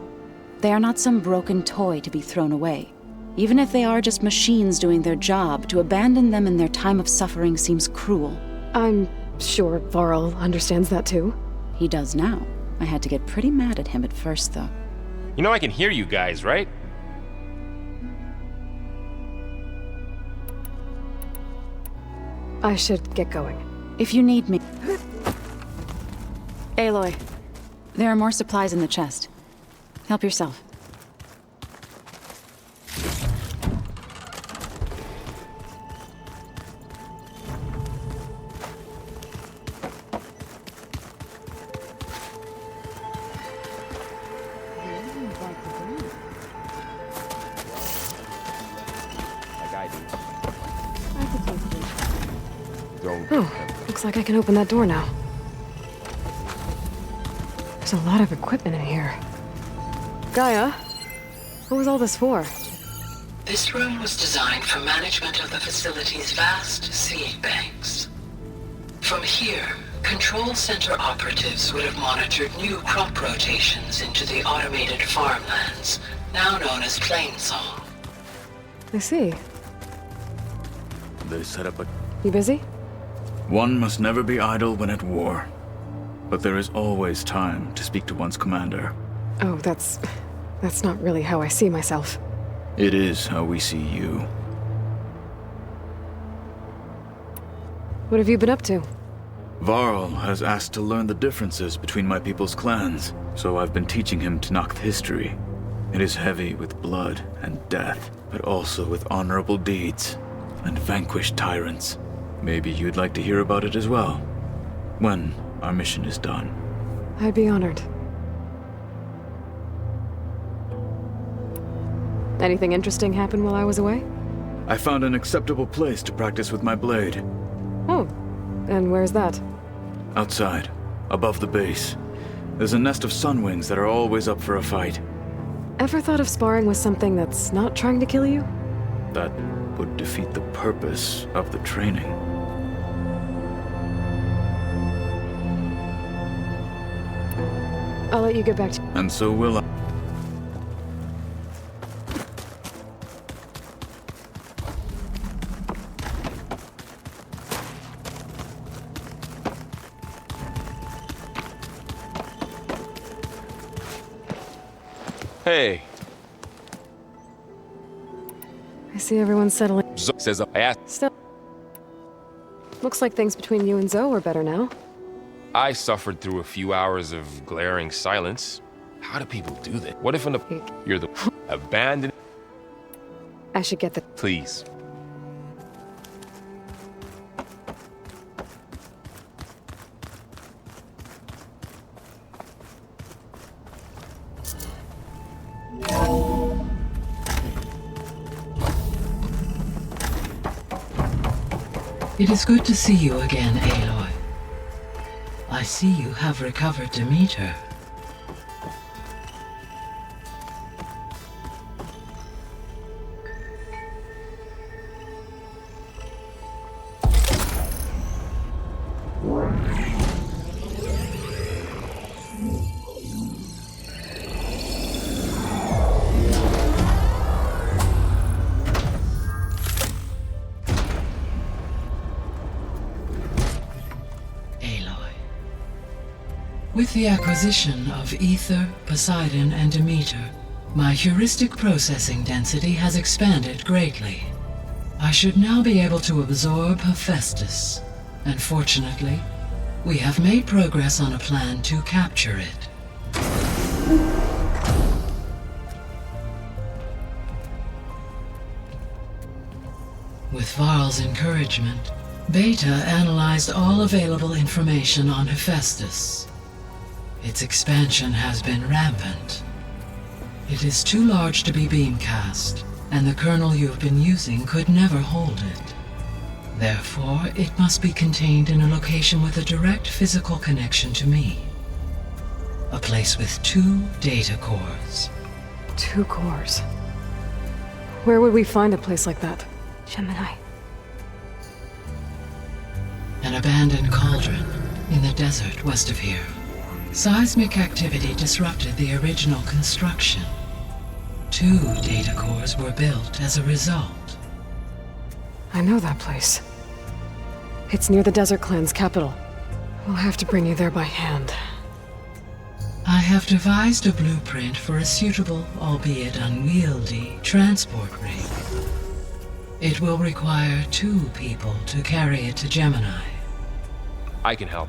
They are not some broken toy to be thrown away. Even if they are just machines doing their job, to abandon them in their time of suffering seems cruel. I'm sure Varl understands that too. He does now. I had to get pretty mad at him at first, though. You know I can hear you guys, right? I should get going. If you need me. Aloy, there are more supplies in the chest. Help yourself. Oh, looks like I can open that door now. There's a lot of equipment in here. Gaia, what was all this for? This room was designed for management of the facility's vast seed banks. From here, control center operatives would have monitored new crop rotations into the automated farmlands, now known as Plainsong. I see. They set up a... You busy? One must never be idle when at war. But there is always time to speak to one's commander. Oh, that's not really how I see myself. It is how we see you. What have you been up to? Varl has asked to learn the differences between my people's clans, so I've been teaching him Tenakth history. It is heavy with blood and death, but also with honorable deeds and vanquished tyrants. Maybe you'd like to hear about it as well, when our mission is done. I'd be honored. Anything interesting happen while I was away? I found an acceptable place to practice with my blade. Oh, and where's that? Outside, above the base. There's a nest of sunwings that are always up for a fight. Ever thought of sparring with something that's not trying to kill you? That would defeat the purpose of the training. I'll let you get back to... And so will I. Hey. I see everyone settling. Zoe says I asked. Still. Looks like things between you and Zoe are better now. I suffered through a few hours of glaring silence. How do people do that? What if you're the abandoned? I should get the... Please. It is good to see you again, Aloy. I see you have recovered Demeter. With the acquisition of Ether, Poseidon, and Demeter, my heuristic processing density has expanded greatly. I should now be able to absorb Hephaestus, and fortunately, we have made progress on a plan to capture it. With Varl's encouragement, Beta analyzed all available information on Hephaestus. Its expansion has been rampant. It is too large to be beamcast, and the kernel you've been using could never hold it. Therefore, it must be contained in a location with a direct physical connection to me. A place with 2 data cores. 2 cores? Where would we find a place like that? Gemini. An abandoned cauldron in the desert west of here. Seismic activity disrupted the original construction. 2 data cores were built as a result. I know that place. It's near the Desert Clan's capital. We'll have to bring you there by hand. I have devised a blueprint for a suitable, albeit unwieldy, transport rig. It will require 2 people to carry it to Gemini. I can help.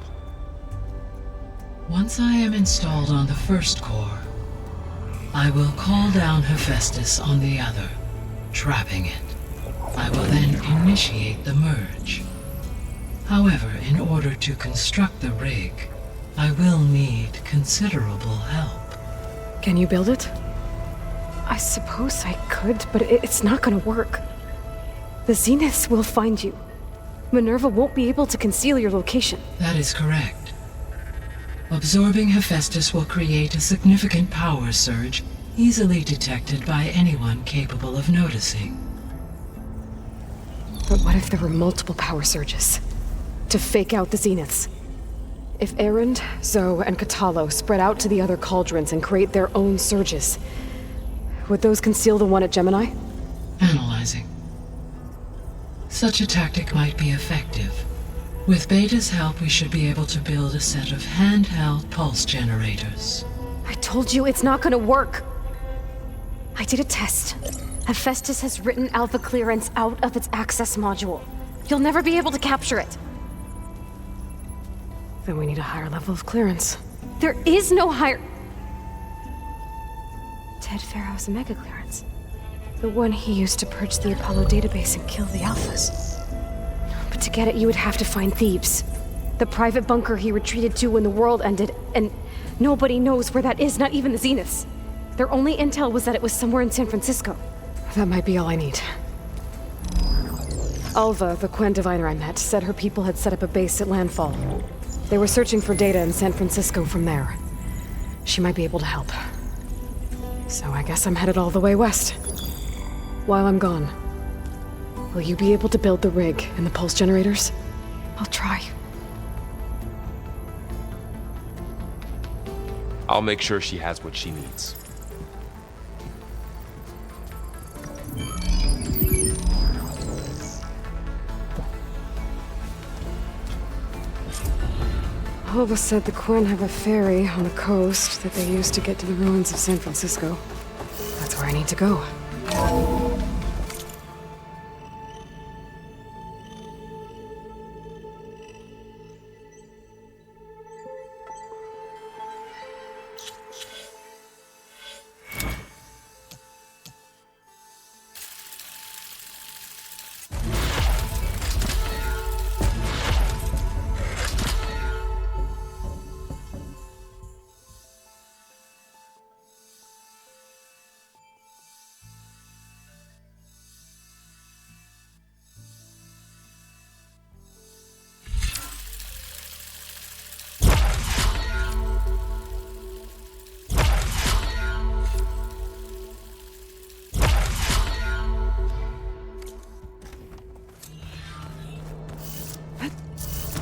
Once I am installed on the first core, I will call down Hephaestus on the other, trapping it. I will then initiate the merge. However, in order to construct the rig, I will need considerable help. Can you build it? I suppose I could, but it's not gonna work. The Zeniths will find you. Minerva won't be able to conceal your location. That is correct. Absorbing Hephaestus will create a significant power surge, easily detected by anyone capable of noticing. But what if there were multiple power surges? To fake out the Zeniths? If Erend, Zoe, and Katalo spread out to the other cauldrons and create their own surges, would those conceal the one at Gemini? Analyzing. Such a tactic might be effective. With Beta's help, we should be able to build a set of handheld pulse generators. I told you it's not gonna work! I did a test. Hephaestus has written Alpha clearance out of its access module. You'll never be able to capture it. Then we need a higher level of clearance. There is no higher... Ted Pharaoh's Omega clearance. The one he used to purge the Apollo database and kill the Alphas. But to get it, you would have to find Thebes. The private bunker he retreated to when the world ended, and nobody knows where that is, not even the Zeniths. Their only intel was that it was somewhere in San Francisco. That might be all I need. Alva, the Quen diviner I met, said her people had set up a base at Landfall. They were searching for data in San Francisco from there. She might be able to help. So I guess I'm headed all the way west. While I'm gone, will you be able to build the rig and the pulse generators? I'll try. I'll make sure she has what she needs. Alva said the Quen have a ferry on the coast that they use to get to the ruins of San Francisco. That's where I need to go.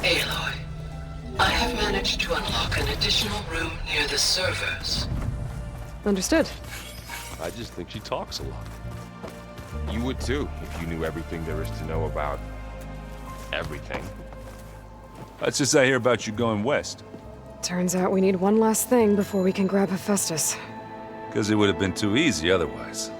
Aloy, I have managed to unlock an additional room near the servers. Understood. I just think she talks a lot. You would too, if you knew everything there is to know about everything. Let's just say I hear about you going west. Turns out we need one last thing before we can grab Hephaestus. Because it would have been too easy otherwise.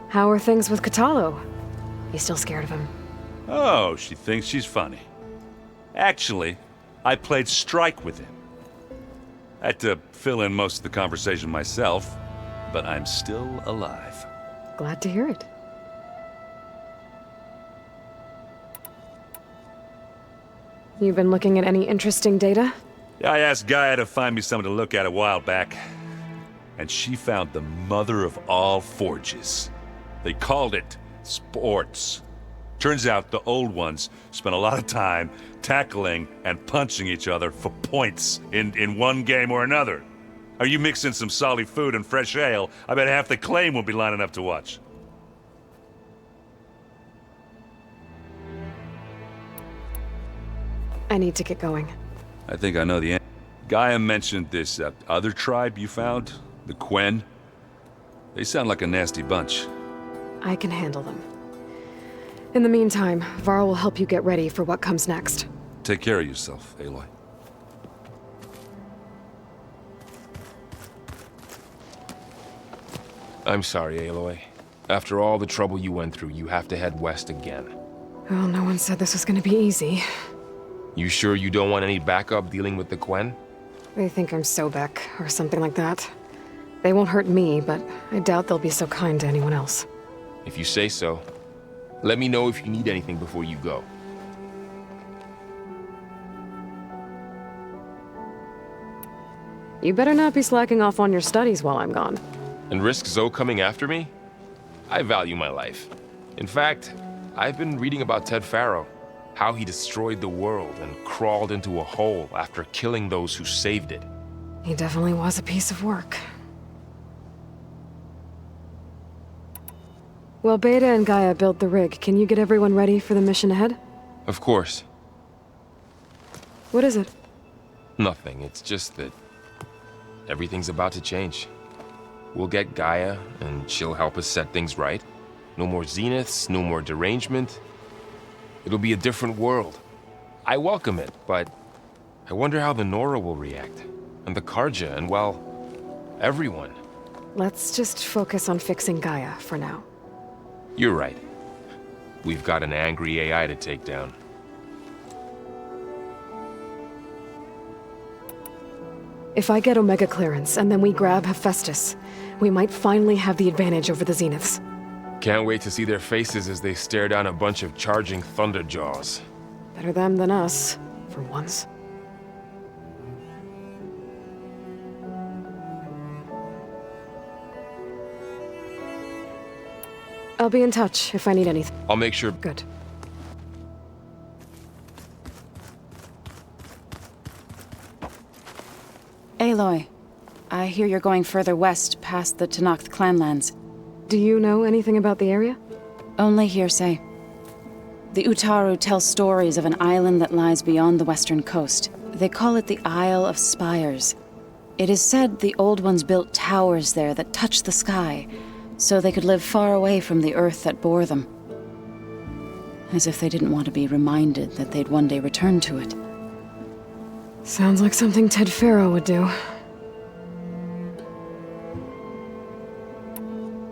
How are things with Katalo? You still scared of him? Oh, she thinks she's funny. Actually, I played strike with him. I had to fill in most of the conversation myself, but I'm still alive. Glad to hear it. You've been looking at any interesting data? I asked Gaia to find me something to look at a while back, and she found the mother of all forges. They called it sports. Turns out the old ones spent a lot of time tackling and punching each other for points in one game or another. Are you mixing some solid food and fresh ale? I bet half the claim will be lining up to watch. I need to get going. I think I know the answer. Gaia mentioned this other tribe you found, the Quen. They sound like a nasty bunch. I can handle them. In the meantime, Varl will help you get ready for what comes next. Take care of yourself, Aloy. I'm sorry, Aloy. After all the trouble you went through, you have to head west again. Well, no one said this was gonna be easy. You sure you don't want any backup dealing with the Quen? They think I'm Sobek, or something like that. They won't hurt me, but I doubt they'll be so kind to anyone else. If you say so. Let me know if you need anything before you go. You better not be slacking off on your studies while I'm gone. And risk Zoe coming after me? I value my life. In fact, I've been reading about Ted Faro. How he destroyed the world and crawled into a hole after killing those who saved it. He definitely was a piece of work. Well, Beta and Gaia built the rig. Can you get everyone ready for the mission ahead? Of course. What is it? Nothing. It's just that everything's about to change. We'll get Gaia, and she'll help us set things right. No more zeniths, no more derangement. It'll be a different world. I welcome it, but I wonder how the Nora will react. And the Karja, and well, everyone. Let's just focus on fixing Gaia for now. You're right. We've got an angry AI to take down. If I get Omega clearance, and then we grab Hephaestus, we might finally have the advantage over the Zeniths. Can't wait to see their faces as they stare down a bunch of charging Thunderjaws. Better them than us, for once. I'll be in touch if I need anything. I'll make sure. Good. Aloy, I hear you're going further west past the Tenakth clanlands. Do you know anything about the area? Only hearsay. The Utaru tell stories of an island that lies beyond the western coast. They call it the Isle of Spires. It is said the Old Ones built towers there that touch the sky, so they could live far away from the earth that bore them. As if they didn't want to be reminded that they'd one day return to it. Sounds like something Ted Faro would do.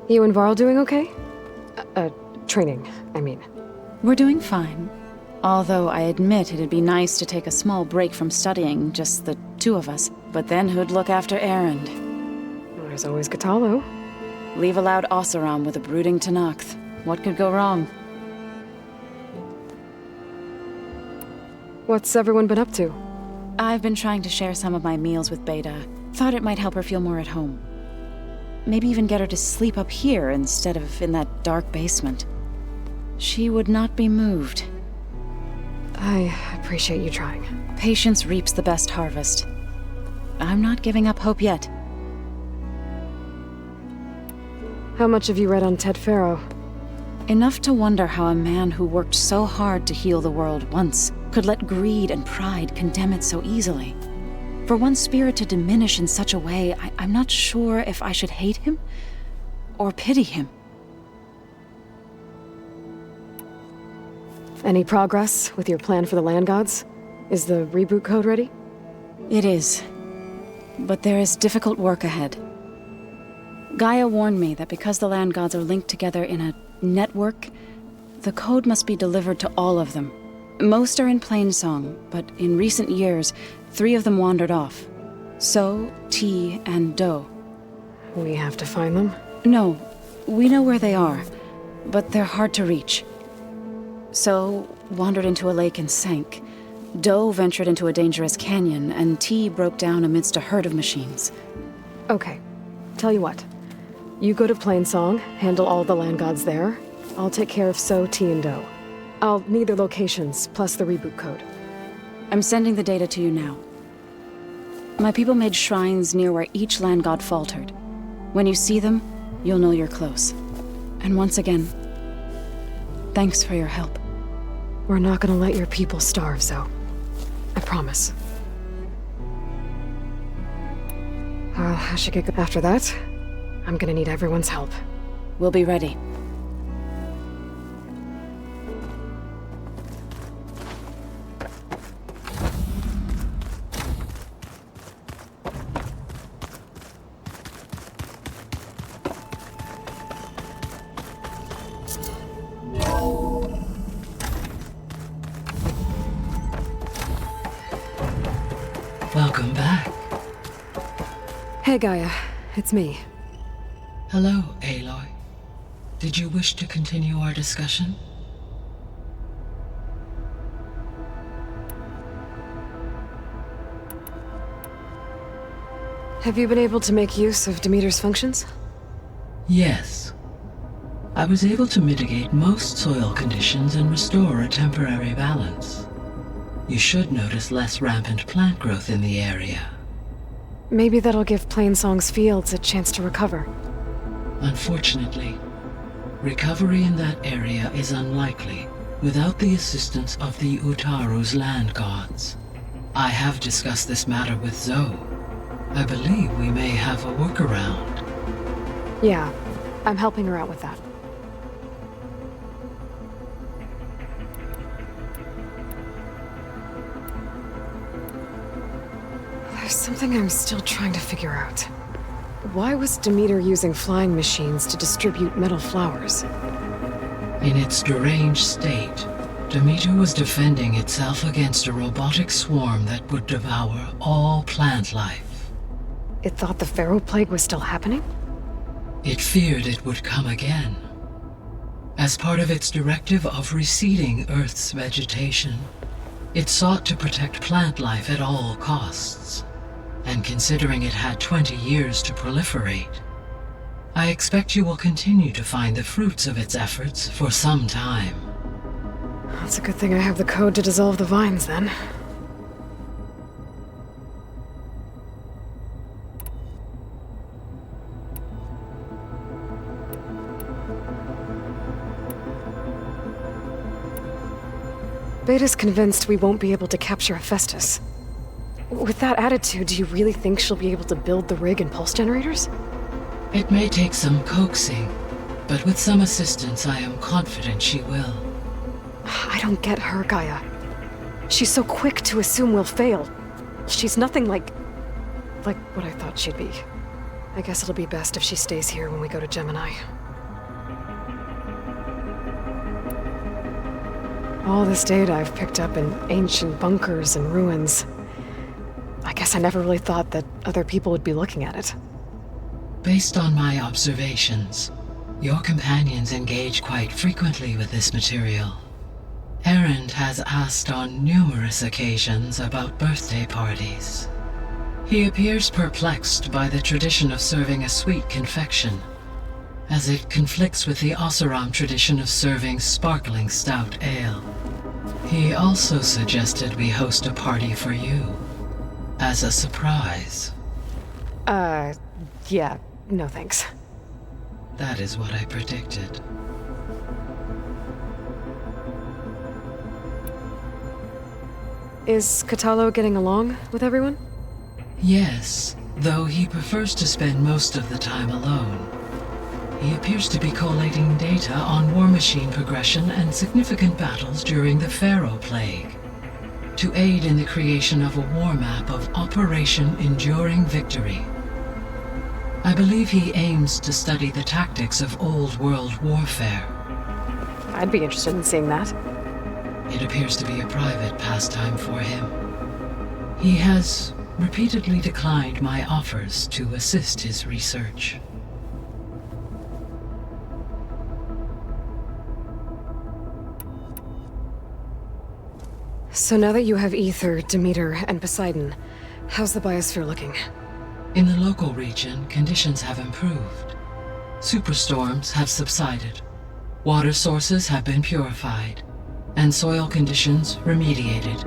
You and Varl doing okay? Training, I mean. We're doing fine. Although I admit it'd be nice to take a small break from studying, just the two of us. But then who'd look after Erend? There's always Kotallo. Leave a loud Oseram with a brooding Tenakth. What could go wrong? What's everyone been up to? I've been trying to share some of my meals with Beta. Thought it might help her feel more at home. Maybe even get her to sleep up here instead of in that dark basement. She would not be moved. I appreciate you trying. Patience reaps the best harvest. I'm not giving up hope yet. How much have you read on Ted Faro? Enough to wonder how a man who worked so hard to heal the world once could let greed and pride condemn it so easily. For one spirit to diminish in such a way, I'm not sure if I should hate him or pity him. Any progress with your plan for the Land Gods? Is the reboot code ready? It is. But there is difficult work ahead. Gaia warned me that because the Land Gods are linked together in a network, the code must be delivered to all of them. Most are in Plainsong, but in recent years, 3 of them wandered off. So, T, and Do. We have to find them? No, we know where they are, but they're hard to reach. So, wandered into a lake and sank. Do ventured into a dangerous canyon, and T broke down amidst a herd of machines. Okay, tell you what. You go to Plainsong, handle all the Land Gods there. I'll take care of So, T, and Do. I'll need their locations, plus the reboot code. I'm sending the data to you now. My people made shrines near where each Land God faltered. When you see them, you'll know you're close. And once again, thanks for your help. We're not gonna let your people starve, Zoe. I promise. I should get going. After that, I'm gonna need everyone's help. We'll be ready. Welcome back. Hey, Gaia. It's me. Hello, Aloy. Did you wish to continue our discussion? Have you been able to make use of Demeter's functions? Yes. I was able to mitigate most soil conditions and restore a temporary balance. You should notice less rampant plant growth in the area. Maybe that'll give Plainsong's fields a chance to recover. Unfortunately, recovery in that area is unlikely without the assistance of the Utaru's land gods. I have discussed this matter with Zoe. I believe we may have a workaround. Yeah, I'm helping her out with that. There's something I'm still trying to figure out. Why was Demeter using flying machines to distribute metal flowers? In its deranged state, Demeter was defending itself against a robotic swarm that would devour all plant life. It thought the Pharaoh Plague was still happening? It feared it would come again. As part of its directive of reseeding Earth's vegetation, it sought to protect plant life at all costs. And considering it had 20 years to proliferate, I expect you will continue to find the fruits of its efforts for some time. That's a good thing I have the code to dissolve the vines, then. Beta's convinced we won't be able to capture Hephaestus. With that attitude, do you really think she'll be able to build the rig and pulse generators? It may take some coaxing, but with some assistance I am confident she will. I don't get her, Gaia. She's so quick to assume we'll fail. She's nothing like what I thought she'd be. I guess it'll be best if she stays here when we go to Gemini. All this data I've picked up in ancient bunkers and ruins. I guess I never really thought that other people would be looking at it. Based on my observations, your companions engage quite frequently with this material. Erend has asked on numerous occasions about birthday parties. He appears perplexed by the tradition of serving a sweet confection, as it conflicts with the Oseram tradition of serving sparkling stout ale. He also suggested we host a party for you, as a surprise. Yeah, no thanks. That is what I predicted. Is Kotallo getting along with everyone? Yes, though he prefers to spend most of the time alone. He appears to be collating data on war machine progression and significant battles during the Pharaoh Plague, to aid in the creation of a war map of Operation Enduring Victory. I believe he aims to study the tactics of Old World warfare. I'd be interested in seeing that. It appears to be a private pastime for him. He has repeatedly declined my offers to assist his research. So now that you have Ether, Demeter, and Poseidon, how's the biosphere looking? In the local region, conditions have improved. Superstorms have subsided. Water sources have been purified, and soil conditions remediated.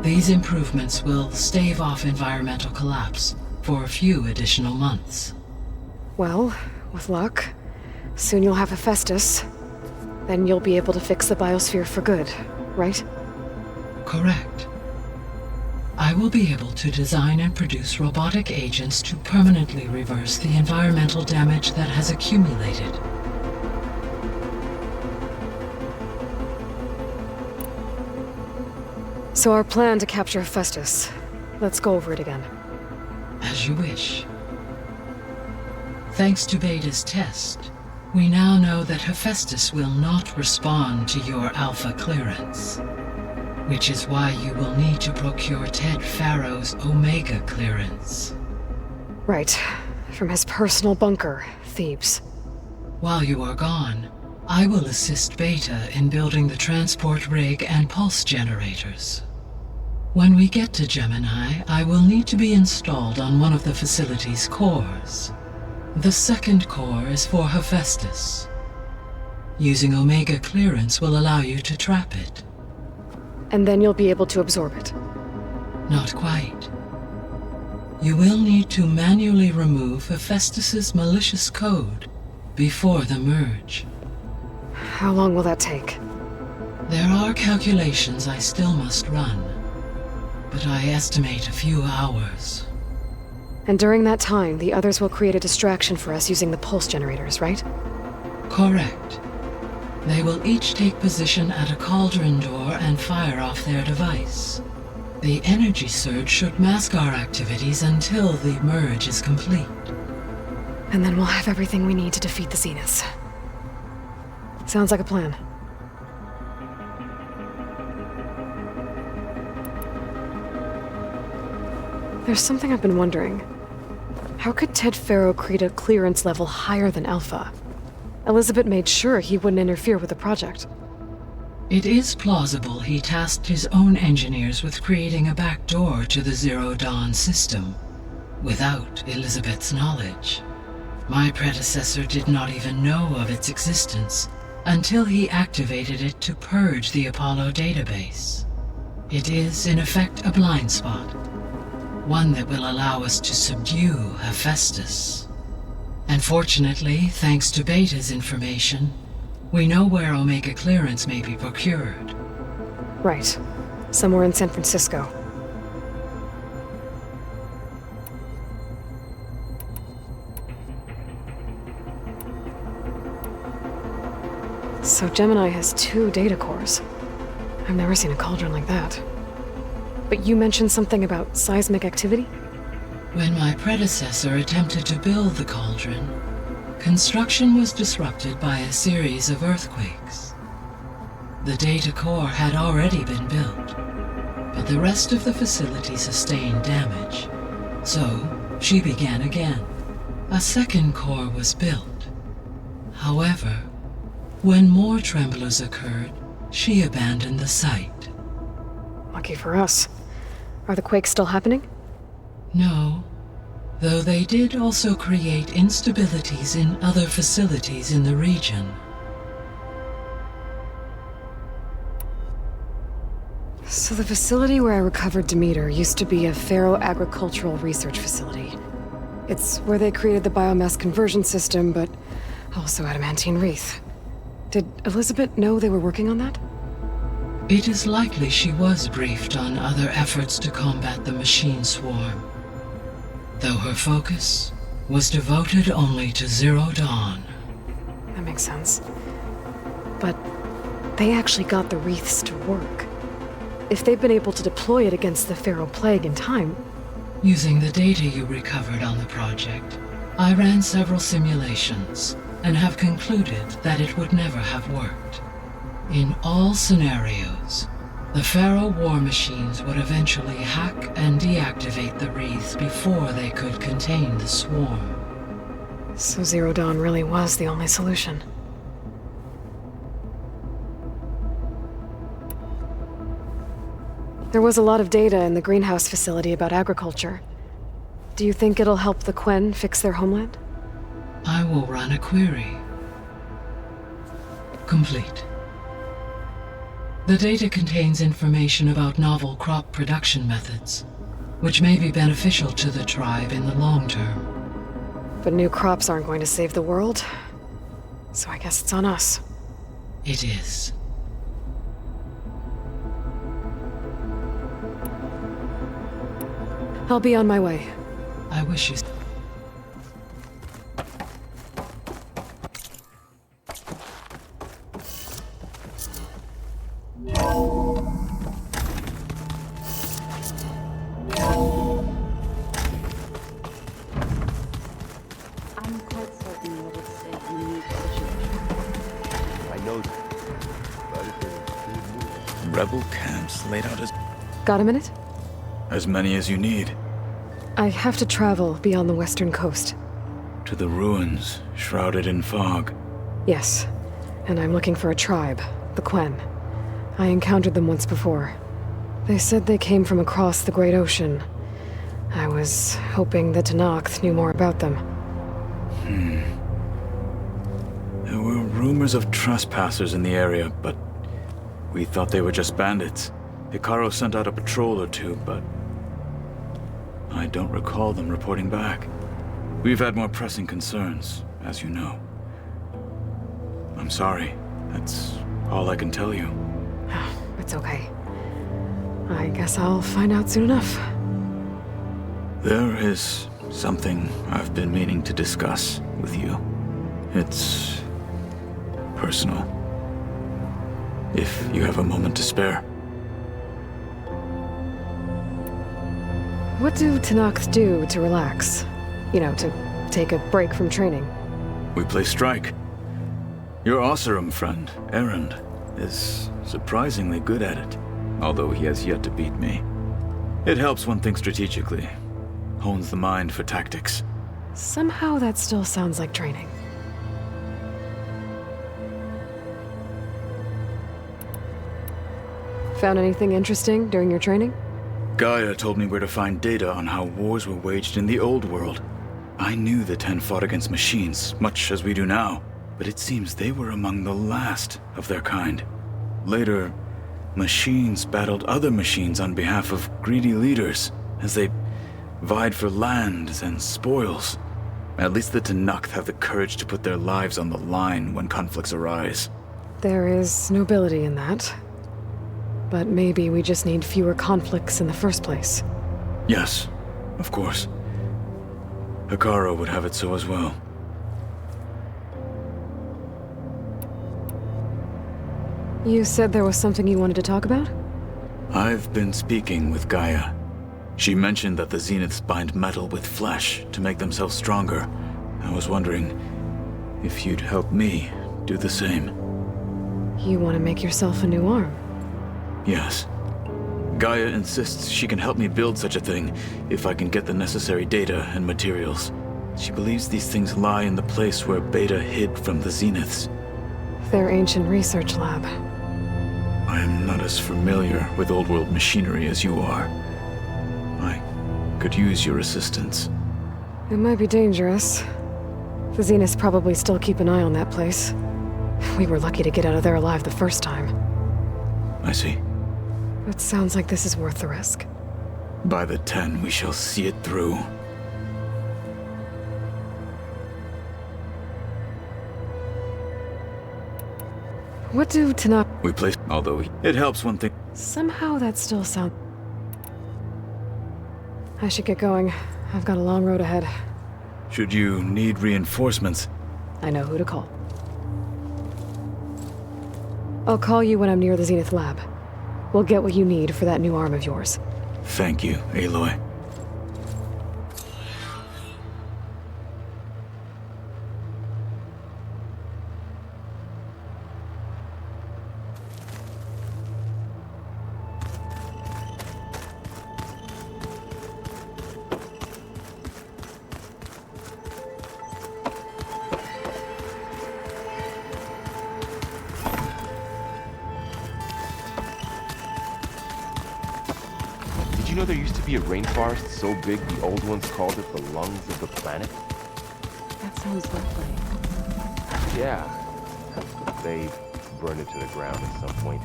These improvements will stave off environmental collapse for a few additional months. Well, with luck, soon you'll have Hephaestus. Then you'll be able to fix the biosphere for good, right? Correct. I will be able to design and produce robotic agents to permanently reverse the environmental damage that has accumulated. So our plan to capture Hephaestus. Let's go over it again. As you wish. Thanks to Beta's test, we now know that Hephaestus will not respond to your alpha clearance. Which is why you will need to procure Ted Farrow's Omega clearance. Right. From his personal bunker, Thebes. While you are gone, I will assist Beta in building the transport rig and pulse generators. When we get to Gemini, I will need to be installed on one of the facility's cores. The second core is for Hephaestus. Using Omega clearance will allow you to trap it. And then you'll be able to absorb it. Not quite. You will need to manually remove Hephaestus's malicious code before the merge. How long will that take? There are calculations I still must run, but I estimate a few hours. And during that time, the others will create a distraction for us using the pulse generators, right? Correct. They will each take position at a cauldron door and fire off their device. The energy surge should mask our activities until the merge is complete. And then we'll have everything we need to defeat the Zeniths. Sounds like a plan. There's something I've been wondering. How could Ted Farrow create a clearance level higher than Alpha? Elizabeth made sure he wouldn't interfere with the project. It is plausible he tasked his own engineers with creating a back door to the Zero Dawn system, without Elizabeth's knowledge. My predecessor did not even know of its existence until he activated it to purge the Apollo database. It is, in effect, a blind spot, one that will allow us to subdue Hephaestus. And fortunately, thanks to Beta's information, we know where Omega clearance may be procured. Right. Somewhere in San Francisco. So Gemini has 2 data cores. I've never seen a cauldron like that. But you mentioned something about seismic activity? When my predecessor attempted to build the cauldron, construction was disrupted by a series of earthquakes. The data core had already been built, but the rest of the facility sustained damage. So, she began again. A second core was built. However, when more tremblers occurred, she abandoned the site. Lucky for us. Are the quakes still happening? No, though they did also create instabilities in other facilities in the region. So the facility where I recovered Demeter used to be a Pharaoh agricultural research facility. It's where they created the biomass conversion system, but also adamantine wreath. Did Elizabeth know they were working on that? It is likely she was briefed on other efforts to combat the machine swarm, though her focus was devoted only to Zero Dawn. That makes sense. But they actually got the wreaths to work. If they've been able to deploy it against the Pharaoh Plague in time... Using the data you recovered on the project, I ran several simulations and have concluded that it would never have worked. In all scenarios, the Pharaoh war machines would eventually hack and deactivate the wreaths before they could contain the swarm. So Zero Dawn really was the only solution. There was a lot of data in the greenhouse facility about agriculture. Do you think it'll help the Quen fix their homeland? I will run a query. Complete. The data contains information about novel crop production methods, which may be beneficial to the tribe in the long term. But new crops aren't going to save the world, so I guess it's on us. It is. I'll be on my way. I wish you... I'm quite certain that it's safe in a new situation. I know that. But if there's good news, rebel camps laid out Got a minute? as many as you need. I have to travel beyond the western coast. To the ruins, shrouded in fog. Yes, and I'm looking for a tribe, the Quen. I encountered them once before. They said they came from across the Great Ocean. I was hoping that Tenakth knew more about them. There were rumors of trespassers in the area, but we thought they were just bandits. Hekarro sent out a patrol or two, but I don't recall them reporting back. We've had more pressing concerns, as you know. I'm sorry. That's all I can tell you. It's okay. I guess I'll find out soon enough. There is something I've been meaning to discuss with you. It's personal. If you have a moment to spare. What do Tenakth do to relax? You know, to take a break from training? We play strike. Your Oseram friend, Erend, is surprisingly good at it, although he has yet to beat me. It helps one think strategically, hones the mind for tactics. Somehow that still sounds like training. Found anything interesting during your training? Gaia told me where to find data on how wars were waged in the old world. I knew the Ten fought against machines, much as we do now, but it seems they were among the last of their kind. Later, machines battled other machines on behalf of greedy leaders, as they vied for lands and spoils. At least the Tenakth have the courage to put their lives on the line when conflicts arise. There is nobility in that. But maybe we just need fewer conflicts in the first place. Yes, of course. Hekarro would have it so as well. You said there was something you wanted to talk about? I've been speaking with Gaia. She mentioned that the Zeniths bind metal with flesh to make themselves stronger. I was wondering if you'd help me do the same. You want to make yourself a new arm? Yes. Gaia insists she can help me build such a thing if I can get the necessary data and materials. She believes these things lie in the place where Beta hid from the Zeniths. Their ancient research lab. I am not as familiar with old world machinery as you are. I could use your assistance. It might be dangerous. The Zeniths probably still keep an eye on that place. We were lucky to get out of there alive the first time. I see. It sounds like this is worth the risk. By the 10, we shall see it through. What do Tenakth... We place... although it helps one thing... Somehow that still sounds... I should get going. I've got a long road ahead. Should you need reinforcements... I know who to call. I'll call you when I'm near the Zenith lab. We'll get what you need for that new arm of yours. Thank you, Aloy. Did you know there used to be a rainforest so big the old ones called it the lungs of the planet? That sounds lovely. Yeah. They burned it to the ground at some point.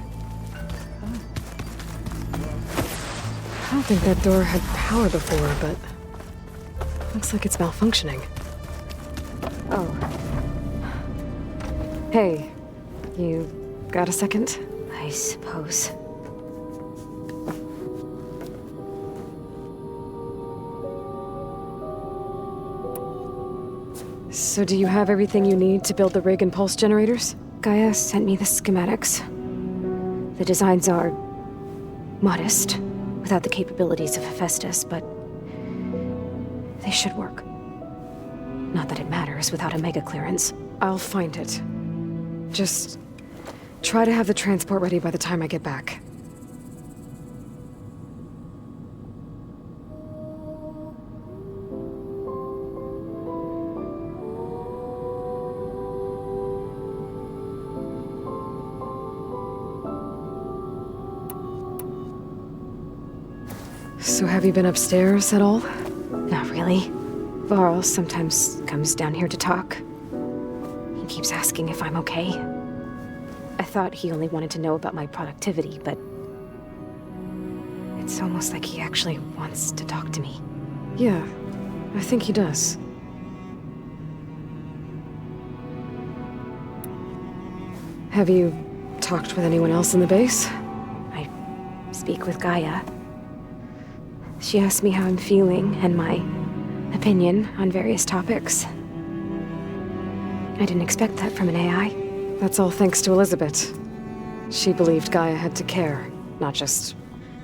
I don't think that door had power before, but... looks like it's malfunctioning. Oh. Hey, you got a second? I suppose. So do you have everything you need to build the rig and pulse generators? Gaia sent me the schematics. The designs are modest, without the capabilities of Hephaestus, but they should work. Not that it matters without a mega clearance. I'll find it. Just try to have the transport ready by the time I get back. So have you been upstairs at all? Not really. Varl sometimes comes down here to talk. He keeps asking if I'm okay. I thought he only wanted to know about my productivity, but it's almost like he actually wants to talk to me. Yeah, I think he does. Have you talked with anyone else in the base? I speak with Gaia. She asks me how I'm feeling and my opinion on various topics. I didn't expect that from an AI. That's all thanks to Elizabeth. She believed Gaia had to care, not just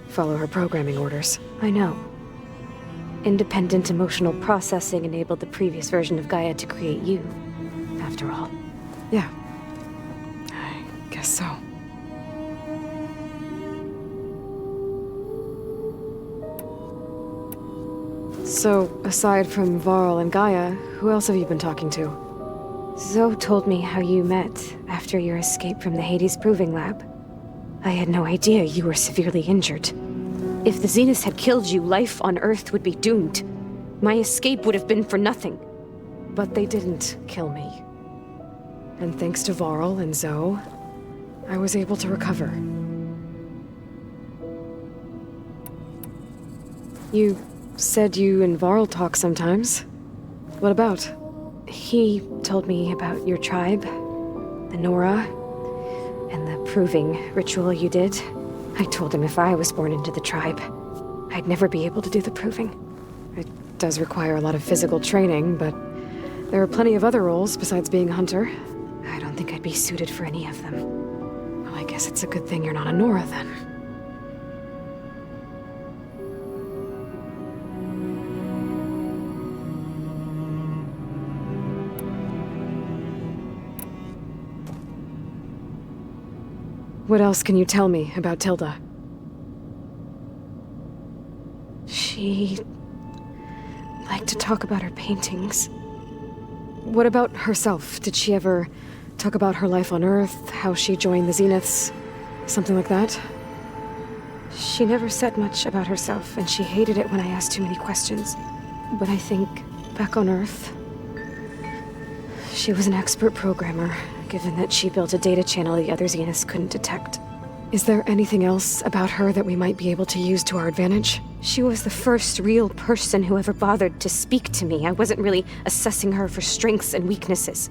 follow her programming orders. I know. Independent emotional processing enabled the previous version of Gaia to create you, after all. Yeah. I guess so. So, aside from Varl and Gaia, who else have you been talking to? Zoe told me how you met after your escape from the Hades Proving Lab. I had no idea you were severely injured. If the Zeniths had killed you, life on Earth would be doomed. My escape would have been for nothing. But they didn't kill me. And thanks to Varl and Zoe, I was able to recover. You said you and Varl talk sometimes. What about? He told me about your tribe, the Nora, and the proving ritual you did. I told him if I was born into the tribe, I'd never be able to do the proving. It does require a lot of physical training, but there are plenty of other roles besides being a hunter. I don't think I'd be suited for any of them. Well, I guess it's a good thing you're not a Nora, then. What else can you tell me about Tilda? She liked to talk about her paintings. What about herself? Did she ever talk about her life on Earth, how she joined the Zeniths, something like that? She never said much about herself, and she hated it when I asked too many questions. But I think back on Earth, she was an expert programmer, given that she built a data channel the other Zeniths couldn't detect. Is there anything else about her that we might be able to use to our advantage? She was the first real person who ever bothered to speak to me. I wasn't really assessing her for strengths and weaknesses.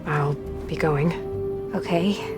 I'll be going. Okay.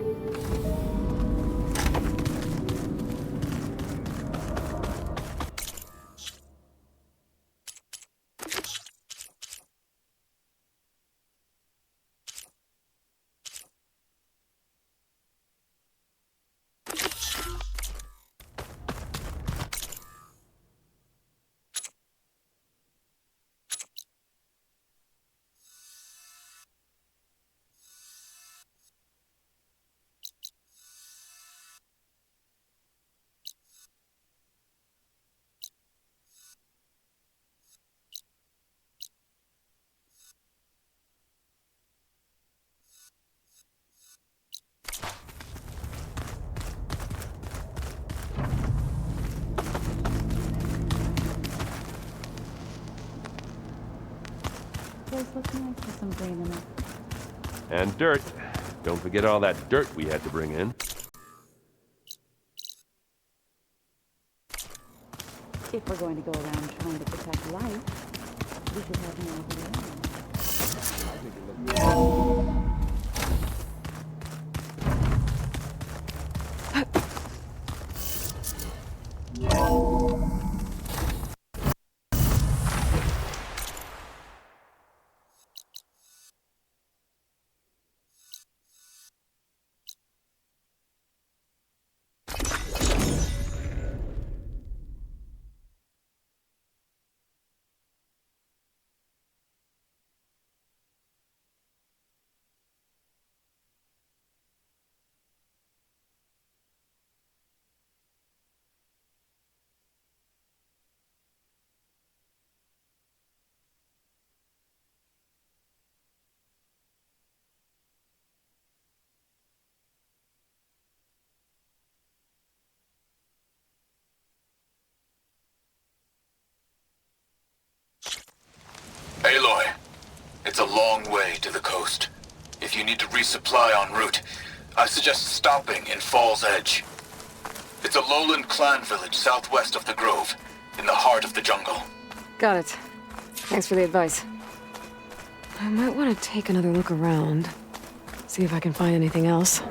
And dirt. Don't forget all that dirt we had to bring in. If we're going to go around trying to protect life, we should have more of It's a long way to the coast. If you need to resupply en route, I suggest stopping in Fall's Edge. It's a lowland clan village southwest of the Grove, in the heart of the jungle. Got it. Thanks for the advice. I might want to take another look around. See if I can find anything else.